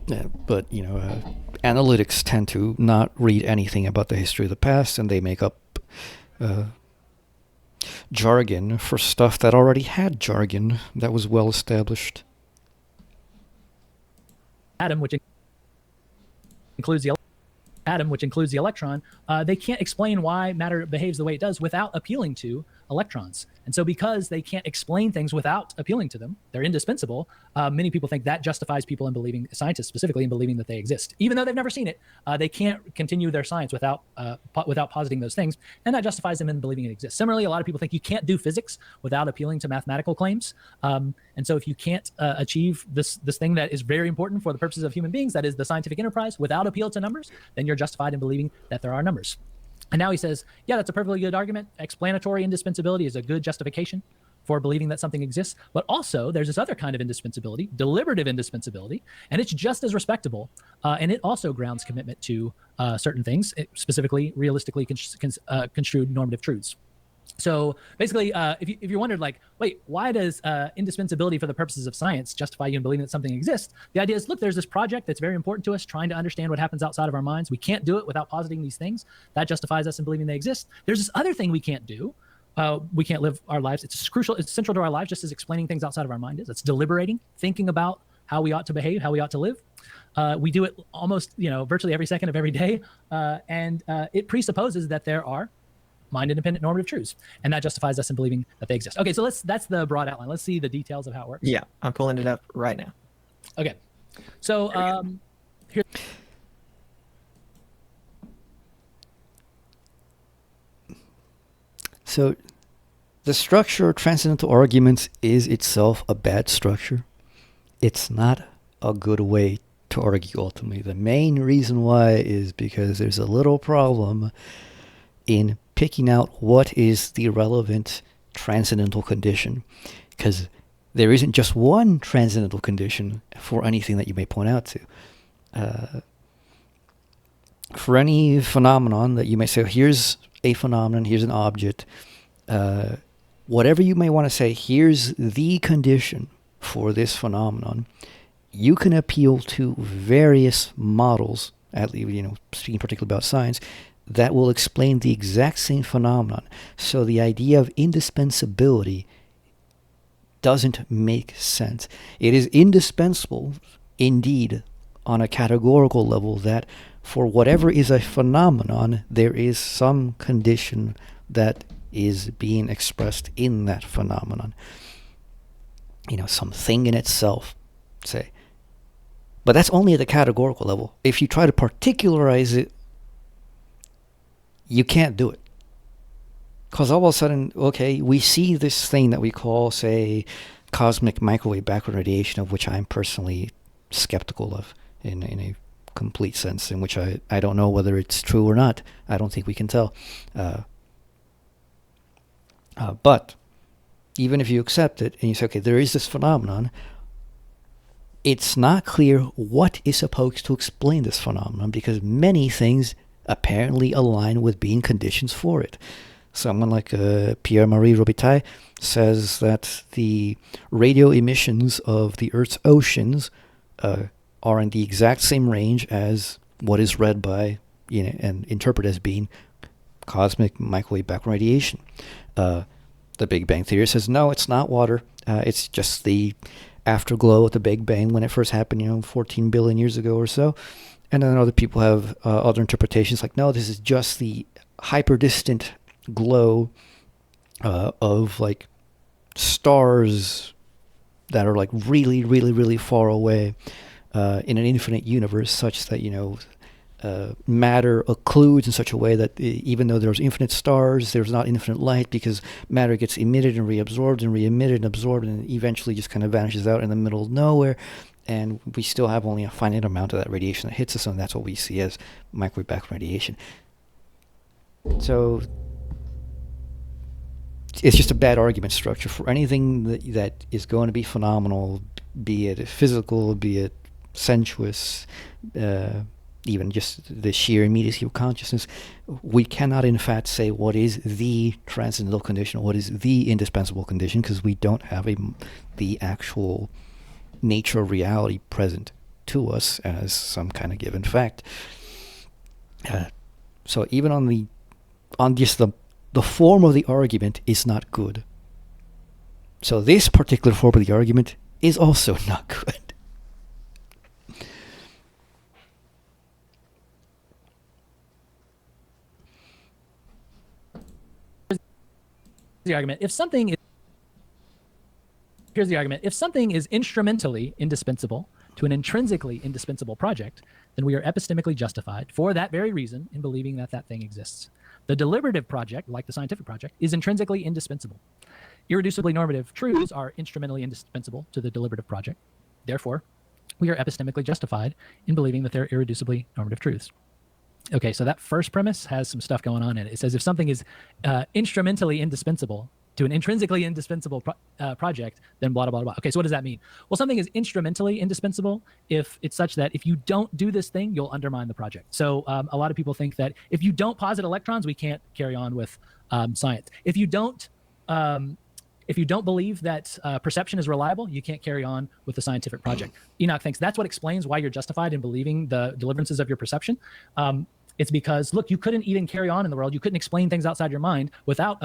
Yeah, but analytics tend to not read anything about the history of the past, and they make up jargon for stuff that already had jargon that was well established. Atom, which includes the electron, they can't explain why matter behaves the way it does without appealing to electrons. And so because they can't explain things without appealing to them, they're indispensable. Many people think that justifies people in believing, scientists specifically, in believing that they exist. Even though they've never seen it, they can't continue their science without positing those things, and that justifies them in believing it exists. Similarly, a lot of people think you can't do physics without appealing to mathematical claims. And so if you can't achieve this thing that is very important for the purposes of human beings, that is the scientific enterprise, without appeal to numbers, then you're justified in believing that there are numbers. And now he says, yeah, that's a perfectly good argument. Explanatory indispensability is a good justification for believing that something exists. But also, there's this other kind of indispensability, deliberative indispensability, and it's just as respectable. And it also grounds commitment to certain things, specifically realistically construed normative truths. So basically, if you wondered, wait, why does indispensability for the purposes of science justify you in believing that something exists? The idea is, look, there's this project that's very important to us, trying to understand what happens outside of our minds. We can't do it without positing these things. That justifies us in believing they exist. There's this other thing we can't do. We can't live our lives. It's crucial. It's central to our lives, just as explaining things outside of our mind is. It's deliberating, thinking about how we ought to behave, how we ought to live. We do it almost, virtually every second of every day. And it presupposes that there are mind-independent normative truths. And that justifies us in believing that they exist. Okay, so that's the broad outline. Let's see the details of how it works. Yeah, I'm pulling it up right now. Okay. So here. So the structure of transcendental arguments is itself a bad structure. It's not a good way to argue ultimately. The main reason why is because there's a little problem in picking out what is the relevant transcendental condition. Because there isn't just one transcendental condition for anything that you may point out to. For any phenomenon that you may say, here's a phenomenon, here's an object, whatever you may want to say, here's the condition for this phenomenon, you can appeal to various models, at least, speaking particularly about science, that will explain the exact same phenomenon. So the idea of indispensability doesn't make sense. It is indispensable, indeed, on a categorical level, that for whatever is a phenomenon, there is some condition that is being expressed in that phenomenon. Something in itself, say. But that's only at the categorical level. If you try to particularize it, you can't do it. Because all of a sudden, okay, we see this thing that we call, say, cosmic microwave backward radiation, of which I'm personally skeptical of in a complete sense, in which I don't know whether it's true or not. I don't think we can tell. But even if you accept it and you say, okay, there is this phenomenon, it's not clear what is supposed to explain this phenomenon, because many things apparently align with being conditions for it. Someone like Pierre-Marie Robitaille says that the radio emissions of the Earth's oceans are in the exact same range as what is read by, and interpreted as being cosmic microwave backward radiation. The Big Bang Theory says, no, it's not water. It's just the afterglow of the Big Bang when it first happened, 14 billion years ago or so. And then other people have other interpretations like, no, this is just the hyper-distant glow of like stars that are like really, really, really far away in an infinite universe, such that, matter occludes in such a way that even though there's infinite stars, there's not infinite light, because matter gets emitted and reabsorbed and re-emitted and absorbed and eventually just kind of vanishes out in the middle of nowhere. And we still have only a finite amount of that radiation that hits us, and that's what we see as microwave backward radiation. So it's just a bad argument structure for anything that is going to be phenomenal, be it physical, be it sensuous, even just the sheer immediacy of consciousness. We cannot in fact say what is the transcendental condition, what is the indispensable condition, because we don't have the actual nature of reality present to us as some kind of given fact. So even on just the form of the argument is not good. So this particular form of the argument is also not good. The argument: if something is instrumentally indispensable to an intrinsically indispensable project, then we are epistemically justified for that very reason in believing that that thing exists. The deliberative project, like the scientific project, is intrinsically indispensable. Irreducibly normative truths are instrumentally indispensable to the deliberative project. Therefore, we are epistemically justified in believing that they're irreducibly normative truths. Okay, so that first premise has some stuff going on in it. It says if something is instrumentally indispensable to an intrinsically indispensable project, then blah, blah, blah. Okay, so what does that mean? Well, something is instrumentally indispensable if it's such that if you don't do this thing, you'll undermine the project. So a lot of people think that if you don't posit electrons, we can't carry on with science. If you don't believe that perception is reliable, you can't carry on with the scientific project. Enoch thinks that's what explains why you're justified in believing the deliverances of your perception. It's because, look, you couldn't even carry on in the world. You couldn't explain things outside your mind without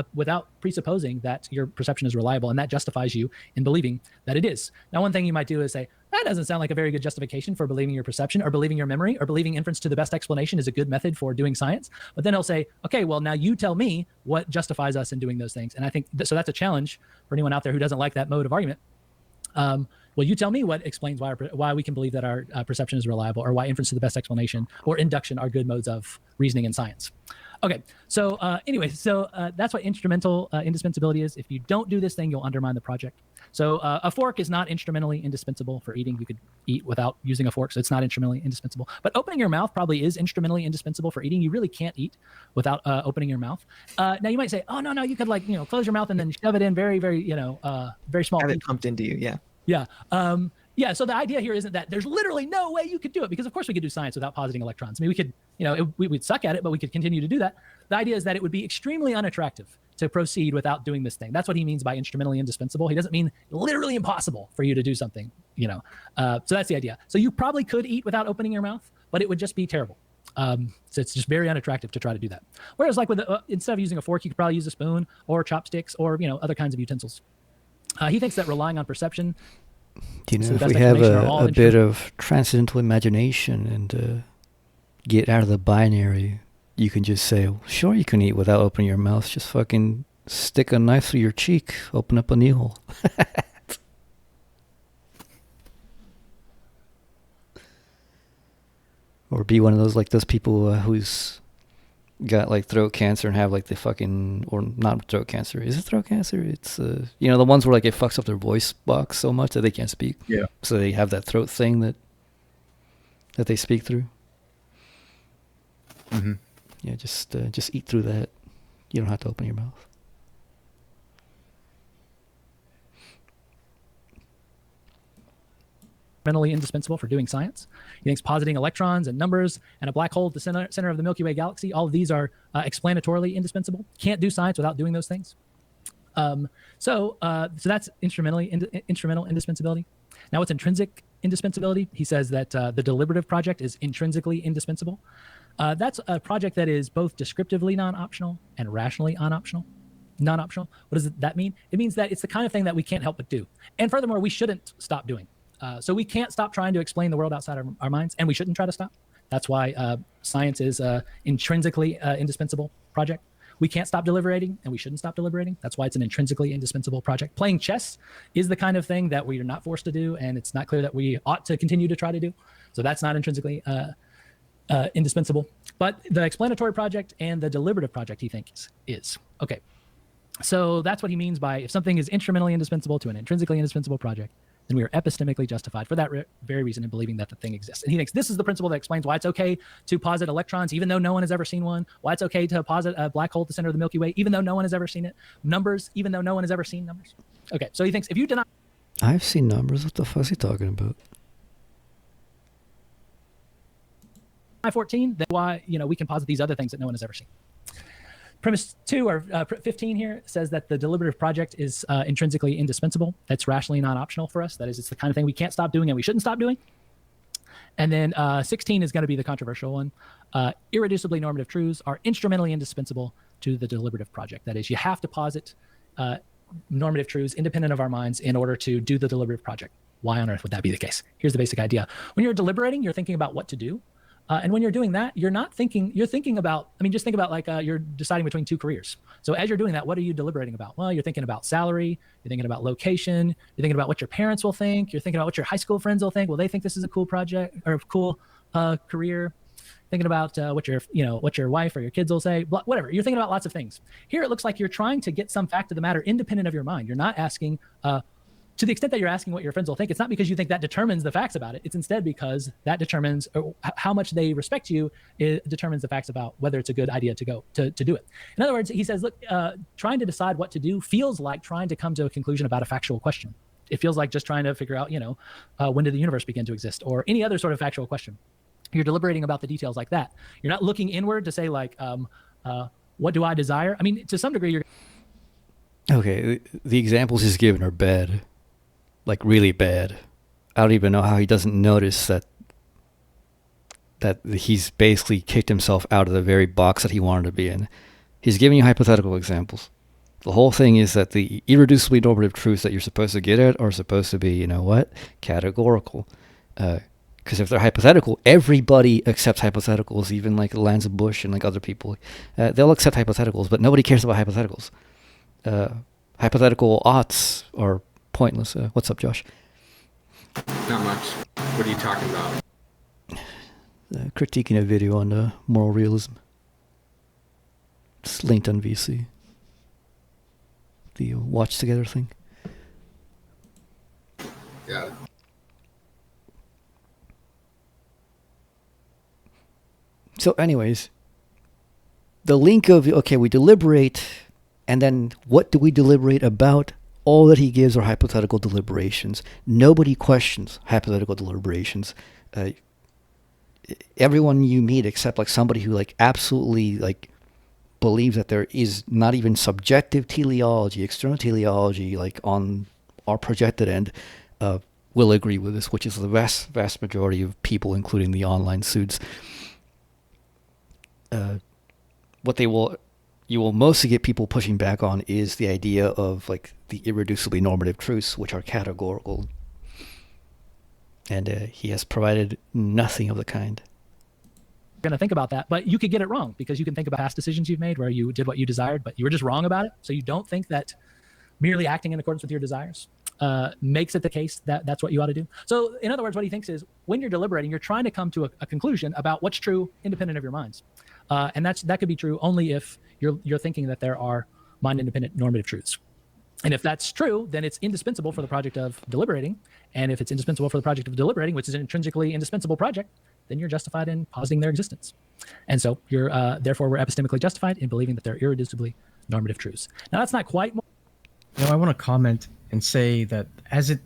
presupposing that your perception is reliable, and that justifies you in believing that it is. Now, one thing you might do is say, that doesn't sound like a very good justification for believing your perception or believing your memory or believing inference to the best explanation is a good method for doing science. But then he'll say, okay, well, now you tell me what justifies us in doing those things. And I think, so that's a challenge for anyone out there who doesn't like that mode of argument. Well, you tell me what explains why we can believe that our perception is reliable, or why inference to the best explanation or induction are good modes of reasoning in science. Okay, so anyway, that's what instrumental indispensability is. If you don't do this thing, you'll undermine the project. So a fork is not instrumentally indispensable for eating. You could eat without using a fork, so it's not instrumentally indispensable. But opening your mouth probably is instrumentally indispensable for eating. You really can't eat without opening your mouth. Now you might say, oh, no, you could close your mouth and then shove it in very, very, very small. Have it pumped into you, yeah. Yeah. So the idea here isn't that there's literally no way you could do it, because of course we could do science without positing electrons. I mean, we could, we'd suck at it, but we could continue to do that. The idea is that it would be extremely unattractive to proceed without doing this thing. That's what he means by instrumentally indispensable. He doesn't mean literally impossible for you to do something, So that's the idea. So you probably could eat without opening your mouth, but it would just be terrible. So it's just very unattractive to try to do that. Whereas like instead of using a fork, you could probably use a spoon or chopsticks or, other kinds of utensils. He thinks that relying on perception, if we have a bit of transcendental imagination and get out of the binary, you can just say, well, sure, you can eat without opening your mouth. Just fucking stick a knife through your cheek, open up a knee hole. Or be one of those people who's got like throat cancer and have like the fucking, or not throat cancer. Is it throat cancer? It's the ones where like it fucks up their voice box so much that they can't speak. Yeah. So they have that throat thing that they speak through. Mm-hmm. Yeah, just eat through that. You don't have to open your mouth. Fundamentally indispensable for doing science. He thinks positing electrons and numbers and a black hole at the center of the Milky Way galaxy, all of these are explanatorily indispensable. Can't do science without doing those things. So that's instrumental indispensability. Now, what's intrinsic indispensability? He says that the deliberative project is intrinsically indispensable. That's a project that is both descriptively non-optional and rationally non-optional. What does that mean? It means that it's the kind of thing that we can't help but do. And furthermore, we shouldn't stop doing. So we can't stop trying to explain the world outside our minds, and we shouldn't try to stop. That's why science is intrinsically indispensable project. We can't stop deliberating, and we shouldn't stop deliberating. That's why it's an intrinsically indispensable project. Playing chess is the kind of thing that we are not forced to do, and it's not clear that we ought to continue to try to do. So that's not intrinsically indispensable. But the explanatory project and the deliberative project, he thinks, is. Okay. So that's what he means by if something is instrumentally indispensable to an intrinsically indispensable project, then we are epistemically justified for that very reason in believing that the thing exists. And he thinks this is the principle that explains why it's okay to posit electrons, even though no one has ever seen one, why it's okay to posit a black hole at the center of the Milky Way, even though no one has ever seen it, numbers, even though no one has ever seen numbers. Okay, so he thinks if you deny... I've seen numbers. What the fuck is he talking about? 14, then why we can posit these other things that no one has ever seen. Premise 2 or 15 here says that the deliberative project is intrinsically indispensable. That's rationally non-optional for us. That is, it's the kind of thing we can't stop doing and we shouldn't stop doing. And then 16 is going to be the controversial one. Irreducibly normative truths are instrumentally indispensable to the deliberative project. That is, you have to posit normative truths independent of our minds in order to do the deliberative project. Why on earth would that be the case? Here's the basic idea. When you're deliberating, you're thinking about what to do. And when you're doing that, you're thinking about, just think about like you're deciding between two careers. So as you're doing that, what are you deliberating about? Well, you're thinking about salary, you're thinking about location, you're thinking about what your parents will think, you're thinking about what your high school friends will think. Will they think this is a cool project or a cool career? Thinking about what your wife or your kids will say, whatever. You're thinking about lots of things. Here it looks like you're trying to get some fact of the matter independent of your mind. You're not asking, to the extent that you're asking what your friends will think, it's not because you think that determines the facts about it. It's instead because that determines how much they respect you. It determines the facts about whether it's a good idea to go to do it. In other words, he says, look, trying to decide what to do feels like trying to come to a conclusion about a factual question. It feels like just trying to figure out, when did the universe begin to exist, or any other sort of factual question. You're deliberating about the details like that. You're not looking inward to say like, what do I desire? To some degree, you're. Okay, the examples he's given are bad. Like really bad. I don't even know how he doesn't notice that he's basically kicked himself out of the very box that he wanted to be in. He's giving you hypothetical examples. The whole thing is that the irreducibly normative truths that you're supposed to get at are supposed to be, categorical. Because if they're hypothetical, everybody accepts hypotheticals, even like Lanza Bush and like other people. They'll accept hypotheticals, but nobody cares about hypotheticals. Hypothetical oughts are pointless. What's up, Josh? Not much. What are you talking about? Critiquing a video on moral realism. It's linked on VC. The watch together thing. Yeah. So anyways, the link of, okay, we deliberate, and then what do we deliberate about? All that he gives are hypothetical deliberations. Nobody questions hypothetical deliberations. Everyone you meet, except like somebody who like absolutely like believes that there is not even subjective teleology, external teleology, like on our projected end, will agree with this, which is the vast majority of people, including the online suits. What you will mostly get people pushing back on is the idea of like the irreducibly normative truths, which are categorical. And he has provided nothing of the kind. Going to think about that, but you could get it wrong because you can think about past decisions you've made where you did what you desired, but you were just wrong about it. So you don't think that merely acting in accordance with your desires makes it the case that that's what you ought to do. So in other words, what he thinks is when you're deliberating, you're trying to come to a conclusion about what's true independent of your minds. And that could be true only if you're thinking that there are mind-independent normative truths. And if that's true, then it's indispensable for the project of deliberating. And if it's indispensable for the project of deliberating, which is an intrinsically indispensable project, then you're justified in positing their existence. And so you're therefore we're epistemically justified in believing that they're irreducibly normative truths. Now that's not quite. I want to comment and say that as it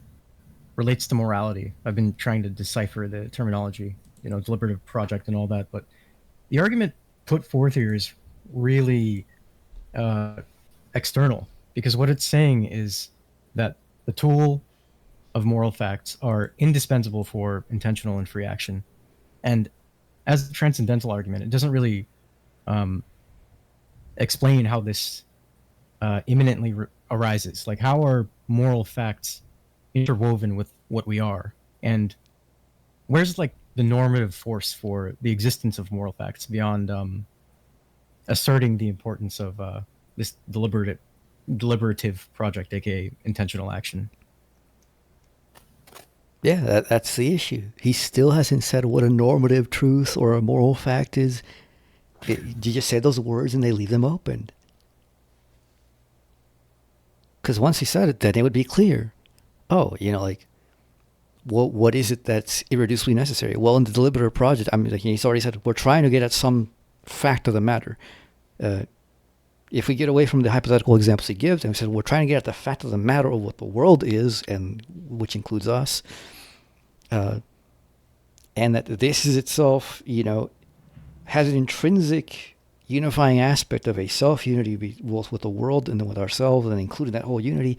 relates to morality, I've been trying to decipher the terminology, deliberative project and all that, but the argument put forth here is really external, because what it's saying is that the tool of moral facts are indispensable for intentional and free action. And as a transcendental argument, it doesn't really explain how this imminently arises. Like, how are moral facts interwoven with what we are? And where's like the normative force for the existence of moral facts beyond asserting the importance of this deliberative project, aka intentional action? Yeah, that's the issue. He still hasn't said what a normative truth or a moral fact is. You just say those words and they leave them open. Because once he said it, then it would be clear. Oh, what is it that's irreducibly necessary? Well, in the deliberative project, he's already said, we're trying to get at some fact of the matter. If we get away from the hypothetical examples he gives, and we said, we're trying to get at the fact of the matter of what the world is, and which includes us, and that this is itself, has an intrinsic unifying aspect of a self-unity both with the world and then with ourselves, and including that whole unity.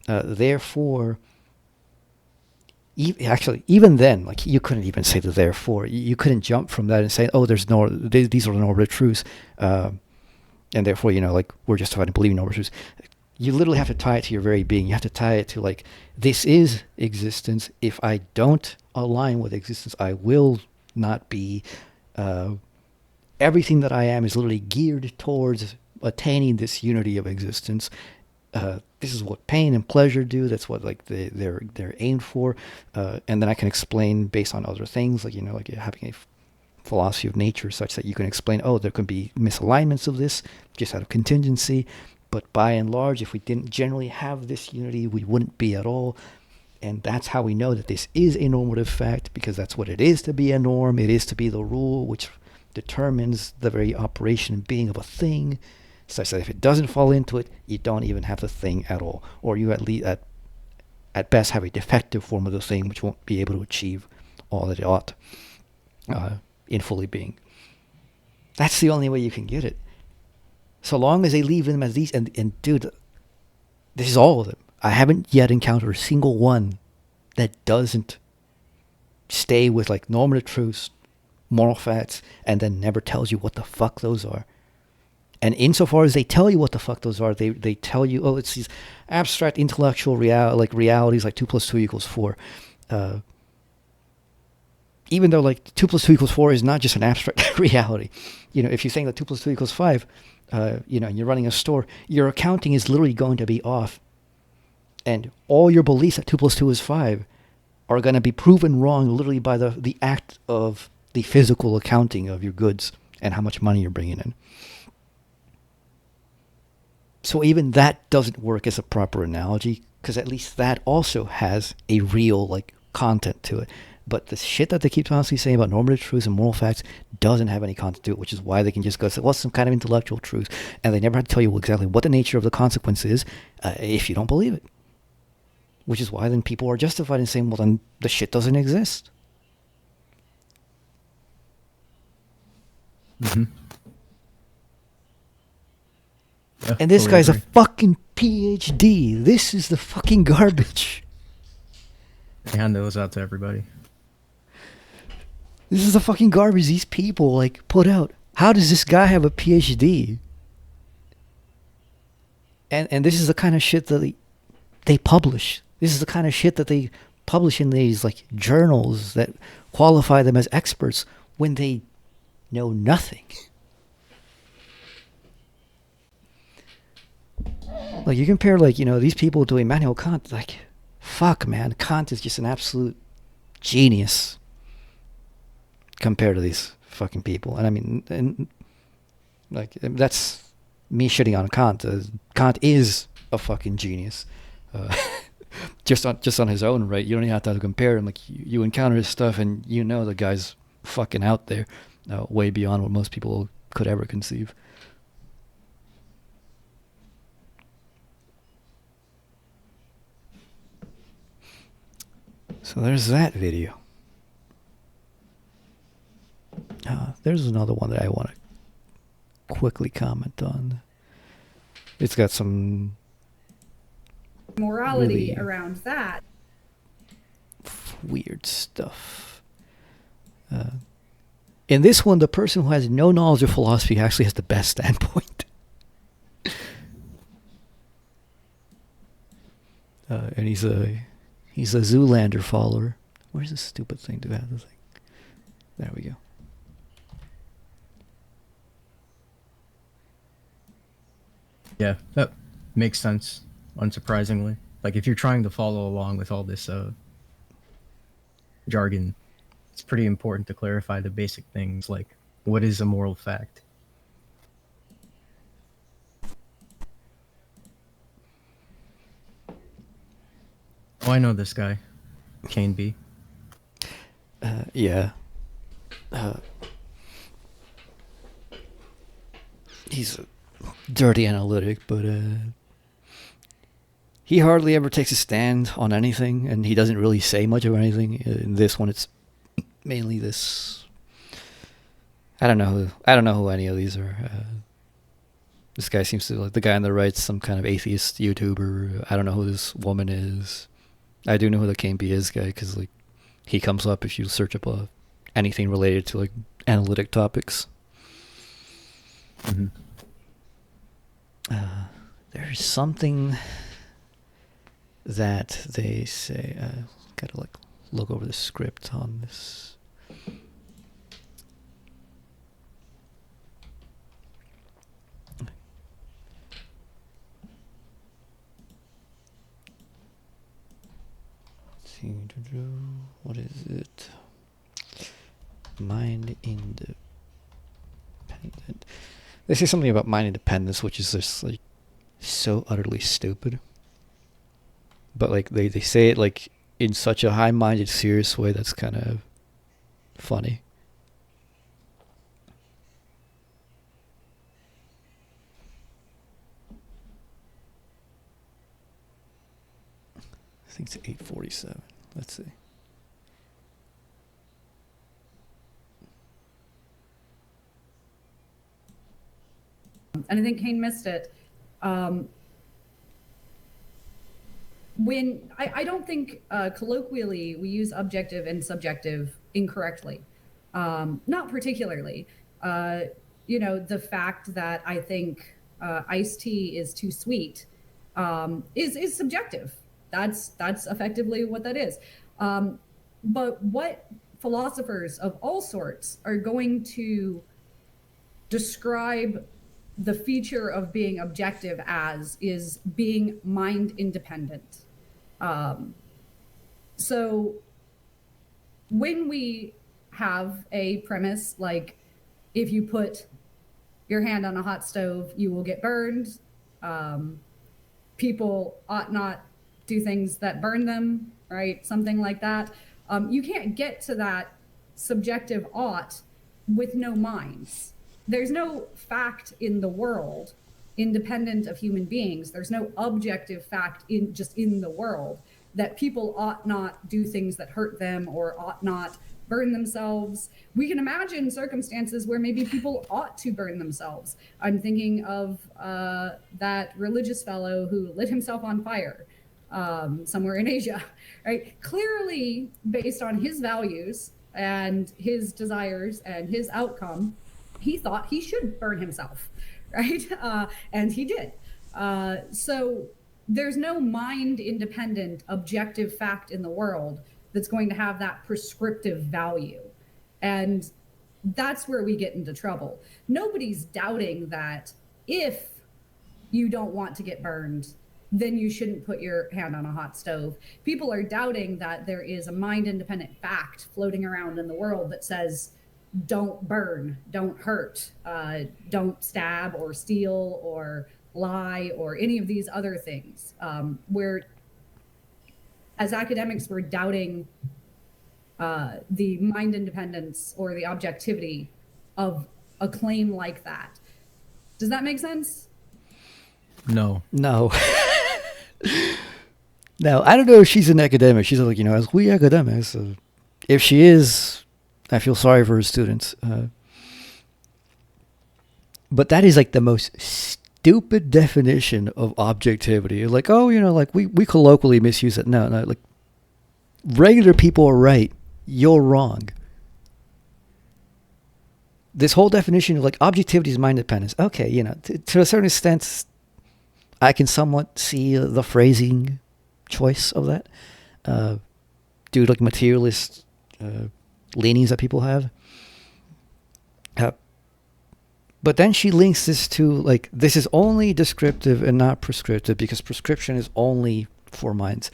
Therefore, even then, like, you couldn't even say the therefore. You couldn't jump from that and say, oh, these are the normative truths, and therefore, we're justified in believing normative truths. You literally have to tie it to your very being. You have to tie it to, like, this is existence. If I don't align with existence, I will not be. Everything that I am is literally geared towards attaining this unity of existence. This is what pain and pleasure do. That's what they're aimed for. And then I can explain based on other things, like having a philosophy of nature such that you can explain, oh, there could be misalignments of this just out of contingency. But by and large, if we didn't generally have this unity, we wouldn't be at all. And that's how we know that this is a normative fact, because that's what it is to be a norm. It is to be the rule which determines the very operation and being of a thing, such that if it doesn't fall into it, you don't even have the thing at all. Or you at best have a defective form of the thing which won't be able to achieve all that it ought in fully being. That's the only way you can get it. So long as they leave them as these, and dude, this is all of them. I haven't yet encountered a single one that doesn't stay with like normative truths, moral facts, and then never tells you what the fuck those are. And insofar as they tell you what the fuck those are, they tell you, oh, it's these abstract intellectual realities like 2 + 2 = 4. Even though like 2 + 2 = 4 is not just an abstract reality. If you're saying that 2 + 2 = 5, and you're running a store, your accounting is literally going to be off. And all your beliefs that 2 + 2 is 5 are going to be proven wrong literally by the act of the physical accounting of your goods and how much money you're bringing in. So even that doesn't work as a proper analogy, because at least that also has a real like content to it. But the shit that they keep constantly saying about normative truths and moral facts doesn't have any content to it, which is why they can just go say, well, some kind of intellectual truth, and they never have to tell you exactly what the nature of the consequence is if you don't believe it. Which is why then people are justified in saying, well, then the shit doesn't exist. Mm-hmm. Yeah, And this totally guy's agree. a fucking PhD. This is the fucking garbage. They hand those out to everybody. This is the fucking garbage these people like put out. How does this guy have a PhD? And this is the kind of shit that they publish. This is the kind of shit that they publish in these like journals that qualify them as experts when they know nothing. Like you compare like, these people to Immanuel Kant, like, fuck man, Kant is just an absolute genius compared to these fucking people. And I mean, like that's me shitting on Kant. Kant is a fucking genius. Just on his own, right? You don't even have to compare him. Like you encounter his stuff and the guy's fucking out there, way beyond what most people could ever conceive. So there's that video. There's another one that I want to quickly comment on. It's got some morality really around that. weird stuff. In this one, the person who has no knowledge of philosophy actually has the best standpoint. And he's a Zoolander follower. Where's this stupid thing to have the thing? There we go. Yeah, that makes sense, unsurprisingly. Like, if you're trying to follow along with all this jargon, it's pretty important to clarify the basic things, like, what is a moral fact? Oh, I know this guy. Kane B. Yeah. He's a dirty analytic, but he hardly ever takes a stand on anything, and he doesn't really say much of anything. In this one, it's mainly this. I don't know who any of these are. This guy seems to like the guy on the right's some kind of atheist YouTuber. I don't know who this woman is. I do know who the Kane B is guy because like he comes up if you search up anything related to like analytic topics. Mm-hmm. There's something that they say. Gotta like look over the script on this. What is it? Mind independent. They say something about mind independence, which is just like so utterly stupid. But like they say it like in such a high-minded, serious way that's kind of funny. I think it's 8:47. Let's see. And I think Kane missed it. When I don't think colloquially we use objective and subjective incorrectly. Not particularly. the fact that I think iced tea is too sweet is subjective. That's effectively what that is. But what philosophers of all sorts are going to describe the feature of being objective as is being mind independent. So when we have a premise like, if you put your hand on a hot stove, you will get burned. People ought not do things that burn them, right? Something like that. You can't get to that subjective ought with no minds. There's no fact in the world independent of human beings. There's no objective fact in the world that people ought not do things that hurt them or ought not burn themselves. We can imagine circumstances where maybe people ought to burn themselves. I'm thinking of that religious fellow who lit himself on fire somewhere in Asia, right? Clearly, based on his values and his desires and his outcome, he thought he should burn himself, right? And he did. So there's no mind-independent, objective fact in the world that's going to have that prescriptive value. And that's where we get into trouble. Nobody's doubting that if you don't want to get burned, then you shouldn't put your hand on a hot stove. People are doubting that there is a mind-independent fact floating around in the world that says, don't burn, don't hurt, don't stab or steal or lie or any of these other things. Where as academics, we're doubting the mind independence or the objectivity of a claim like that. Does that make sense? No. No, I don't know if she's an academic. She's like, as we academics, if she is, I feel sorry for her students. But that is like the most stupid definition of objectivity. Like, oh, like we colloquially misuse it. No, like regular people are right. You're wrong. This whole definition of like objectivity is mind dependence. Okay, to a certain extent, I can somewhat see the phrasing choice of that. Due to like materialist leanings that people have. But then she links this to like, this is only descriptive and not prescriptive because prescription is only for minds.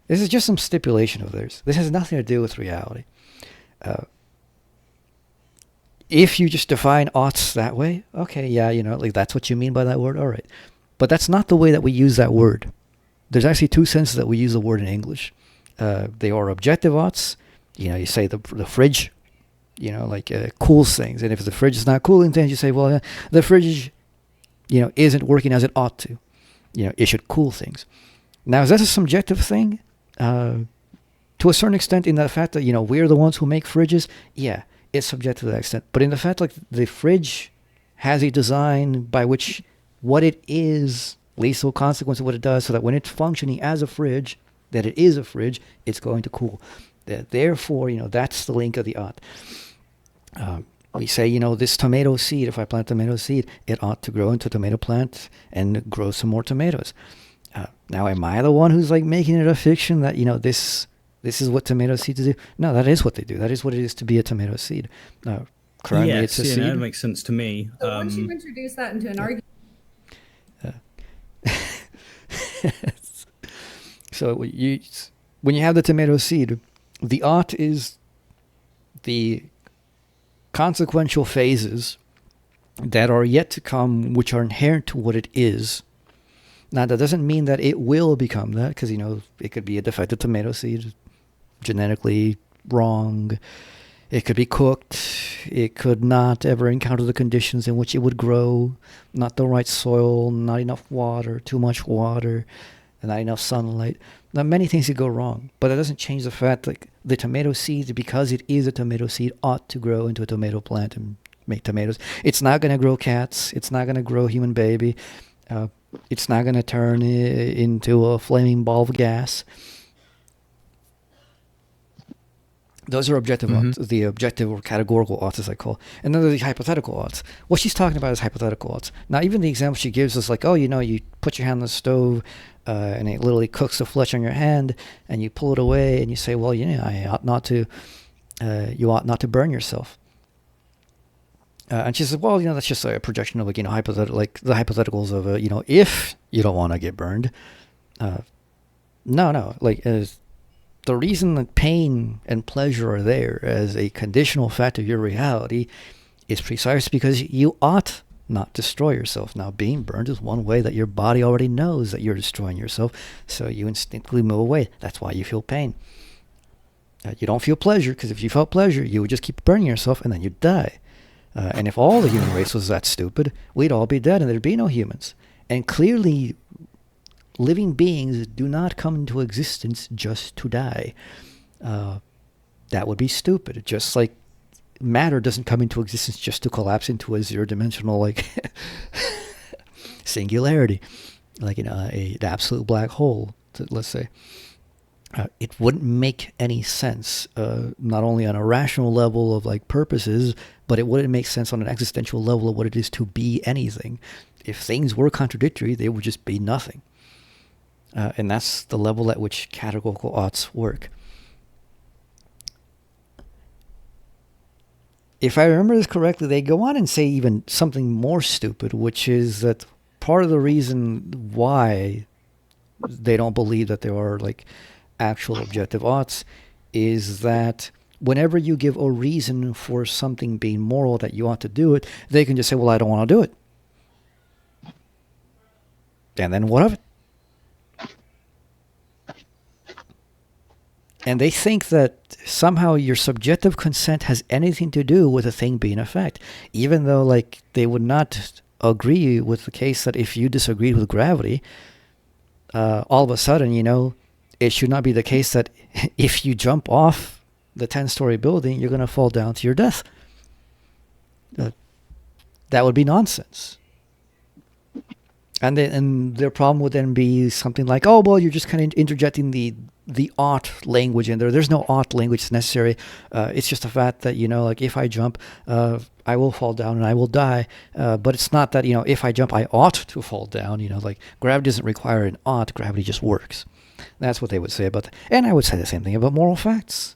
This is just some stipulation of theirs. This has nothing to do with reality. If you just define oughts that way, okay, yeah, like that's what you mean by that word, all right. But that's not the way that we use that word. There's actually two senses that we use the word in English. They are objective oughts. You say the fridge, cools things. And if the fridge is not cooling things, you say, well, the fridge, isn't working as it ought to. It should cool things. Now, is that a subjective thing? To a certain extent, in the fact that, we're the ones who make fridges, yeah, it's subjective to that extent. But in the fact, like, the fridge has a design by which what it is leads to a consequence of what it does, so that when it's functioning as a fridge, that it is a fridge, it's going to cool. Therefore, that's the link of the ought. We say, this tomato seed, if I plant tomato seed, it ought to grow into a tomato plant and grow some more tomatoes. Now, am I the one who's like making it a fiction that, this is what tomato seeds do? No, that is what they do. That is what it is to be a tomato seed. Currently, yes, it's a seed. That makes sense to me. So once you introduce that into an argument. So when you have the tomato seed, the ought is the consequential phases that are yet to come, which are inherent to what it is. Now, that doesn't mean that it will become that, because, it could be a defective tomato seed, genetically wrong. It could be cooked. It could not ever encounter the conditions in which it would grow. Not the right soil, not enough water, too much water, not enough sunlight. Now, many things could go wrong, but that doesn't change the fact that the tomato seed, because it is a tomato seed, ought to grow into a tomato plant and make tomatoes. It's not going to grow cats. It's not going to grow a human baby. It's not going to turn into a flaming ball of gas. Those are objective odds, the objective or categorical odds, as I call. And then there's the hypothetical odds. What she's talking about is hypothetical odds. Now, even the example she gives is like, oh, you put your hand on the stove, and it literally cooks the flesh on your hand, and you pull it away, and you say, well, I ought not to. You ought not to burn yourself. And she says, well, that's just a projection of like the hypotheticals of if you don't want to get burned. No, the reason that pain and pleasure are there as a conditional fact of your reality is precisely because you ought not destroy yourself. Now, being burned is one way that your body already knows that you're destroying yourself, so you instinctively move away. That's why you feel pain. You don't feel pleasure, because if you felt pleasure, you would just keep burning yourself, and then you'd die. And if all the human race was that stupid, we'd all be dead, and there'd be no humans. And clearly, living beings do not come into existence just to die. That would be stupid. Just like matter doesn't come into existence just to collapse into a zero-dimensional singularity, an absolute black hole, let's say. It wouldn't make any sense, not only on a rational level of purposes, but it wouldn't make sense on an existential level of what it is to be anything. If things were contradictory, they would just be nothing. And that's the level at which categorical oughts work. If I remember this correctly, they go on and say even something more stupid, which is that part of the reason why they don't believe that there are actual objective oughts is that whenever you give a reason for something being moral that you ought to do it, they can just say, well, I don't want to do it. And then what of it? And they think that somehow your subjective consent has anything to do with a thing being a fact, even though they would not agree with the case that if you disagreed with gravity, all of a sudden, it should not be the case that if you jump off the 10-story building, you're going to fall down to your death. That would be nonsense. And their problem would then be something like, oh, well, you're just kind of interjecting the ought language in there. There's no ought language necessary. It's just the fact that, if I jump, I will fall down and I will die. But it's not that, if I jump, I ought to fall down. Gravity doesn't require an ought. Gravity just works. That's what they would say about that. And I would say the same thing about moral facts.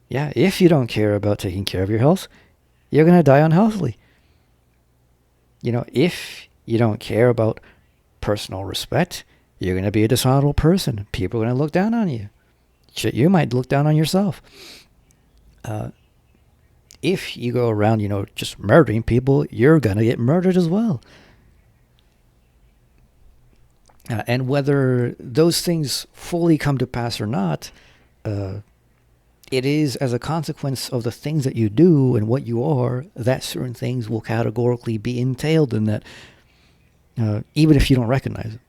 Yeah, if you don't care about taking care of your health, you're going to die unhealthily. If you don't care about personal respect, you're going to be a dishonorable person. People are going to look down on you. Shit, you might look down on yourself. If you go around, just murdering people, you're going to get murdered as well. And whether those things fully come to pass or not, it is as a consequence of the things that you do and what you are that certain things will categorically be entailed in that, even if you don't recognize it.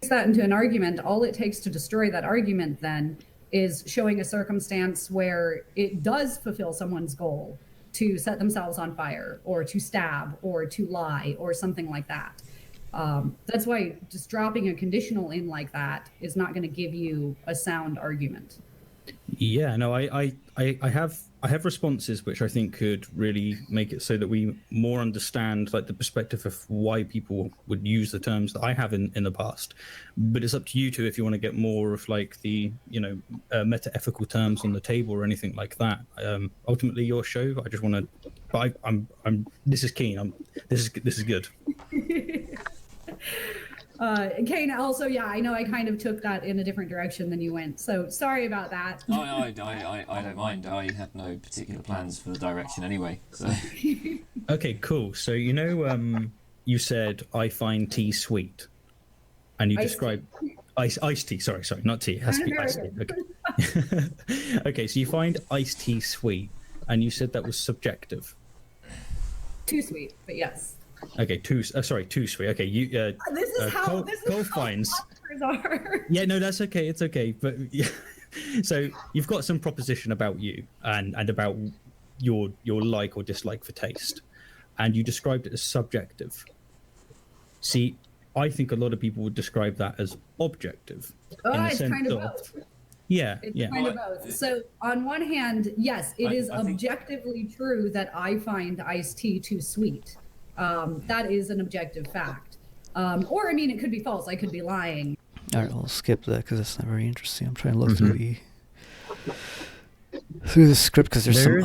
That into an argument, all it takes to destroy that argument then is showing a circumstance where it does fulfill someone's goal to set themselves on fire or to stab or to lie or something like that. That's why just dropping a conditional in like that is not going to give you a sound argument. Yeah, no, I have responses which I think could really make it so that we more understand the perspective of why people would use the terms that I have in the past. But it's up to you two if you want to get more of the meta-ethical terms on the table or anything like that. Ultimately, your show. I just want to. But I'm. This is keen. This is good. Kane, also, yeah, I know I kind of took that in a different direction than you went, so sorry about that. I don't mind. I had no particular plans for the direction anyway. So. Okay, cool. So you said I find tea sweet, and you described iced tea. Sorry, not tea. It has to be iced tea. Okay. Okay, so you find iced tea sweet, and you said that was subjective. Too sweet, but yes. Okay, too sweet. Okay, you. This is how Cole finds. Are. Yeah, no, that's okay. It's okay, but yeah. So you've got some proposition about you and about your like or dislike for taste, and you described it as subjective. See, I think a lot of people would describe that as objective. In the It's sense kind of of, both. yeah, It's yeah. kind of both. So on one hand, yes, it is objectively true that I find iced tea too sweet. That is an objective fact. Or, I mean, it could be false. I could be lying. All right, we'll skip that because it's not very interesting. I'm trying to look through the script because there's some.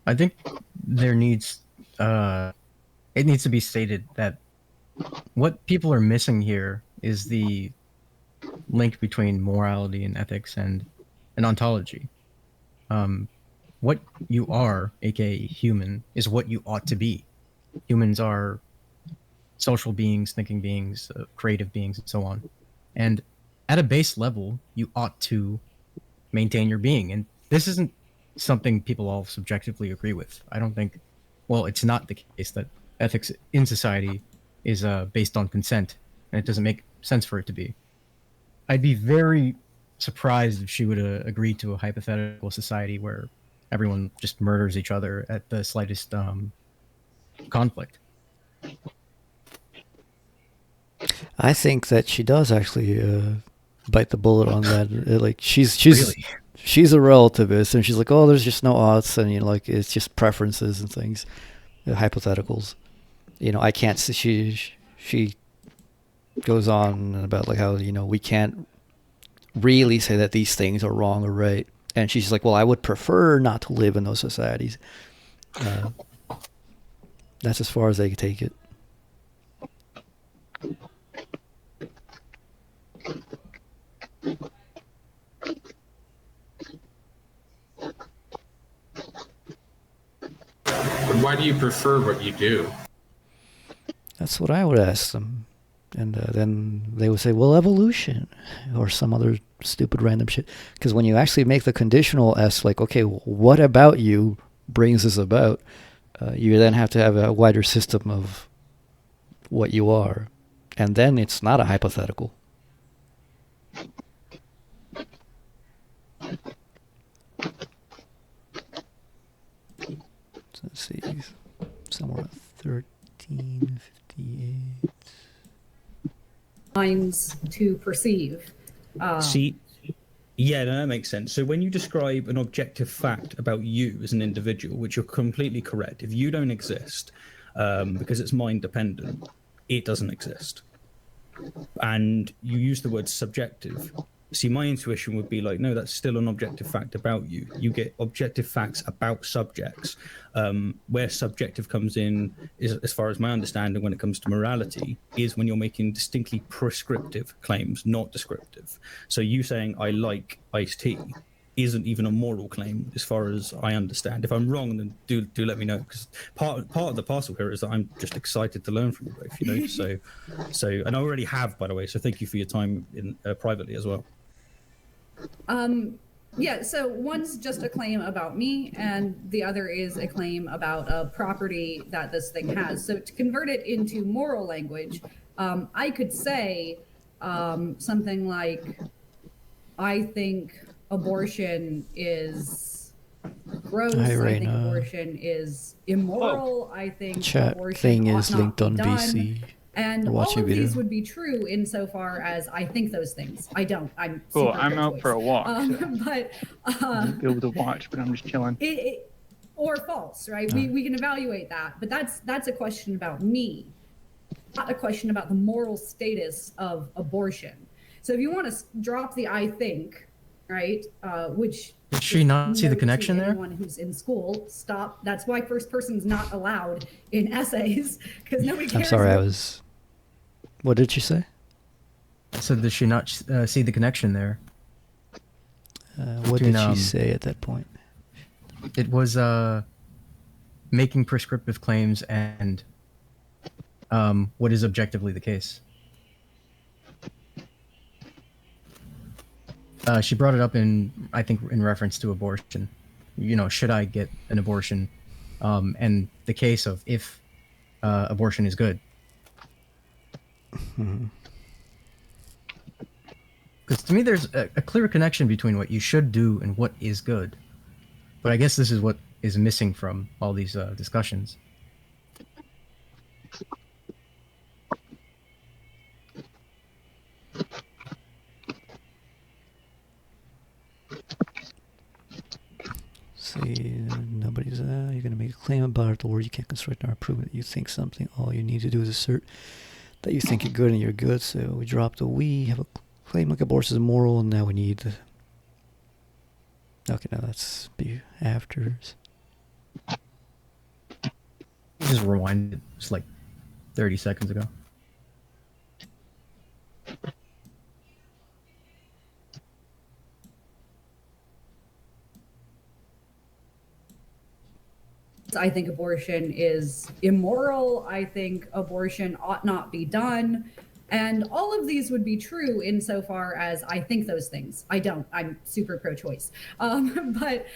I think there needs it needs to be stated that what people are missing here is the link between morality and ethics and an ontology. What you are, aka human, is what you ought to be. Humans are social beings, thinking beings, creative beings, and so on. And at a base level, you ought to maintain your being. And this isn't something people all subjectively agree with. I don't think, well, it's not the case that ethics in society is based on consent, and it doesn't make sense for it to be. I'd be very surprised if she would agree to a hypothetical society where everyone just murders each other at the slightest conflict. I think that she does actually bite the bullet on that. Like she's Really? she's a relativist, and she's like, oh, there's just no odds, and you know, like it's just preferences and things, hypotheticals. You know, I can't see. She goes on about like how, you know, we can't really say that these things are wrong or right, and she's like, well, I would prefer not to live in those societies. That's as far as they take it. Why do you prefer what you do? That's what I would ask them. And then they would say, well, evolution, or some other stupid random shit. Because when you actually make the conditional S, like, okay, what about you brings this about, you then have to have a wider system of what you are. And then it's not a hypothetical. So let's see, somewhere 1358. Minds to perceive. See, yeah, no, that makes sense. So when you describe an objective fact about you as an individual, which you're completely correct, if you don't exist, because it's mind dependent, it doesn't exist. And you use the word subjective. See, my intuition would be like, no, that's still an objective fact about you. You get objective facts about subjects. Where subjective comes in, is, as far as my understanding, when it comes to morality, is when you're making distinctly prescriptive claims, not descriptive. So you saying, I like iced tea, isn't even a moral claim, as far as I understand. If I'm wrong, then do let me know, because part of the parcel here is that I'm just excited to learn from you both, you know. So and I already have, by the way. So thank you for your time in privately as well. Yeah, so one's just a claim about me, and the other is a claim about a property that this thing has. So to convert it into moral language, I could say something like, I think abortion is gross. I think abortion is immoral. I think Chat abortion thing ought is not linked be on done. VC. And We're all watching of video. these would be true insofar as I think those things. I don't. I'm Cool. super I'm out pro-choice. for a walk. But Be able to watch, but I'm just chilling. or false, right? We can evaluate that, but that's a question about me, not a question about the moral status of abortion. So if you want to drop the I think, right, which did she not see the connection there? Anyone who's in school, stop. That's why first person's not allowed in essays, because nobody cares. I'm sorry, what did she say? So did she not see the connection there? What did she say at that point? It was making prescriptive claims and what is objectively the case. She brought it up I think in reference to abortion. You know, should I get an abortion? And the case of if abortion is good. Because to me, there's a clear connection between what you should do and what is good. But I guess this is what is missing from all these discussions. Obviously, nobody's. You're gonna make a claim about it, or you can't construct or prove that you think something. All you need to do is assert that you think you're good and you're good. So we drop the we, have a claim like abortion is immoral, and now we need. Okay, now that's be afters. Just rewind it. It's like 30 seconds ago. I think abortion is immoral. I think abortion ought not be done. And all of these would be true insofar as I think those things. I don't. I'm super pro-choice. But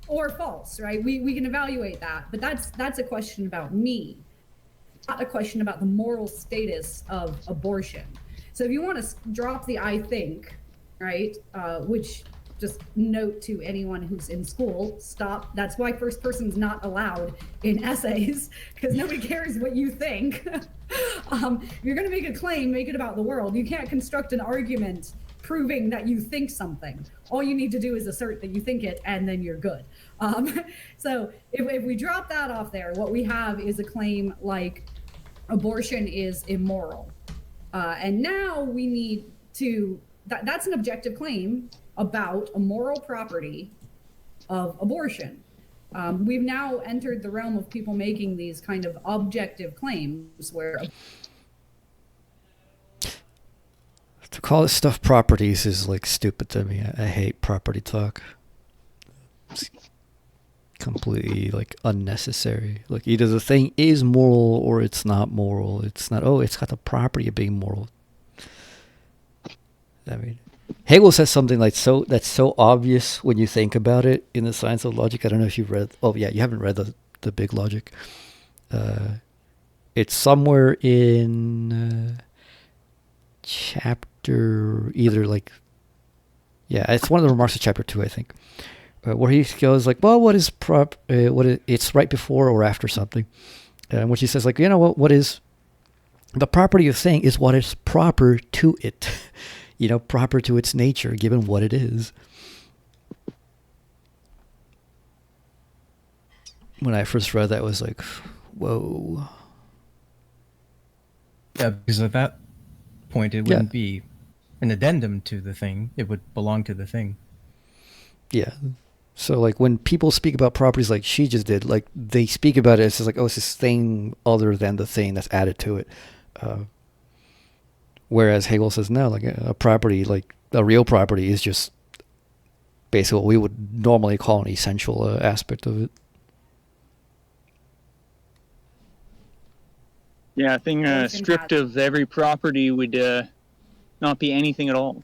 or false, right? We can evaluate that. But that's a question about me, not a question about the moral status of abortion. So if you want to drop the I think, right, which just note to anyone who's in school, stop. That's why first person's not allowed in essays, because nobody cares what you think. If you're going to make a claim, make it about the world. You can't construct an argument proving that you think something. All you need to do is assert that you think it, and then you're good. So if we drop that off there, what we have is a claim like abortion is immoral. And now we need to, that's an objective claim about a moral property of abortion. We've now entered the realm of people making these kind of objective claims where... To call this stuff properties is like stupid to me. I hate property talk. It's completely like unnecessary. Like either the thing is moral or it's not moral. It's not, oh, it's got the property of being moral. I mean, Hegel says something like that's so obvious when you think about it in the Science of Logic. I don't know if you've read. Oh yeah, you haven't read the Big Logic. It's somewhere in chapter either like, yeah, it's one of the remarks of chapter 2, I think, where he goes like, well, what is it's right before or after something, and which he says like, you know what is the property of thing is what is proper to it. You know, proper to its nature, given what it is. When I first read that, I was like, whoa. Yeah, because at that point, it wouldn't be an addendum to the thing. It would belong to the thing. Yeah. So, like, when people speak about properties like she just did, like, they speak about it as like, oh, it's this thing other than the thing that's added to it. Whereas Hegel says, no, like a property, like a real property is just basically what we would normally call an essential aspect of it. Yeah, I think stripped of every property would not be anything at all.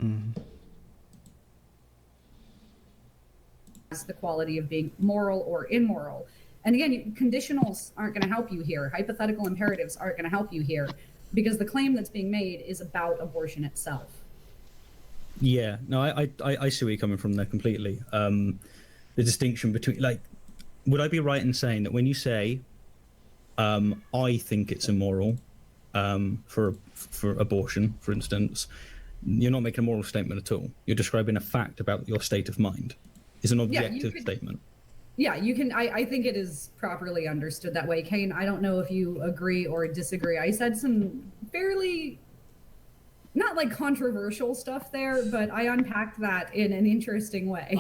Mm-hmm. Has the quality of being moral or immoral. And again, conditionals aren't going to help you here. Hypothetical imperatives aren't going to help you here because the claim that's being made is about abortion itself. Yeah, no, I see where you're coming from there completely. The distinction between, like, would I be right in saying that when you say, I think it's immoral for abortion, for instance, you're not making a moral statement at all. You're describing a fact about your state of mind. It's an objective statement. Yeah, you can. I think it is properly understood that way. Kane, I don't know if you agree or disagree. I said some fairly, not like controversial stuff there, but I unpacked that in an interesting way.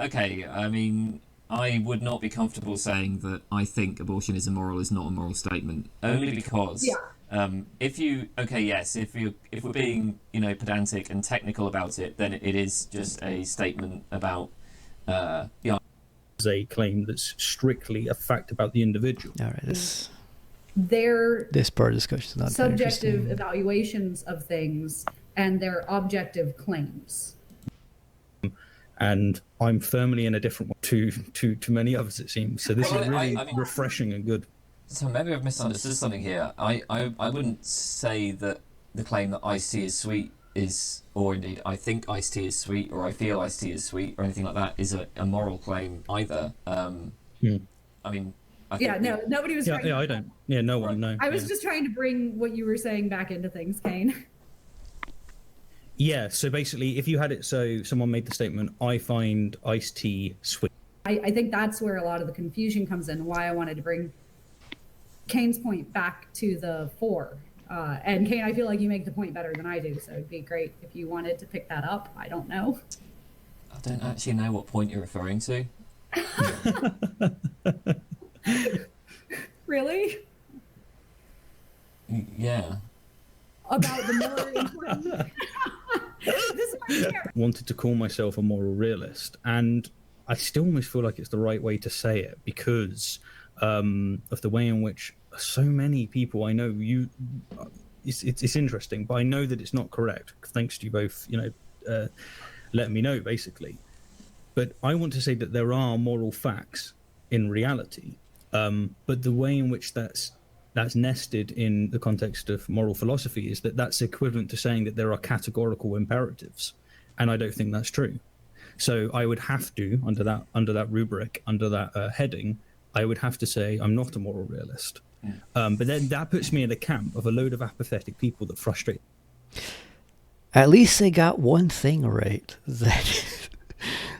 Okay, I mean, I would not be comfortable saying that I think abortion is immoral is not a moral statement, only because if we're being, you know, pedantic and technical about it, then it is just a statement about a claim that's strictly a fact about the individual. All right, this part of the discussion is not subjective evaluations of things and their objective claims. And I'm firmly in a different one to many others, it seems. So this is really refreshing and good. So maybe I've misunderstood something here. I wouldn't say that the claim that iced tea is sweet is, or indeed I think iced tea is sweet, or I feel iced tea is sweet, or anything like that is a moral claim either. I mean, I think nobody was. I don't. Yeah, no one. No. I was just trying to bring what you were saying back into things, Kane. Yeah, so basically, if you had it so someone made the statement, I find iced tea sweet. I think that's where a lot of the confusion comes in, why I wanted to bring Kane's point back to the fore. And Kane, I feel like you make the point better than I do, so it'd be great if you wanted to pick that up. I don't know. I don't actually know what point you're referring to. Really? Yeah. About the more important... This is my favorite. Wanted to call myself a moral realist, and I still almost feel like it's the right way to say it because of the way in which so many people I know it's interesting, but I know that it's not correct. Thanks to you both, letting me know basically. But I want to say that there are moral facts in reality, but the way in which that's nested in the context of moral philosophy is that that's equivalent to saying that there are categorical imperatives, and I don't think that's true. So I would have to, under that rubric, under that heading, I would have to say I'm not a moral realist. But then that puts me in the camp of a load of apathetic people that frustrate. At least they got one thing right, that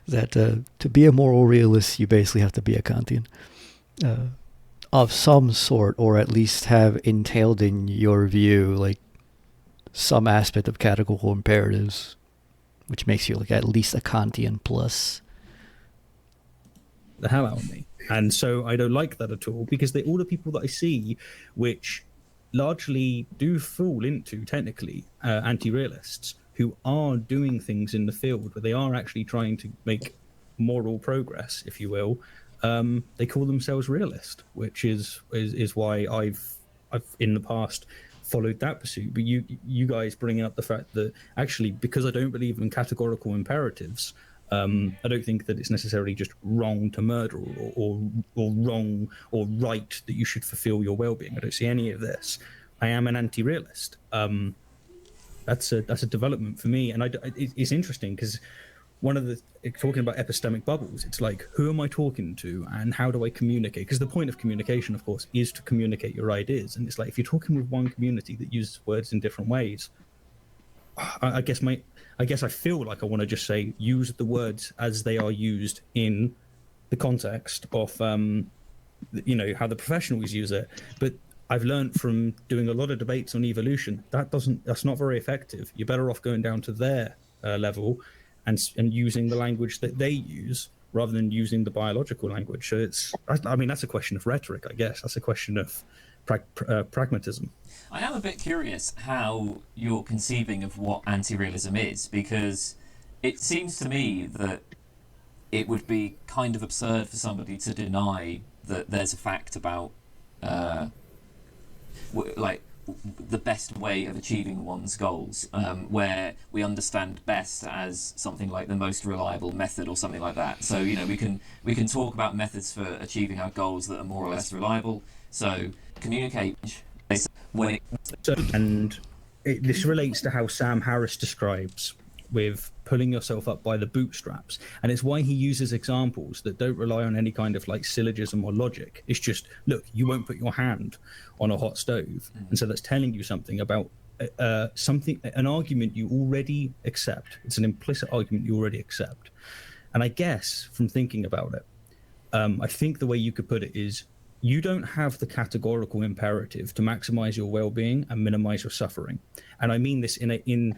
to be a moral realist, you basically have to be a Kantian. Of some sort, or at least have entailed in your view like some aspect of categorical imperatives, which makes you like at least a Kantian plus. The hell out of me. And so I don't like that at all, because all the people that I see which largely do fall into technically anti-realists who are doing things in the field where they are actually trying to make moral progress, if you will, they call themselves realist, which is why I've in the past followed that pursuit. But you guys bringing up the fact that actually, because I don't believe in categorical imperatives, I don't think that it's necessarily just wrong to murder or wrong or right that you should fulfill your well-being. I don't see any of this. I am an anti-realist. That's a development for me, and it's interesting because one of the talking about epistemic bubbles, it's like, who am I talking to and how do I communicate? Because the point of communication, of course, is to communicate your ideas, and it's like if you're talking with one community that uses words in different ways, I guess I feel like I want to just say use the words as they are used in the context of how the professionals use it. But I've learned from doing a lot of debates on evolution that's not very effective. You're better off going down to their level and using the language that they use rather than using the biological language. So that's a question of rhetoric, I guess. That's a question of pragmatism. I am a bit curious how you're conceiving of what anti-realism is, because it seems to me that it would be kind of absurd for somebody to deny that there's a fact about the best way of achieving one's goals, where we understand best as something like the most reliable method or something like that. So we can talk about methods for achieving our goals that are more or less reliable. So communicate when this relates to how Sam Harris describes with pulling yourself up by the bootstraps, and it's why he uses examples that don't rely on any kind of like syllogism or logic. It's just, look, you won't put your hand on a hot stove, and so that's telling you something about an argument you already accept. It's an implicit argument you already accept. And I guess from thinking about it, I think the way you could put it is, you don't have the categorical imperative to maximize your well-being and minimize your suffering. And I mean this in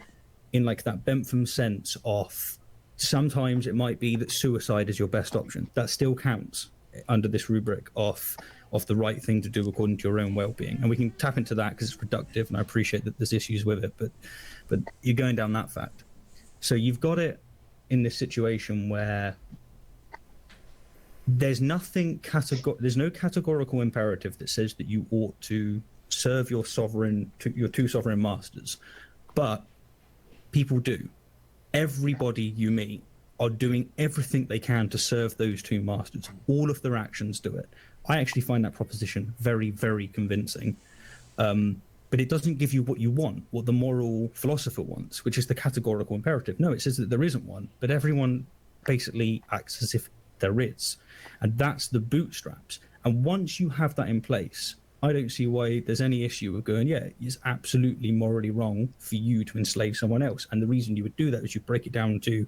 like that Bentham sense of sometimes it might be that suicide is your best option. That still counts under this rubric of the right thing to do according to your own well-being. And we can tap into that because it's reductive, and I appreciate that there's issues with it, but you're going down that fact. So you've got it in this situation where there's no categorical imperative that says that you ought to serve your two sovereign masters, but people do. Everybody you meet are doing everything they can to serve those two masters. All of their actions do it. I actually find that proposition very, very convincing. But it doesn't give you what you want, what the moral philosopher wants, which is the categorical imperative. No, it says that there isn't one, but everyone basically acts as if there is. And that's the bootstraps. And once you have that in place, I don't see why there's any issue with going, yeah, it's absolutely morally wrong for you to enslave someone else. And the reason you would do that is you break it down to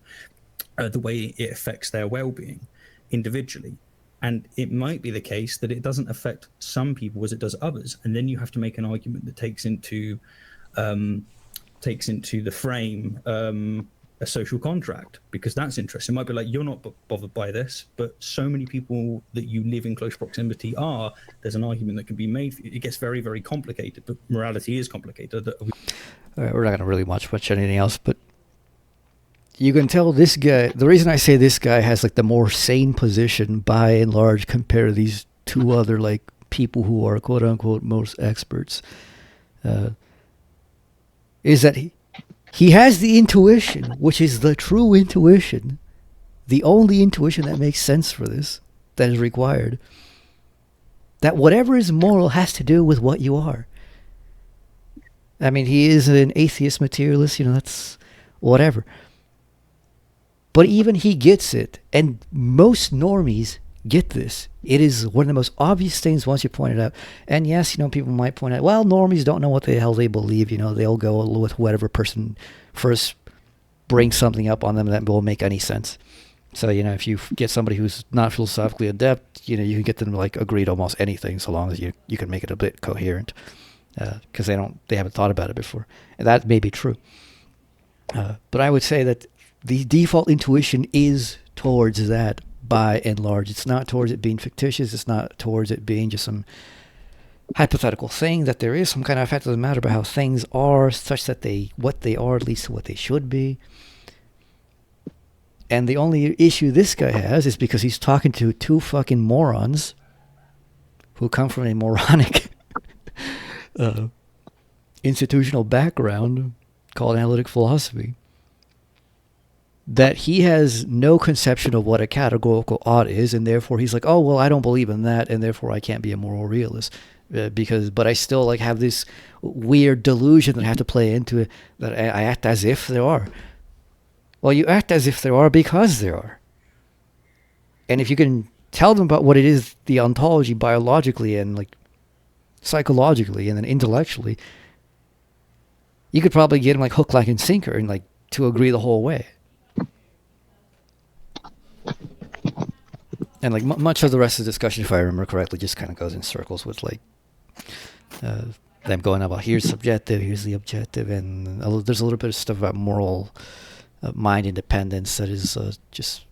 the way it affects their well-being individually. And it might be the case that it doesn't affect some people as it does others. And then you have to make an argument that takes into the frame a social contract, because that's interesting. It might be like, you're not bothered by this, but so many people that you live in close proximity are. There's an argument that can be made for you. It gets very, very complicated, but morality is complicated. All right, we're not going to really much anything else, but you can tell this guy, the reason I say this guy has like the more sane position by and large compared to these two other like people who are quote unquote most experts, is that he has the intuition, which is the true intuition, the only intuition that makes sense for this, that is required, that whatever is moral has to do with what you are. I mean, he is an atheist materialist, that's whatever. But even he gets it, and most normies get this. It is one of the most obvious things once you point it out. And yes, people might point out, well, normies don't know what the hell they believe. They'll go with whatever person first brings something up on them that will make any sense. So, if you get somebody who's not philosophically adept, you can get them to like agree to almost anything so long as you can make it a bit coherent. Because they haven't thought about it before. And that may be true. But I would say that the default intuition is towards that by and large. It's not towards it being fictitious. It's not towards it being just some hypothetical thing, that there is some kind of fact of the matter about how things are such that what they are leads to what they should be. And the only issue this guy has is because he's talking to two fucking morons who come from a moronic institutional background called analytic philosophy, that he has no conception of what a categorical ought is, and therefore he's like, oh, well, I don't believe in that, and therefore I can't be a moral realist, but I still like have this weird delusion that I have to play into it, that I act as if there are. Well, you act as if there are because there are. And if you can tell them about what it is, the ontology biologically and like psychologically and then intellectually, you could probably get them like hook, line, and sinker and like to agree the whole way. And like much of the rest of the discussion, if I remember correctly, just kind of goes in circles with like them going about here's subjective, here's the objective, and there's a little bit of stuff about moral mind independence that is just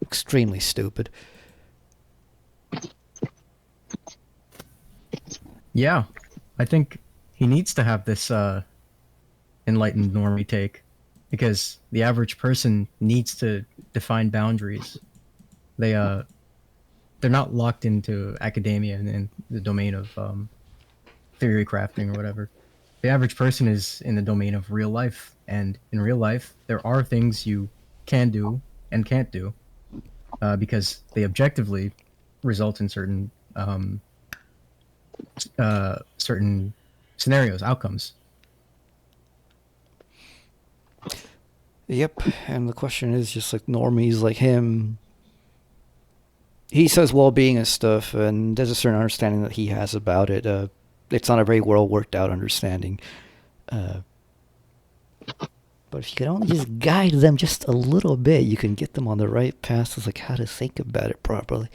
extremely stupid. Yeah, I think he needs to have this enlightened normie take, because the average person needs to define boundaries. They're not locked into academia and in the domain of theory crafting or whatever. The average person is in the domain of real life, and in real life there are things you can do and can't do because they objectively result in certain scenarios, outcomes. Yep, and the question is just like normies like him. He says well-being and stuff, and there's a certain understanding that he has about it. It's not a very well worked out understanding. But if you can only just guide them just a little bit, you can get them on the right path of like how to think about it properly.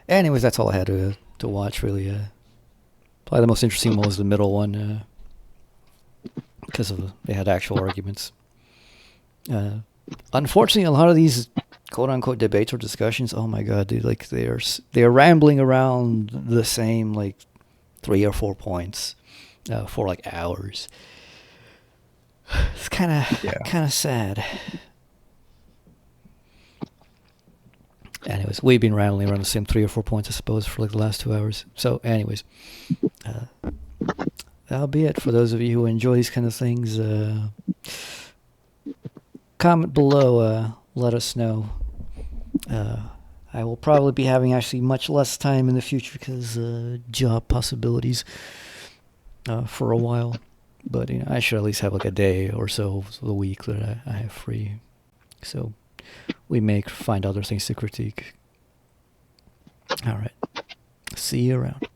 Anyways, that's all I had to watch, really. Probably the most interesting one was the middle one, because they had actual arguments. Unfortunately, a lot of these quote-unquote debates or discussions, oh my god, dude, like they're rambling around the same like 3 or 4 points for like hours. It's kind of sad. Anyways, we've been rambling around the same 3 or 4 points, I suppose, for like the last 2 hours. So, anyways, that'll be it for those of you who enjoy these kind of things. Comment below, let us know. I will probably be having actually much less time in the future because job possibilities for a while. But I should at least have like a day or so a week that I have free. So we may find other things to critique. All right. See you around.